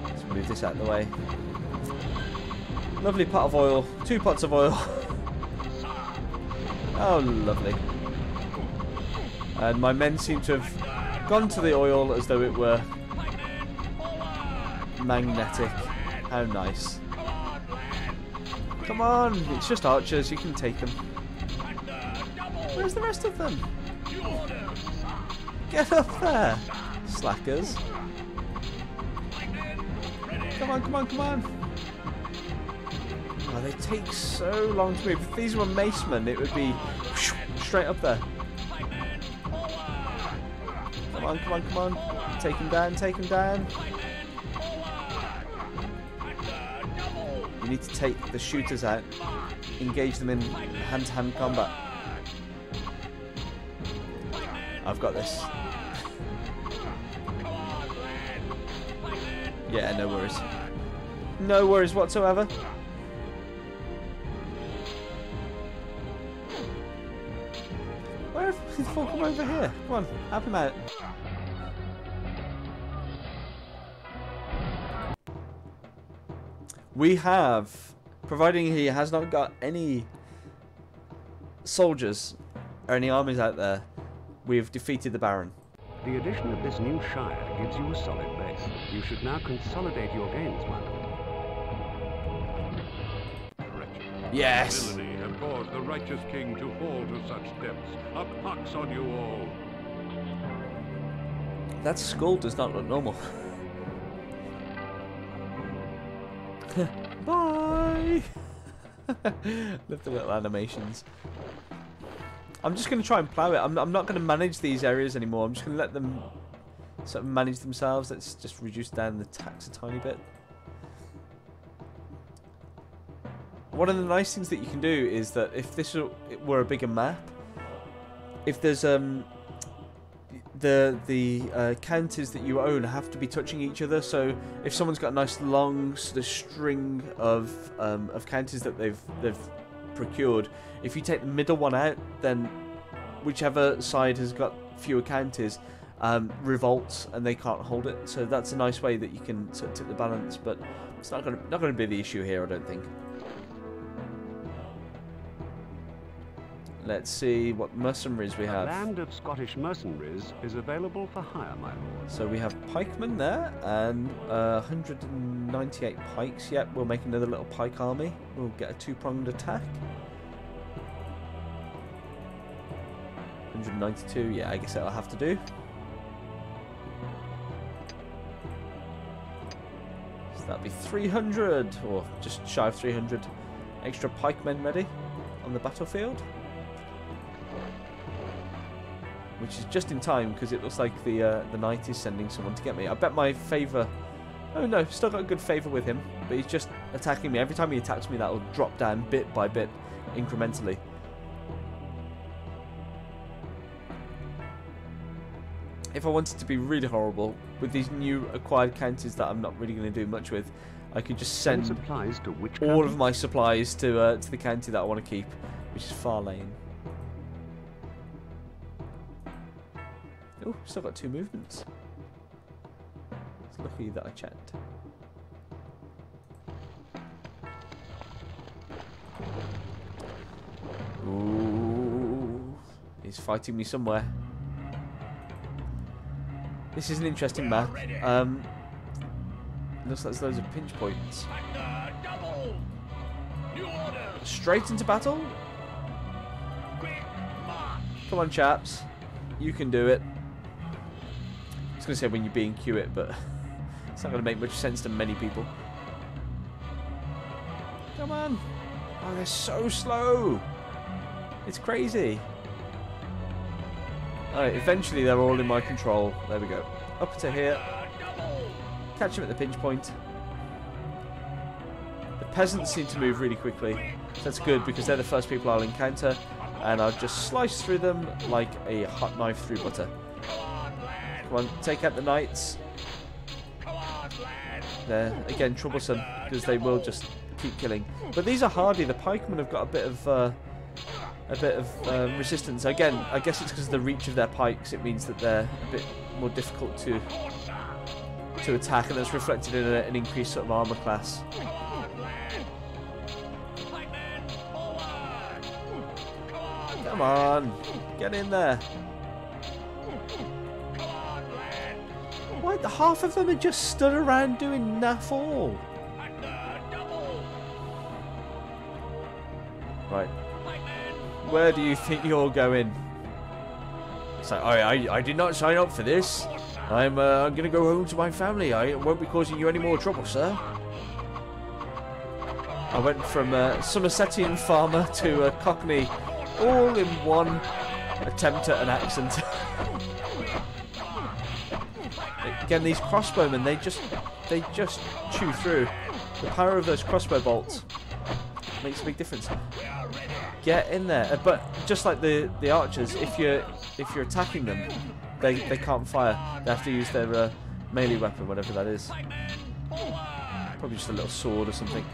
Speaker 2: Let's move this out of the way. Lovely pot of oil. 2 pots of oil. Oh, lovely. And my men seem to have gone to the oil as though it were magnetic. How nice. Come on, it's just archers, you can take them. Where's the rest of them? Get up there, slackers. Come on, come on, come on. Oh, they take so long to move. If these were macemen, it would be straight up there. Come on, come on, come on. Take him down, take him down. You need to take the shooters out. Engage them in hand-to-hand combat. I've got this. Yeah, no worries. No worries whatsoever. Where have people come over here? Come on, have him out. We have, providing he has not got any soldiers or any armies out there, we've defeated the Baron.
Speaker 3: The addition of this new shire gives you a solid base. You should now consolidate your gains, my lord.
Speaker 2: Yes!
Speaker 7: Villainy have caused the righteous king to fall to such depths. A pox on you all!
Speaker 2: That skull does not look normal. Bye! Love the little animations. I'm just going to try and plough it. I'm not going to manage these areas anymore. I'm just going to let them sort of manage themselves. Let's just reduce down the tax a tiny bit. One of the nice things that you can do is that if this were a bigger map, if there's the counties that you own have to be touching each other. So if someone's got a nice long sort of string of counties that they've procured, if you take the middle one out, then whichever side has got fewer counties revolts and they can't hold it. So that's a nice way that you can sort of tip the balance, but it's not going to be the issue here, I don't think. Let's see what mercenaries we have.
Speaker 3: A band of Scottish mercenaries is available for hire, my lord.
Speaker 2: So we have pikemen there, and 198 pikes. Yep, we'll make another little pike army. We'll get a two-pronged attack. 192, yeah, I guess that'll have to do. So that'll be 300, or just shy of 300 extra pikemen ready on the battlefield. Which is just in time, because it looks like the knight is sending someone to get me. I bet my favour... Oh no, still got a good favour with him, but he's just attacking me. Every time he attacks me, that will drop down bit by bit, incrementally. If I wanted to be really horrible, with these new acquired counties that I'm not really going to do much with, I could just send
Speaker 3: supplies to which
Speaker 2: all
Speaker 3: county?
Speaker 2: of my supplies to the county that I want to keep, which is Farlane. Oh, still got 2 movements. It's lucky that I checked. Ooh, he's fighting me somewhere. This is an interesting map. Looks like there's loads of pinch points. Straight into battle? Come on, chaps. You can do it. I was going to say when you're being it, but it's not going to make much sense to many people. Come on. Oh, they're so slow. It's crazy. Alright, eventually they're all in my control. There we go. Up to here. Catch him at the pinch point. The peasants seem to move really quickly. So that's good because they're the first people I'll encounter. And I'll just slice through them like a hot knife through butter. Come on, take out the knights. They're, again, troublesome because they will just keep killing. But these are hardy. The pikemen have got a bit of resistance. Again, I guess it's because of the reach of their pikes. It means that they're a bit more difficult to attack, and that's reflected in an increased sort of armor class. Come on, get in there. Why, half of them are just stood around doing naff all. Right. Where do you think you're going? It's like, I did not sign up for this. I'm going to go home to my family. I won't be causing you any more trouble, sir. I went from a Somersetian farmer to a Cockney all in one attempt at an accent. Again, these crossbowmen, they just chew through. The power of those crossbow bolts makes a big difference. Get in there, but just like the archers, if you're attacking them, they can't fire. They have to use their melee weapon, whatever that is. Probably just a little sword or something.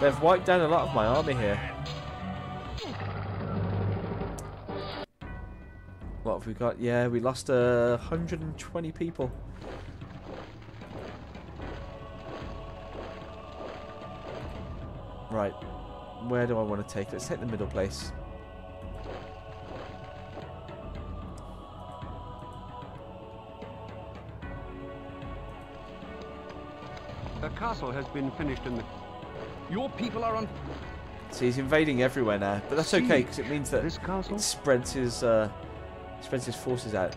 Speaker 2: They've wiped down a lot of my army here. What have we got? Yeah, we lost 120 people. Right, where do I want to take? Let's take the middle place.
Speaker 3: The castle has been finished in the...
Speaker 4: Your people are on...
Speaker 2: See, he's invading everywhere now, but that's okay because it means that
Speaker 3: This castle?
Speaker 2: it spreads his forces out.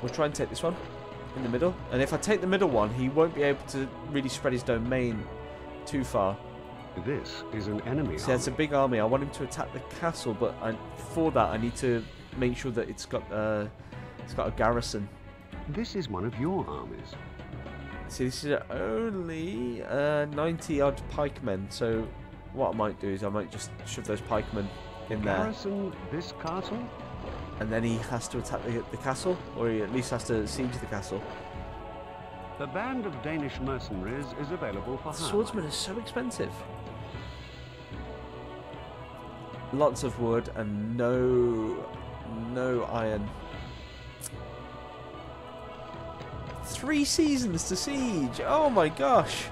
Speaker 2: We'll try and take this one in the middle, and if I take the middle one, he won't be able to really spread his domain too far.
Speaker 3: This is an enemy
Speaker 2: See, that's a
Speaker 3: army.
Speaker 2: big army. I want him to attack the castle, but for that, I need to make sure that it's got a garrison.
Speaker 3: This is one of your armies.
Speaker 2: See, this is only 90 odd pikemen, so what I might do is I might just shove those pikemen in there,
Speaker 3: Garrison this castle?
Speaker 2: and then he has to attack the castle, or he at least has to siege the castle.
Speaker 3: The band of Danish mercenaries is available for hire.
Speaker 2: Swordsman is so expensive. Lots of wood and no iron. 3 seasons to siege. Oh my gosh.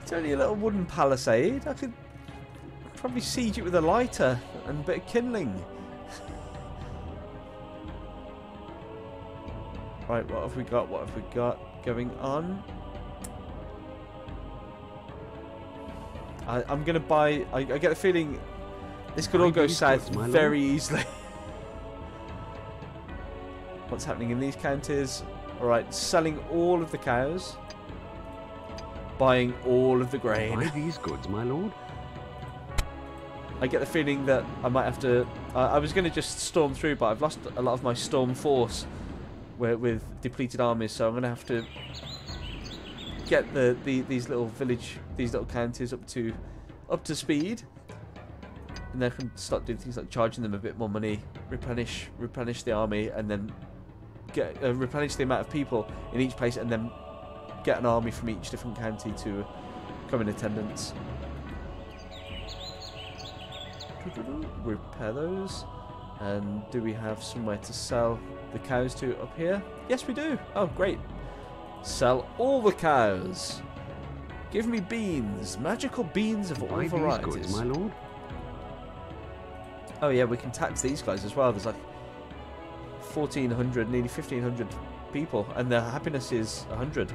Speaker 2: It's only a little wooden palisade. I could probably siege it with a lighter and a bit of kindling. Right, what have we got? What have we got going on? I'm going to buy... I get the feeling this could all go south very easily. What's happening in these counties? Alright, selling all of the cows. Buying all of the grain.
Speaker 3: Buy these goods, my lord.
Speaker 2: I get the feeling that I might have to... I was going to just storm through, but I've lost a lot of my storm force with depleted armies, so I'm going to have to get these little counties up to speed, and then I can start doing things like charging them a bit more money, replenish the army, and then get replenish the amount of people in each place, and then get an army from each different county to come in attendance. Repair those. And do we have somewhere to sell the cows to up here? Yes, we do. Oh, great. Sell all the cows. Give me beans. Magical beans of all
Speaker 3: Buy these
Speaker 2: varieties.
Speaker 3: goods, my lord.
Speaker 2: Oh yeah, we can tax these guys as well. There's like 1,400, nearly 1,500 people, and their happiness is 100.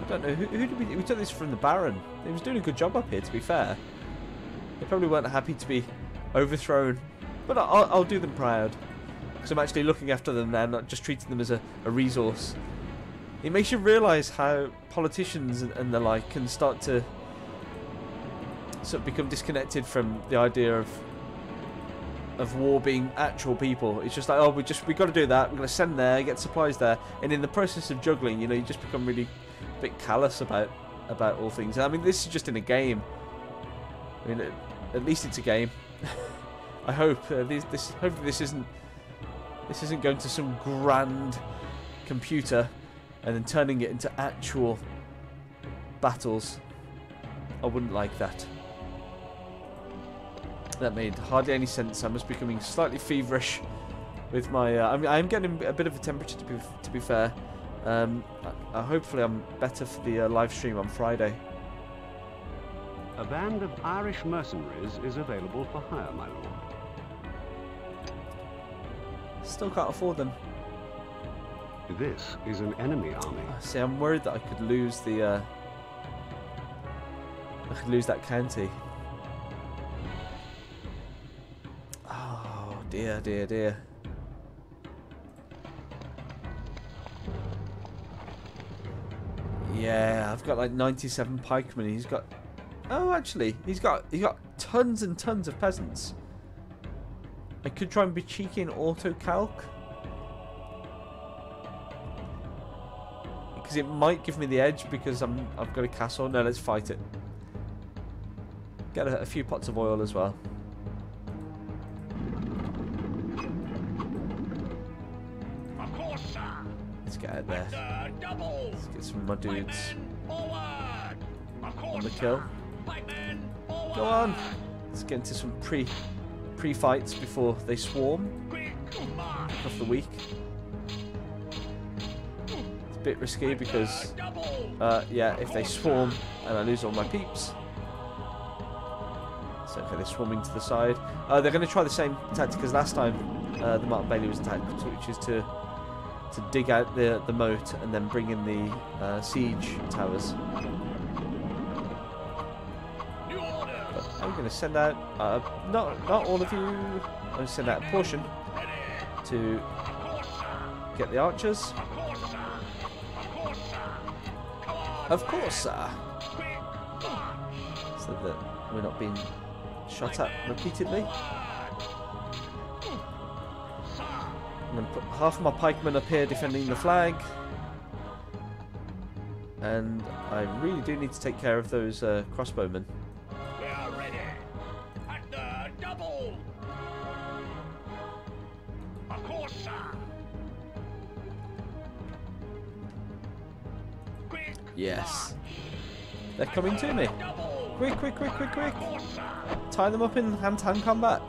Speaker 2: I don't know, who did we took this from the Baron. He was doing a good job up here, to be fair. They probably weren't happy to be overthrown, but I'll do them proud, because I'm actually looking after them now, not just treating them as a resource. It makes you realise how politicians and the like can start to sort of become disconnected from the idea of war being actual people. It's just like, oh, we got to do that. We're going to send there, get supplies there, and in the process of juggling, you know, you just become really a bit callous about all things. I mean, this is just in a game. I mean, at least it's a game. I hope hopefully this isn't going to some grand computer and then turning it into actual battles. I wouldn't like that. That made hardly any sense. I must be becoming slightly feverish with my... I'm getting a bit of a temperature, to be fair. Hopefully I'm better for the live stream on Friday.
Speaker 3: A band of Irish mercenaries is available for hire, my lord.
Speaker 2: Still can't afford them.
Speaker 3: This is an enemy army.
Speaker 2: See, I'm worried that I could lose the... I could lose that county. Oh, dear, dear, dear. Yeah, I've got like 97 pikemen. He's got... Oh, actually, he's got tons and tons of peasants. I could try and be cheeky and auto-calc. Because it might give me the edge because I've got a castle. No, let's fight it. Get a few pots of oil as well. Let's get out there. Let's get some of my dudes on the kill. Go on. Let's get into some pre-fights before they swarm. Kick off the week. It's a bit risky because, yeah, if they swarm and I lose all my peeps. So okay, they're swarming to the side. They're going to try the same tactic as last time the Martin Bailey was attacked, which is to dig out the moat and then bring in the siege towers. But I'm going to send out, not all of you, I'm going to send out a portion to get the archers. Of course, sir. So that we're not being shot at repeatedly. I'm going to put half of my pikemen up here defending the flag. And I really do need to take care of those crossbowmen.
Speaker 6: We are ready. At the double. Of course, sir. Quick.
Speaker 2: Yes. They're coming to me. Quick, quick, quick, quick, quick. Tie them up in hand-to-hand combat.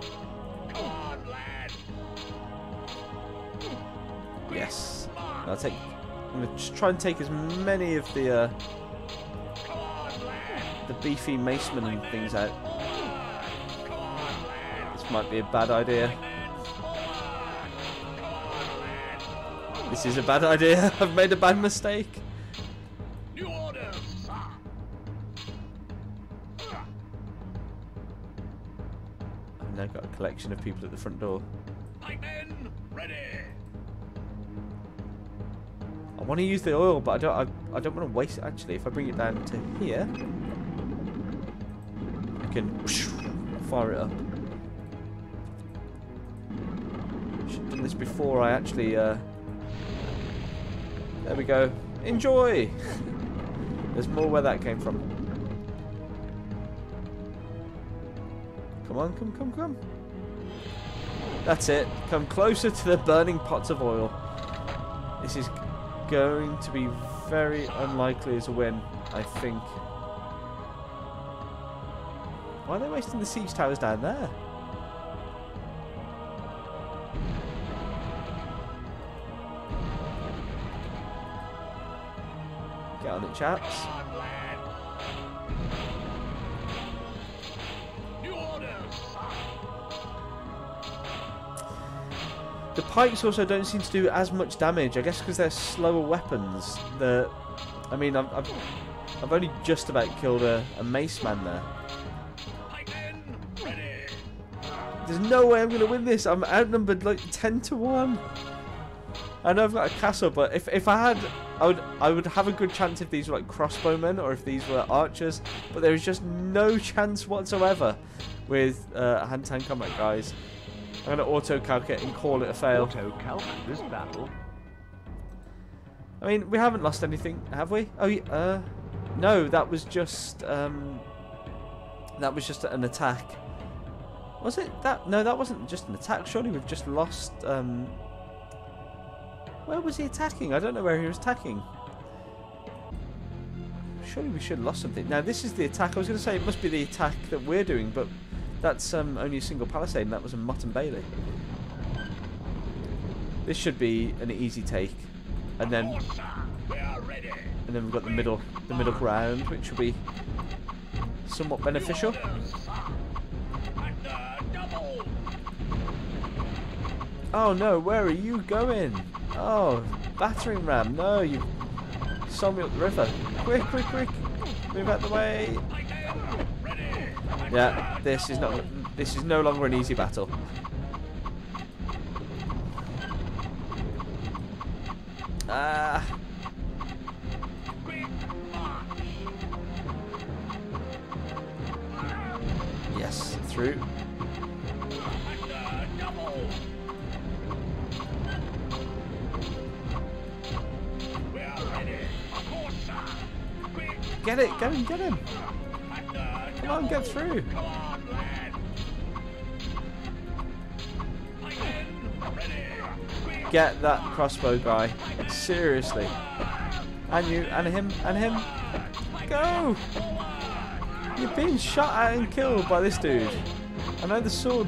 Speaker 2: Yes. I'm going to just try and take as many of the beefy macemen and things out. This might be a bad idea. This is a bad idea. I've made a bad mistake. I've now got a collection of people at the front door. I want to use the oil, but I don't want to waste it. Actually, if I bring it down to here, I can fire it up. Should have done this before I actually. There we go. Enjoy. There's more where that came from. Come on, come. That's it. Come closer to the burning pots of oil. This is going to be very unlikely as a win, I think. Why are they wasting the siege towers down there? Get on it, chaps. The pikes also don't seem to do as much damage, I guess because they're slower weapons. I mean, I've only just about killed a mace man there. There's no way I'm going to win this. I'm outnumbered like 10 to 1. I know I've got a castle, but if I had, I would have a good chance if these were like crossbowmen or if these were archers. But there is just no chance whatsoever with hand-to-hand combat guys. I'm going to auto-calc it and call it a fail.
Speaker 3: Auto-calc this battle.
Speaker 2: I mean, we haven't lost anything, have we? Oh, yeah, no, that was just an attack. Was it that? No, that wasn't just an attack. Surely we've just lost. Where was he attacking? I don't know where he was attacking. Surely we should have lost something. Now this is the attack. I was going to say it must be the attack that we're doing, but that's only a single palisade, and that was a Martin Bailey. This should be an easy take, and then we've got the middle ground, which will be somewhat beneficial. Oh no, where are you going? Oh, battering ram. No, you saw me up the river. Quick, quick, quick. Move out the way. Yeah, this is no longer an easy battle. through. Get it, get him, get him. Come on, get through. Get that crossbow guy. Seriously. And you, and him, and him. Go! You're being shot at and killed by this dude. I know the sword.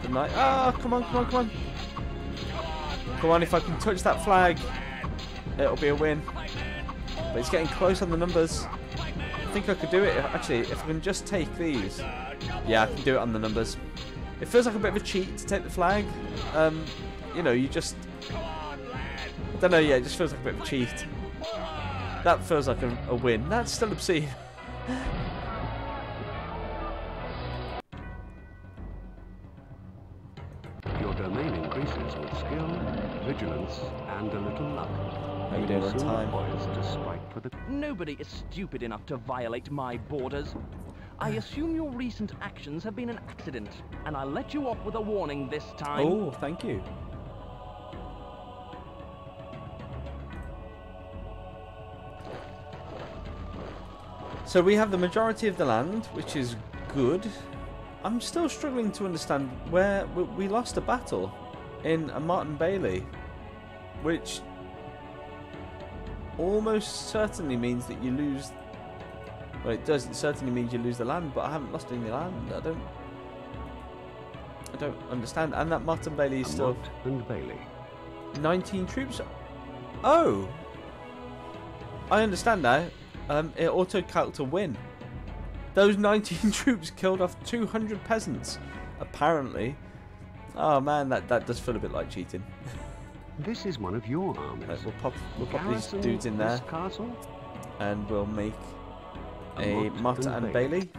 Speaker 2: The knight. Ah, come on, come on, come on. Come on, if I can touch that flag, it'll be a win. But it's getting close on the numbers. I think I could do it. Actually, if I can just take these. Yeah, I can do it on the numbers. It feels like a bit of a cheat to take the flag. You know, you just... I don't know, yeah, it just feels like a bit of a cheat. That feels like a win. That's still obscene.
Speaker 3: Your domain increases with skill, vigilance, and a little luck.
Speaker 2: Maybe do it on time.
Speaker 3: Poised to strike for the...
Speaker 4: Nobody is stupid enough to violate my borders. I assume your recent actions have been an accident, and I'll let you off with a warning this time.
Speaker 2: Oh, thank you. So we have the majority of the land, which is good. I'm still struggling to understand where we lost a battle in a Martin Bailey, which almost certainly means that you lose. Well, it does. It certainly means you lose the land, but I haven't lost any land. I don't understand. And that Martin Bailey is still
Speaker 3: and Bailey.
Speaker 2: 19 troops. Oh, I understand now. It auto-calced a win. Those 19 troops killed off 200 peasants, apparently. Oh man, that does feel a bit like cheating.
Speaker 3: This is one of your armies.
Speaker 2: We'll pop these dudes in there,
Speaker 3: castle?
Speaker 2: and we'll make a Martin and Bailey,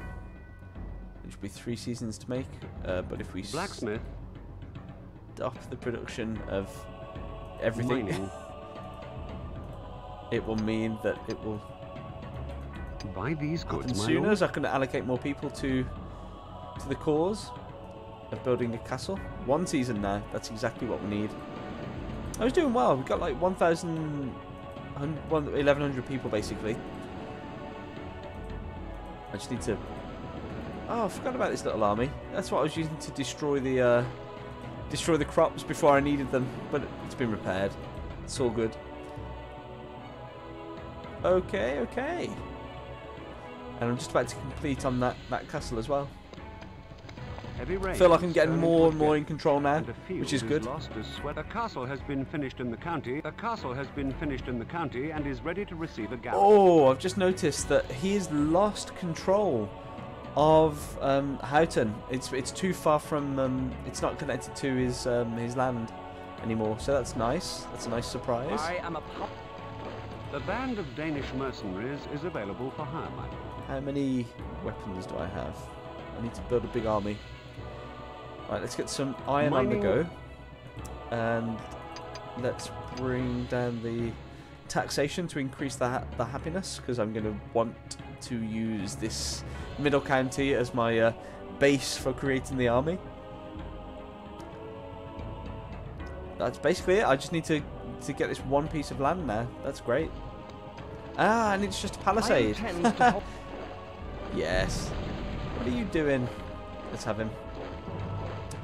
Speaker 2: which will be 3 seasons to make. But if we
Speaker 3: blacksmith,
Speaker 2: stop the production of everything, it will mean that it will
Speaker 3: buy these goods
Speaker 2: happen sooner, as I can allocate more people to the cause of building a castle. 1 season now. That's exactly what we need. I was doing well. We got like 1,100 people basically. I just need to... Oh, I forgot about this little army. That's what I was using to destroy the crops before I needed them. But it's been repaired. It's all good. Okay, okay. And I'm just about to complete on that castle as well. I feel like I'm getting more and more in control now, which is good.
Speaker 3: A castle has been finished in the county. A castle has been finished in the county and is ready to receive a garrison.
Speaker 2: Oh, I've just noticed that he's lost control of Houghton. It's too far from. It's not connected to his land anymore. So that's nice. That's a nice surprise.
Speaker 4: I am a
Speaker 3: The band of Danish mercenaries is available for hire, my lord.
Speaker 2: How many weapons do I have? I need to build a big army. Right, let's get some iron on the go. And let's bring down the taxation to increase the happiness, because I'm going to want to use this middle county as my base for creating the army. That's basically it. I just need to get this 1 piece of land now. That's great. Ah, and it's just a palisade. Yes. What are you doing? Let's have him.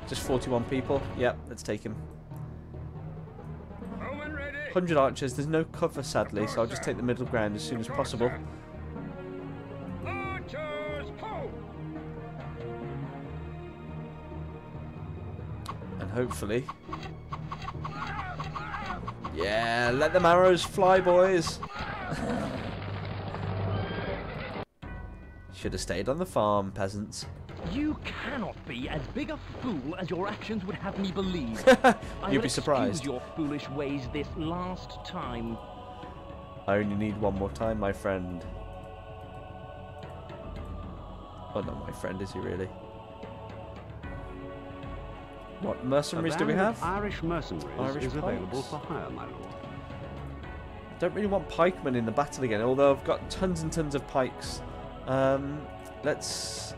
Speaker 2: Just 41 people. Yep, let's take him. 100 archers. There's no cover, sadly, so I'll just take the middle ground as soon as possible. And hopefully... Yeah, let them arrows fly, boys. Should have stayed on the farm, peasants.
Speaker 4: You cannot be as big a fool as your actions would have me believe.
Speaker 2: You'd be surprised.
Speaker 4: Your foolish ways this last time.
Speaker 2: I only need 1 more time, my friend. Oh, not my friend, is he really? What mercenaries do we have?
Speaker 3: Irish mercenaries is available for hire, my lord.
Speaker 2: Don't really want pikemen in the battle again, although I've got tons and tons of pikes. let's...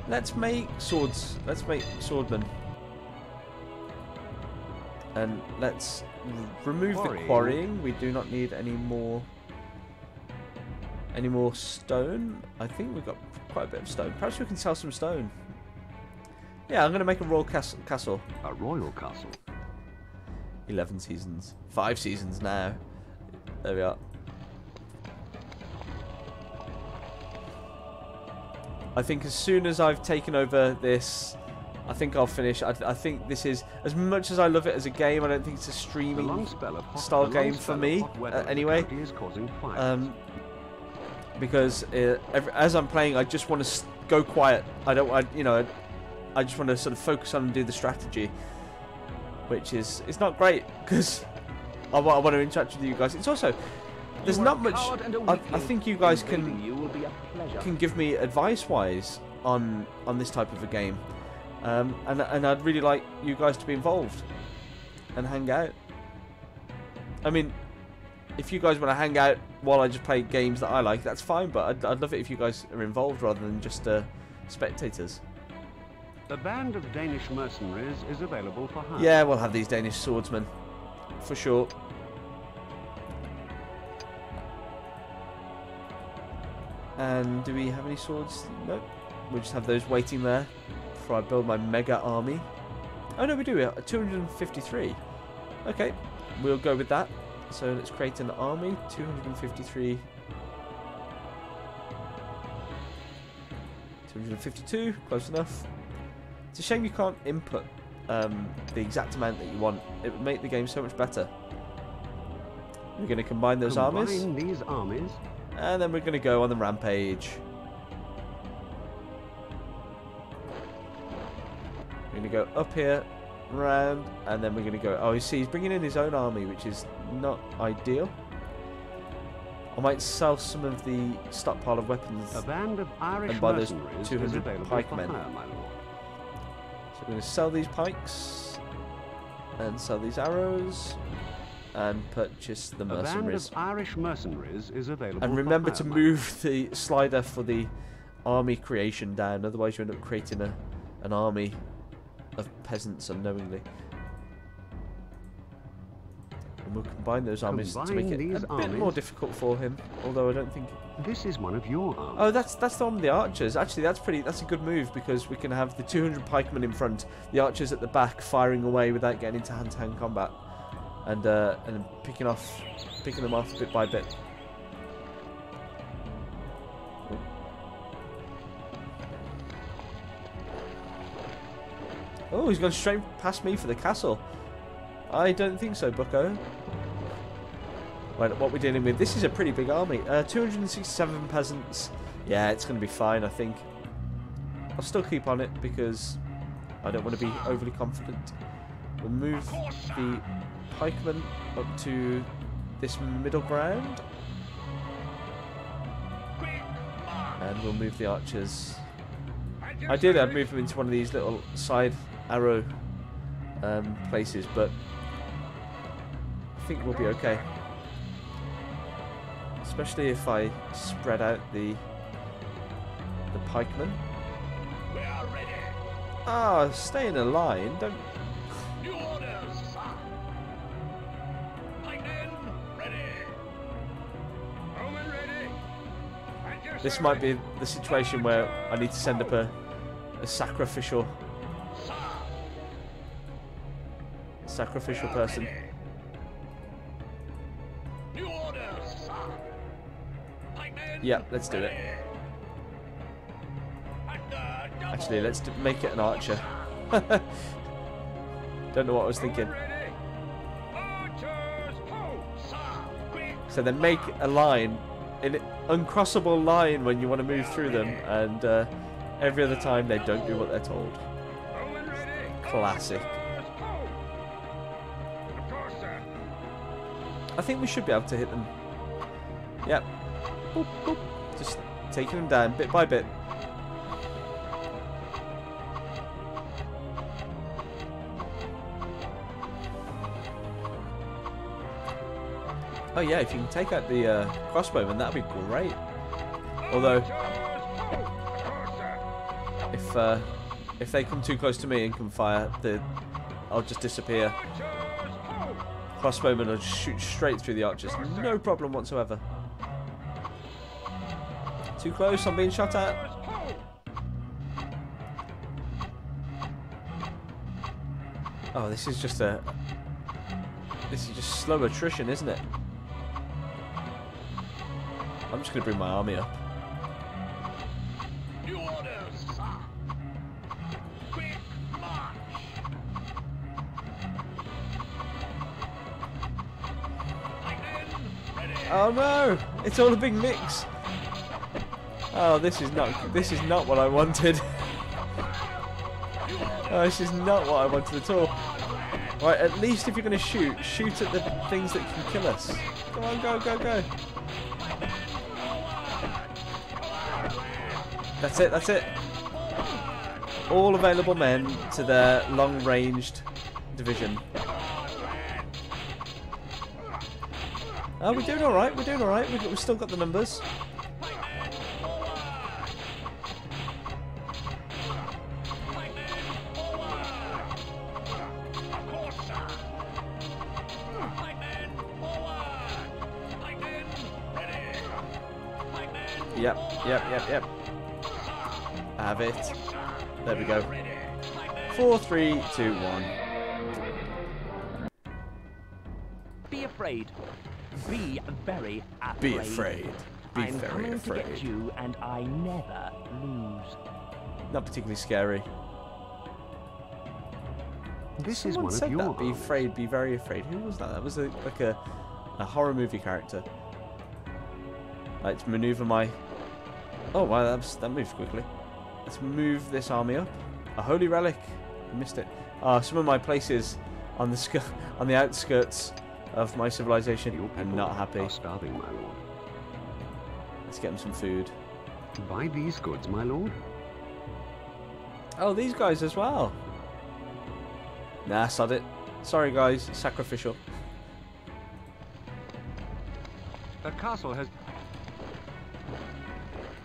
Speaker 2: Let's make swords. Let's make swordmen. And let's remove the quarrying. We do not need any more stone. I think we've got quite a bit of stone. Perhaps we can sell some stone. Yeah, I'm going to make a royal castle.
Speaker 3: A royal castle.
Speaker 2: 11 seasons. 5 seasons now. There we are. I think as soon as I've taken over this, I think I'll finish. I think this is, as much as I love it as a game, I don't think it's a streaming style game for me anyway. Because as I'm playing, I just want to go quiet. I just want to sort of focus on and do the strategy, which is, it's not great because I want to interact with you guys. It's also, there's not much. I think you guys can give me advice wise on this type of a game, and I'd really like you guys to be involved and hang out. I mean, if you guys want to hang out while I just play games that I like, that's fine, but I'd love it if you guys are involved rather than just spectators.
Speaker 3: A band of Danish mercenaries is available for hire.
Speaker 2: Yeah, we'll have these Danish swordsmen for sure. And do we have any swords? Nope. We'll just have those waiting there before I build my mega army. Oh no, we do. We have 253. Okay, we'll go with that. So let's create an army. 253. 252. Close enough. It's a shame you can't input the exact amount that you want. It would make the game so much better. We're going to combine those armies.
Speaker 3: These armies.
Speaker 2: And then we're going to go on the rampage. We're going to go up here, round, and then we're going to go... Oh, you see, he's bringing in his own army, which is not ideal. I might sell some of the stockpile of weapons
Speaker 3: A band of Irish
Speaker 2: and buy those
Speaker 3: mercenaries
Speaker 2: 200 pikemen.
Speaker 3: hire, my lord.
Speaker 2: So we're going to sell these pikes and sell these arrows and purchase the mercenaries.
Speaker 3: A band of Irish mercenaries is available.
Speaker 2: And remember
Speaker 3: for
Speaker 2: to
Speaker 3: hire,
Speaker 2: move the slider for the army creation down, otherwise you end up creating an army of peasants unknowingly. And we'll combine those armies to make it a bit more difficult for him, although I don't think...
Speaker 3: This is one of your armies.
Speaker 2: Oh, that's the one with the archers. Actually, that's a good move because we can have the 200 pikemen in front, the archers at the back firing away without getting into hand-to-hand combat, and picking them off bit by bit. Oh, he's gone straight past me for the castle. I don't think so, bucko. Right, what we're dealing with, this is a pretty big army. 267 peasants. Yeah, it's going to be fine, I think. I'll still keep on it because I don't want to be overly confident. We'll move the pikemen up to this middle ground. And we'll move the archers. Ideally, I'd move them into one of these little side arrow places, but I think we'll be okay. Especially if I spread out the pikemen. Ah, stay in a line. Don't.
Speaker 6: New orders, sir. Pikemen ready. Bowmen ready. At your
Speaker 2: This might
Speaker 6: service.
Speaker 2: be the situation where I need to send up a sacrificial person.
Speaker 6: New orders, sir. Pikemen
Speaker 2: Yeah, let's do it.
Speaker 6: ready. At the double.
Speaker 2: Actually, let's make it an archer. Don't know what I was thinking.
Speaker 6: Ready. Archers, ho, sir. Quick.
Speaker 2: So then make a line, an uncrossable line when you want to move through them, and every other time they don't do what they're told.
Speaker 6: Bowmen ready.
Speaker 2: Classic.
Speaker 6: Archers, ho. Of course, sir.
Speaker 2: I think we should be able to hit them. Yep. Boop, boop. Just taking them down bit by bit. Oh yeah, if you can take out the crossbowmen, that'd be great. Although, if they come too close to me and can fire, I'll just disappear. Crossbowmen will just shoot straight through the archers, no problem whatsoever. Too close, I'm being shot at. Oh, this is just slow attrition, isn't it? I'm just gonna bring my army up.
Speaker 6: New orders, sir. Quick march.
Speaker 2: Oh no! It's all a big mix. Oh, this is not what I wanted. Oh, this is not what I wanted at all. Right, at least if you're going to shoot at the things that can kill us. Come on, go, go, go. That's it, that's it. All available men to their long-ranged division. Oh, we're doing alright, we're doing alright. We've still got the numbers. Yep. Have it. There we go. 4, 3, 2, 1.
Speaker 4: Be afraid. Be very afraid.
Speaker 2: Be afraid. Be
Speaker 4: I'm
Speaker 2: very
Speaker 4: coming
Speaker 2: afraid.
Speaker 4: to get you, and I never lose.
Speaker 2: Not particularly scary.
Speaker 3: This is
Speaker 2: Someone
Speaker 3: one
Speaker 2: said
Speaker 3: of your
Speaker 2: that. Be
Speaker 3: armies.
Speaker 2: afraid. Be very afraid. Who was that? That was like a horror movie character. Like to maneuver my. Oh wow, that moved quickly. Let's move this army up. A holy relic. I missed it. Some of my places on the outskirts of my civilization
Speaker 3: Your
Speaker 2: are
Speaker 3: people
Speaker 2: not happy.
Speaker 3: are starving, my lord.
Speaker 2: Let's get them some food.
Speaker 3: Buy these goods, my lord.
Speaker 2: Oh, these guys as well. Nah, sod it. Sorry guys, sacrificial.
Speaker 3: The castle has...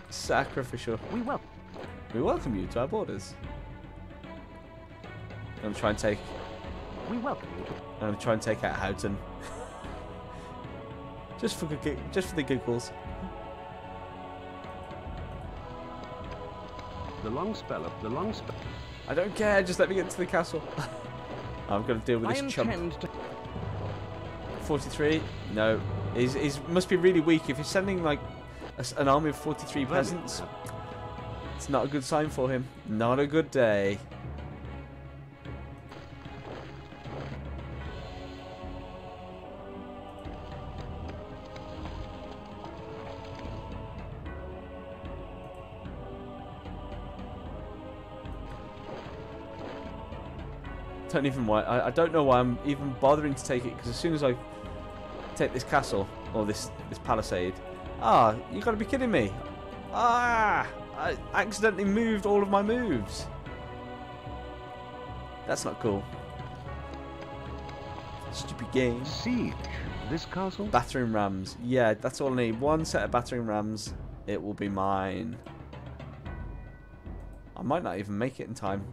Speaker 2: Sacrificial.
Speaker 4: We will.
Speaker 2: We welcome you to our borders. I'm gonna try and take.
Speaker 4: We welcome you.
Speaker 2: I'm gonna try and take out Houghton. just for the giggles.
Speaker 3: The long spell.
Speaker 2: I don't care. Just let me get to the castle. I've got to deal with
Speaker 4: I
Speaker 2: this chump.
Speaker 4: intend to.
Speaker 2: 43. No, he's must be really weak. If he's sending like an army of 43 peasants, it's not a good sign for him. Not a good day. Don't even why. I don't know why I'm even bothering to take it, because as soon as I take this castle or this palisade, you got to be kidding me! I accidentally moved all of my moves. That's not cool. Stupid game.
Speaker 3: Siege this castle.
Speaker 2: Battering rams. Yeah, that's all I need. One set of battering rams. It will be mine. I might not even make it in time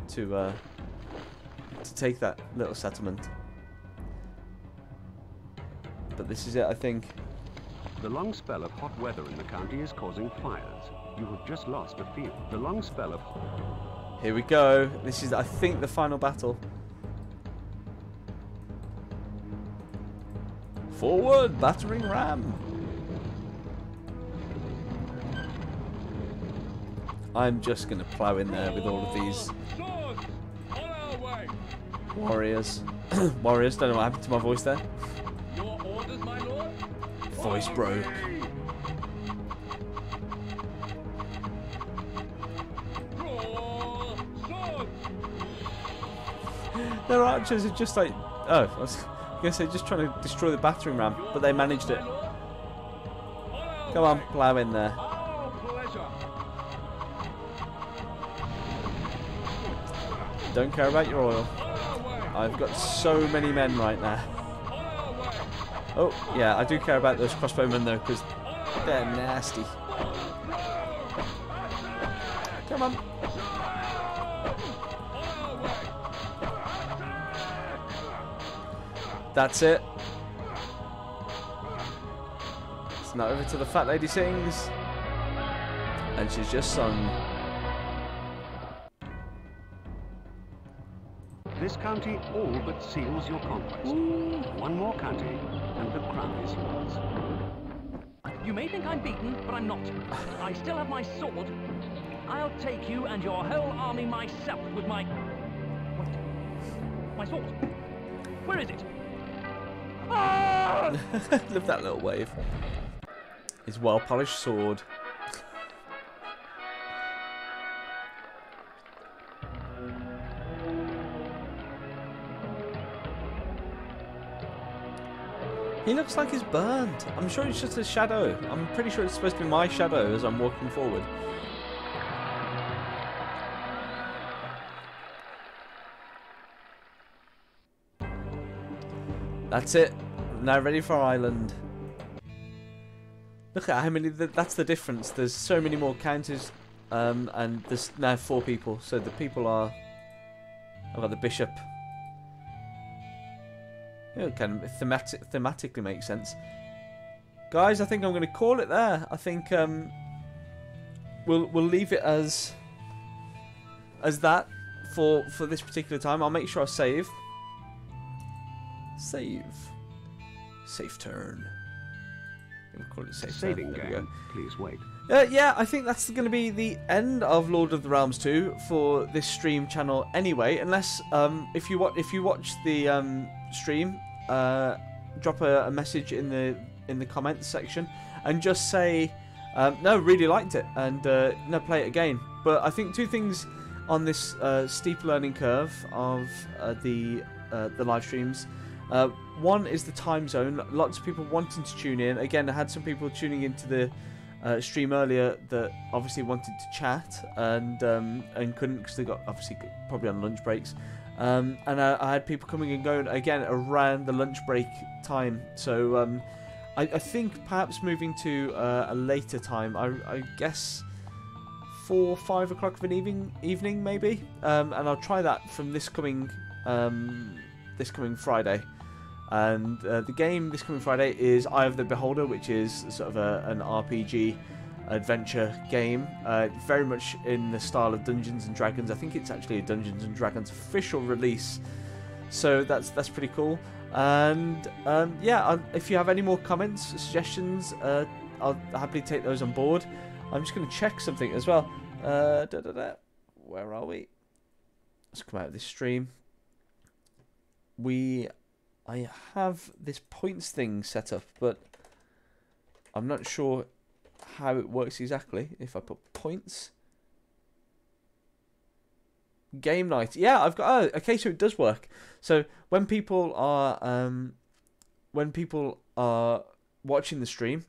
Speaker 2: to take that little settlement. But this is it, I think.
Speaker 3: The long spell of hot weather in the county is causing fires. You have just lost a field. The long spell of...
Speaker 2: Here we go. This is, I think, the final battle. Forward, battering ram. I'm just going to plow in there with all of these warriors. Warriors, don't know what happened to my voice there.
Speaker 6: Your orders, my lord?
Speaker 2: Voice broke.
Speaker 6: Draw swords!
Speaker 2: Their archers are just like... Oh, I was going to say just trying to destroy the battering ram, but they managed it. Come on, plow in there.
Speaker 6: Our pleasure.
Speaker 2: Don't care about your oil.
Speaker 6: On our way.
Speaker 2: I've got so many men right now.
Speaker 6: On our way.
Speaker 2: Oh, yeah, I do care about those crossbowmen though, because they're nasty. Come on. That's it. It's now over to the fat lady sings. And she's just sung.
Speaker 3: This county all but seals your conquest. One more county, and the crown is yours.
Speaker 4: You may think I'm beaten, but I'm not. I still have my sword. I'll take you and your whole army myself with my... What? My sword? Where is it? Ah!
Speaker 2: Love that little wave. His well-polished sword. He looks like he's burned. I'm sure it's just a shadow. I'm pretty sure it's supposed to be my shadow as I'm walking forward. That's it. Now ready for Ireland. Look at how many... That's the difference. There's so many more counters. And there's now 4 people. So the people are... I've got the bishop. It kind of thematically makes sense. Guys, I think I'm going to call it there. I think we'll leave it as that for this particular time. I'll make sure I save. Save turn. We'll call it save
Speaker 3: Saving
Speaker 2: turn.
Speaker 3: game. Please wait.
Speaker 2: Yeah, I think that's going to be the end of Lord of the Realms 2 for this stream channel anyway. Unless if you watch the stream, drop a message in the comments section and just say no, really liked it, and no, play it again. But I think 2 things on this steep learning curve of the live streams. One is the time zone. Lots of people wanting to tune in. Again, I had some people tuning into the stream earlier that obviously wanted to chat and couldn't because they got obviously probably on lunch breaks. And I had people coming and going again around the lunch break time. So I think perhaps moving to a later time. I guess 4 or 5 o'clock of an evening maybe. And I'll try that from this coming Friday. And the game this coming Friday is Eye of the Beholder, which is sort of an RPG adventure game, very much in the style of Dungeons and Dragons. I think it's actually a Dungeons and Dragons official release, so that's pretty cool. And yeah, if you have any more comments, suggestions, I'll happily take those on board. I'm just going to check something as well. Where are we? Let's come out of this stream. I have this points thing set up, but I'm not sure how it works exactly. If I put points, game night, yeah, I've got. Oh, okay, so it does work. So when people are watching the stream,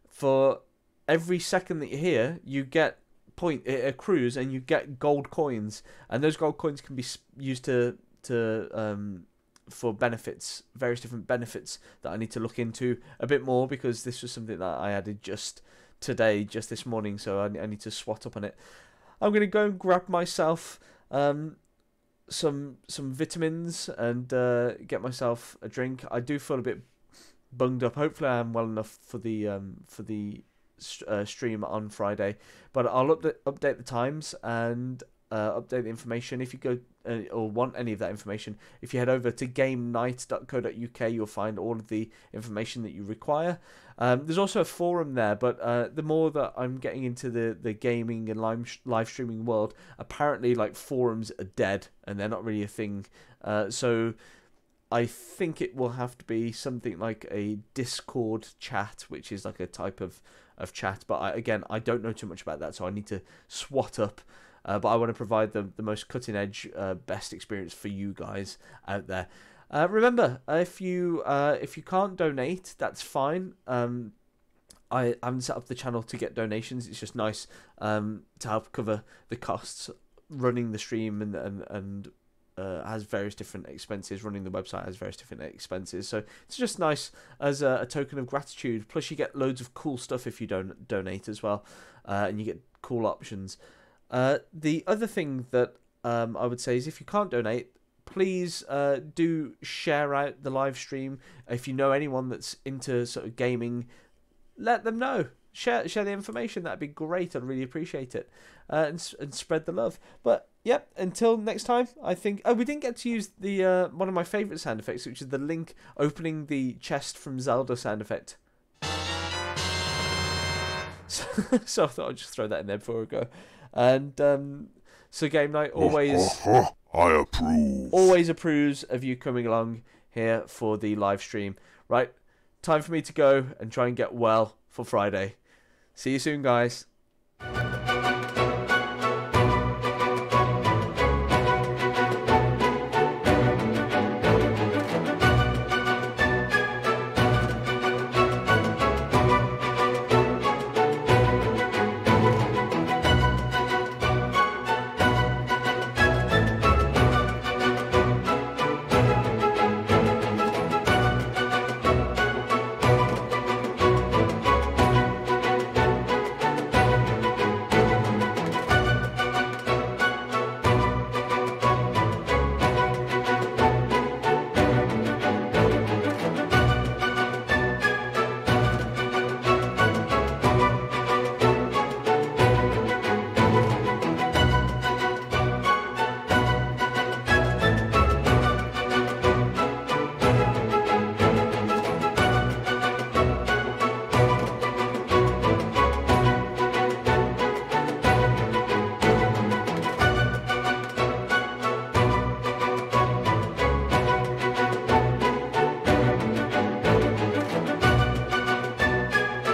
Speaker 2: for every second that you're here, you get it accrues, and you get gold coins, and those gold coins can be used to for benefits, various different benefits that I need to look into a bit more, because this was something that I added just today, just this morning, so I need to swat up on it. I'm going to go and grab myself some vitamins and get myself a drink. I do feel a bit bunged up. Hopefully I am well enough for the stream on Friday, but I'll update the times and update the information. If you go or want any of that information, if you head over to gamenight.co.uk, you'll find all of the information that you require. There's also a forum there, but the more that I'm getting into the gaming and live streaming world, apparently like forums are dead and they're not really a thing. So I think it will have to be something like a Discord chat, which is like a type of chat. But again, I don't know too much about that, so I need to swat up. But I want to provide the most cutting edge, best experience for you guys out there. Remember, if you can't donate, that's fine. I haven't set up the channel to get donations. It's just nice to help cover the costs running the stream and has various different expenses. Running the website has various different expenses, so it's just nice as a token of gratitude. Plus, you get loads of cool stuff if you don't donate as well, and you get cool options. The other thing that I would say is if you can't donate, please do share out the live stream. If you know anyone that's into sort of gaming, let them know. Share the information. That'd be great. I'd really appreciate it, and spread the love. But yep, until next time, I think. Oh, we didn't get to use the one of my favourite sound effects, which is the Link opening the chest from Zelda sound effect. So I thought I'd just throw that in there before we go. And so Game Night always
Speaker 1: I approve.
Speaker 2: Always approves of you coming along here for the live stream. Right, time for me to go and try and get well for Friday. See you soon, guys.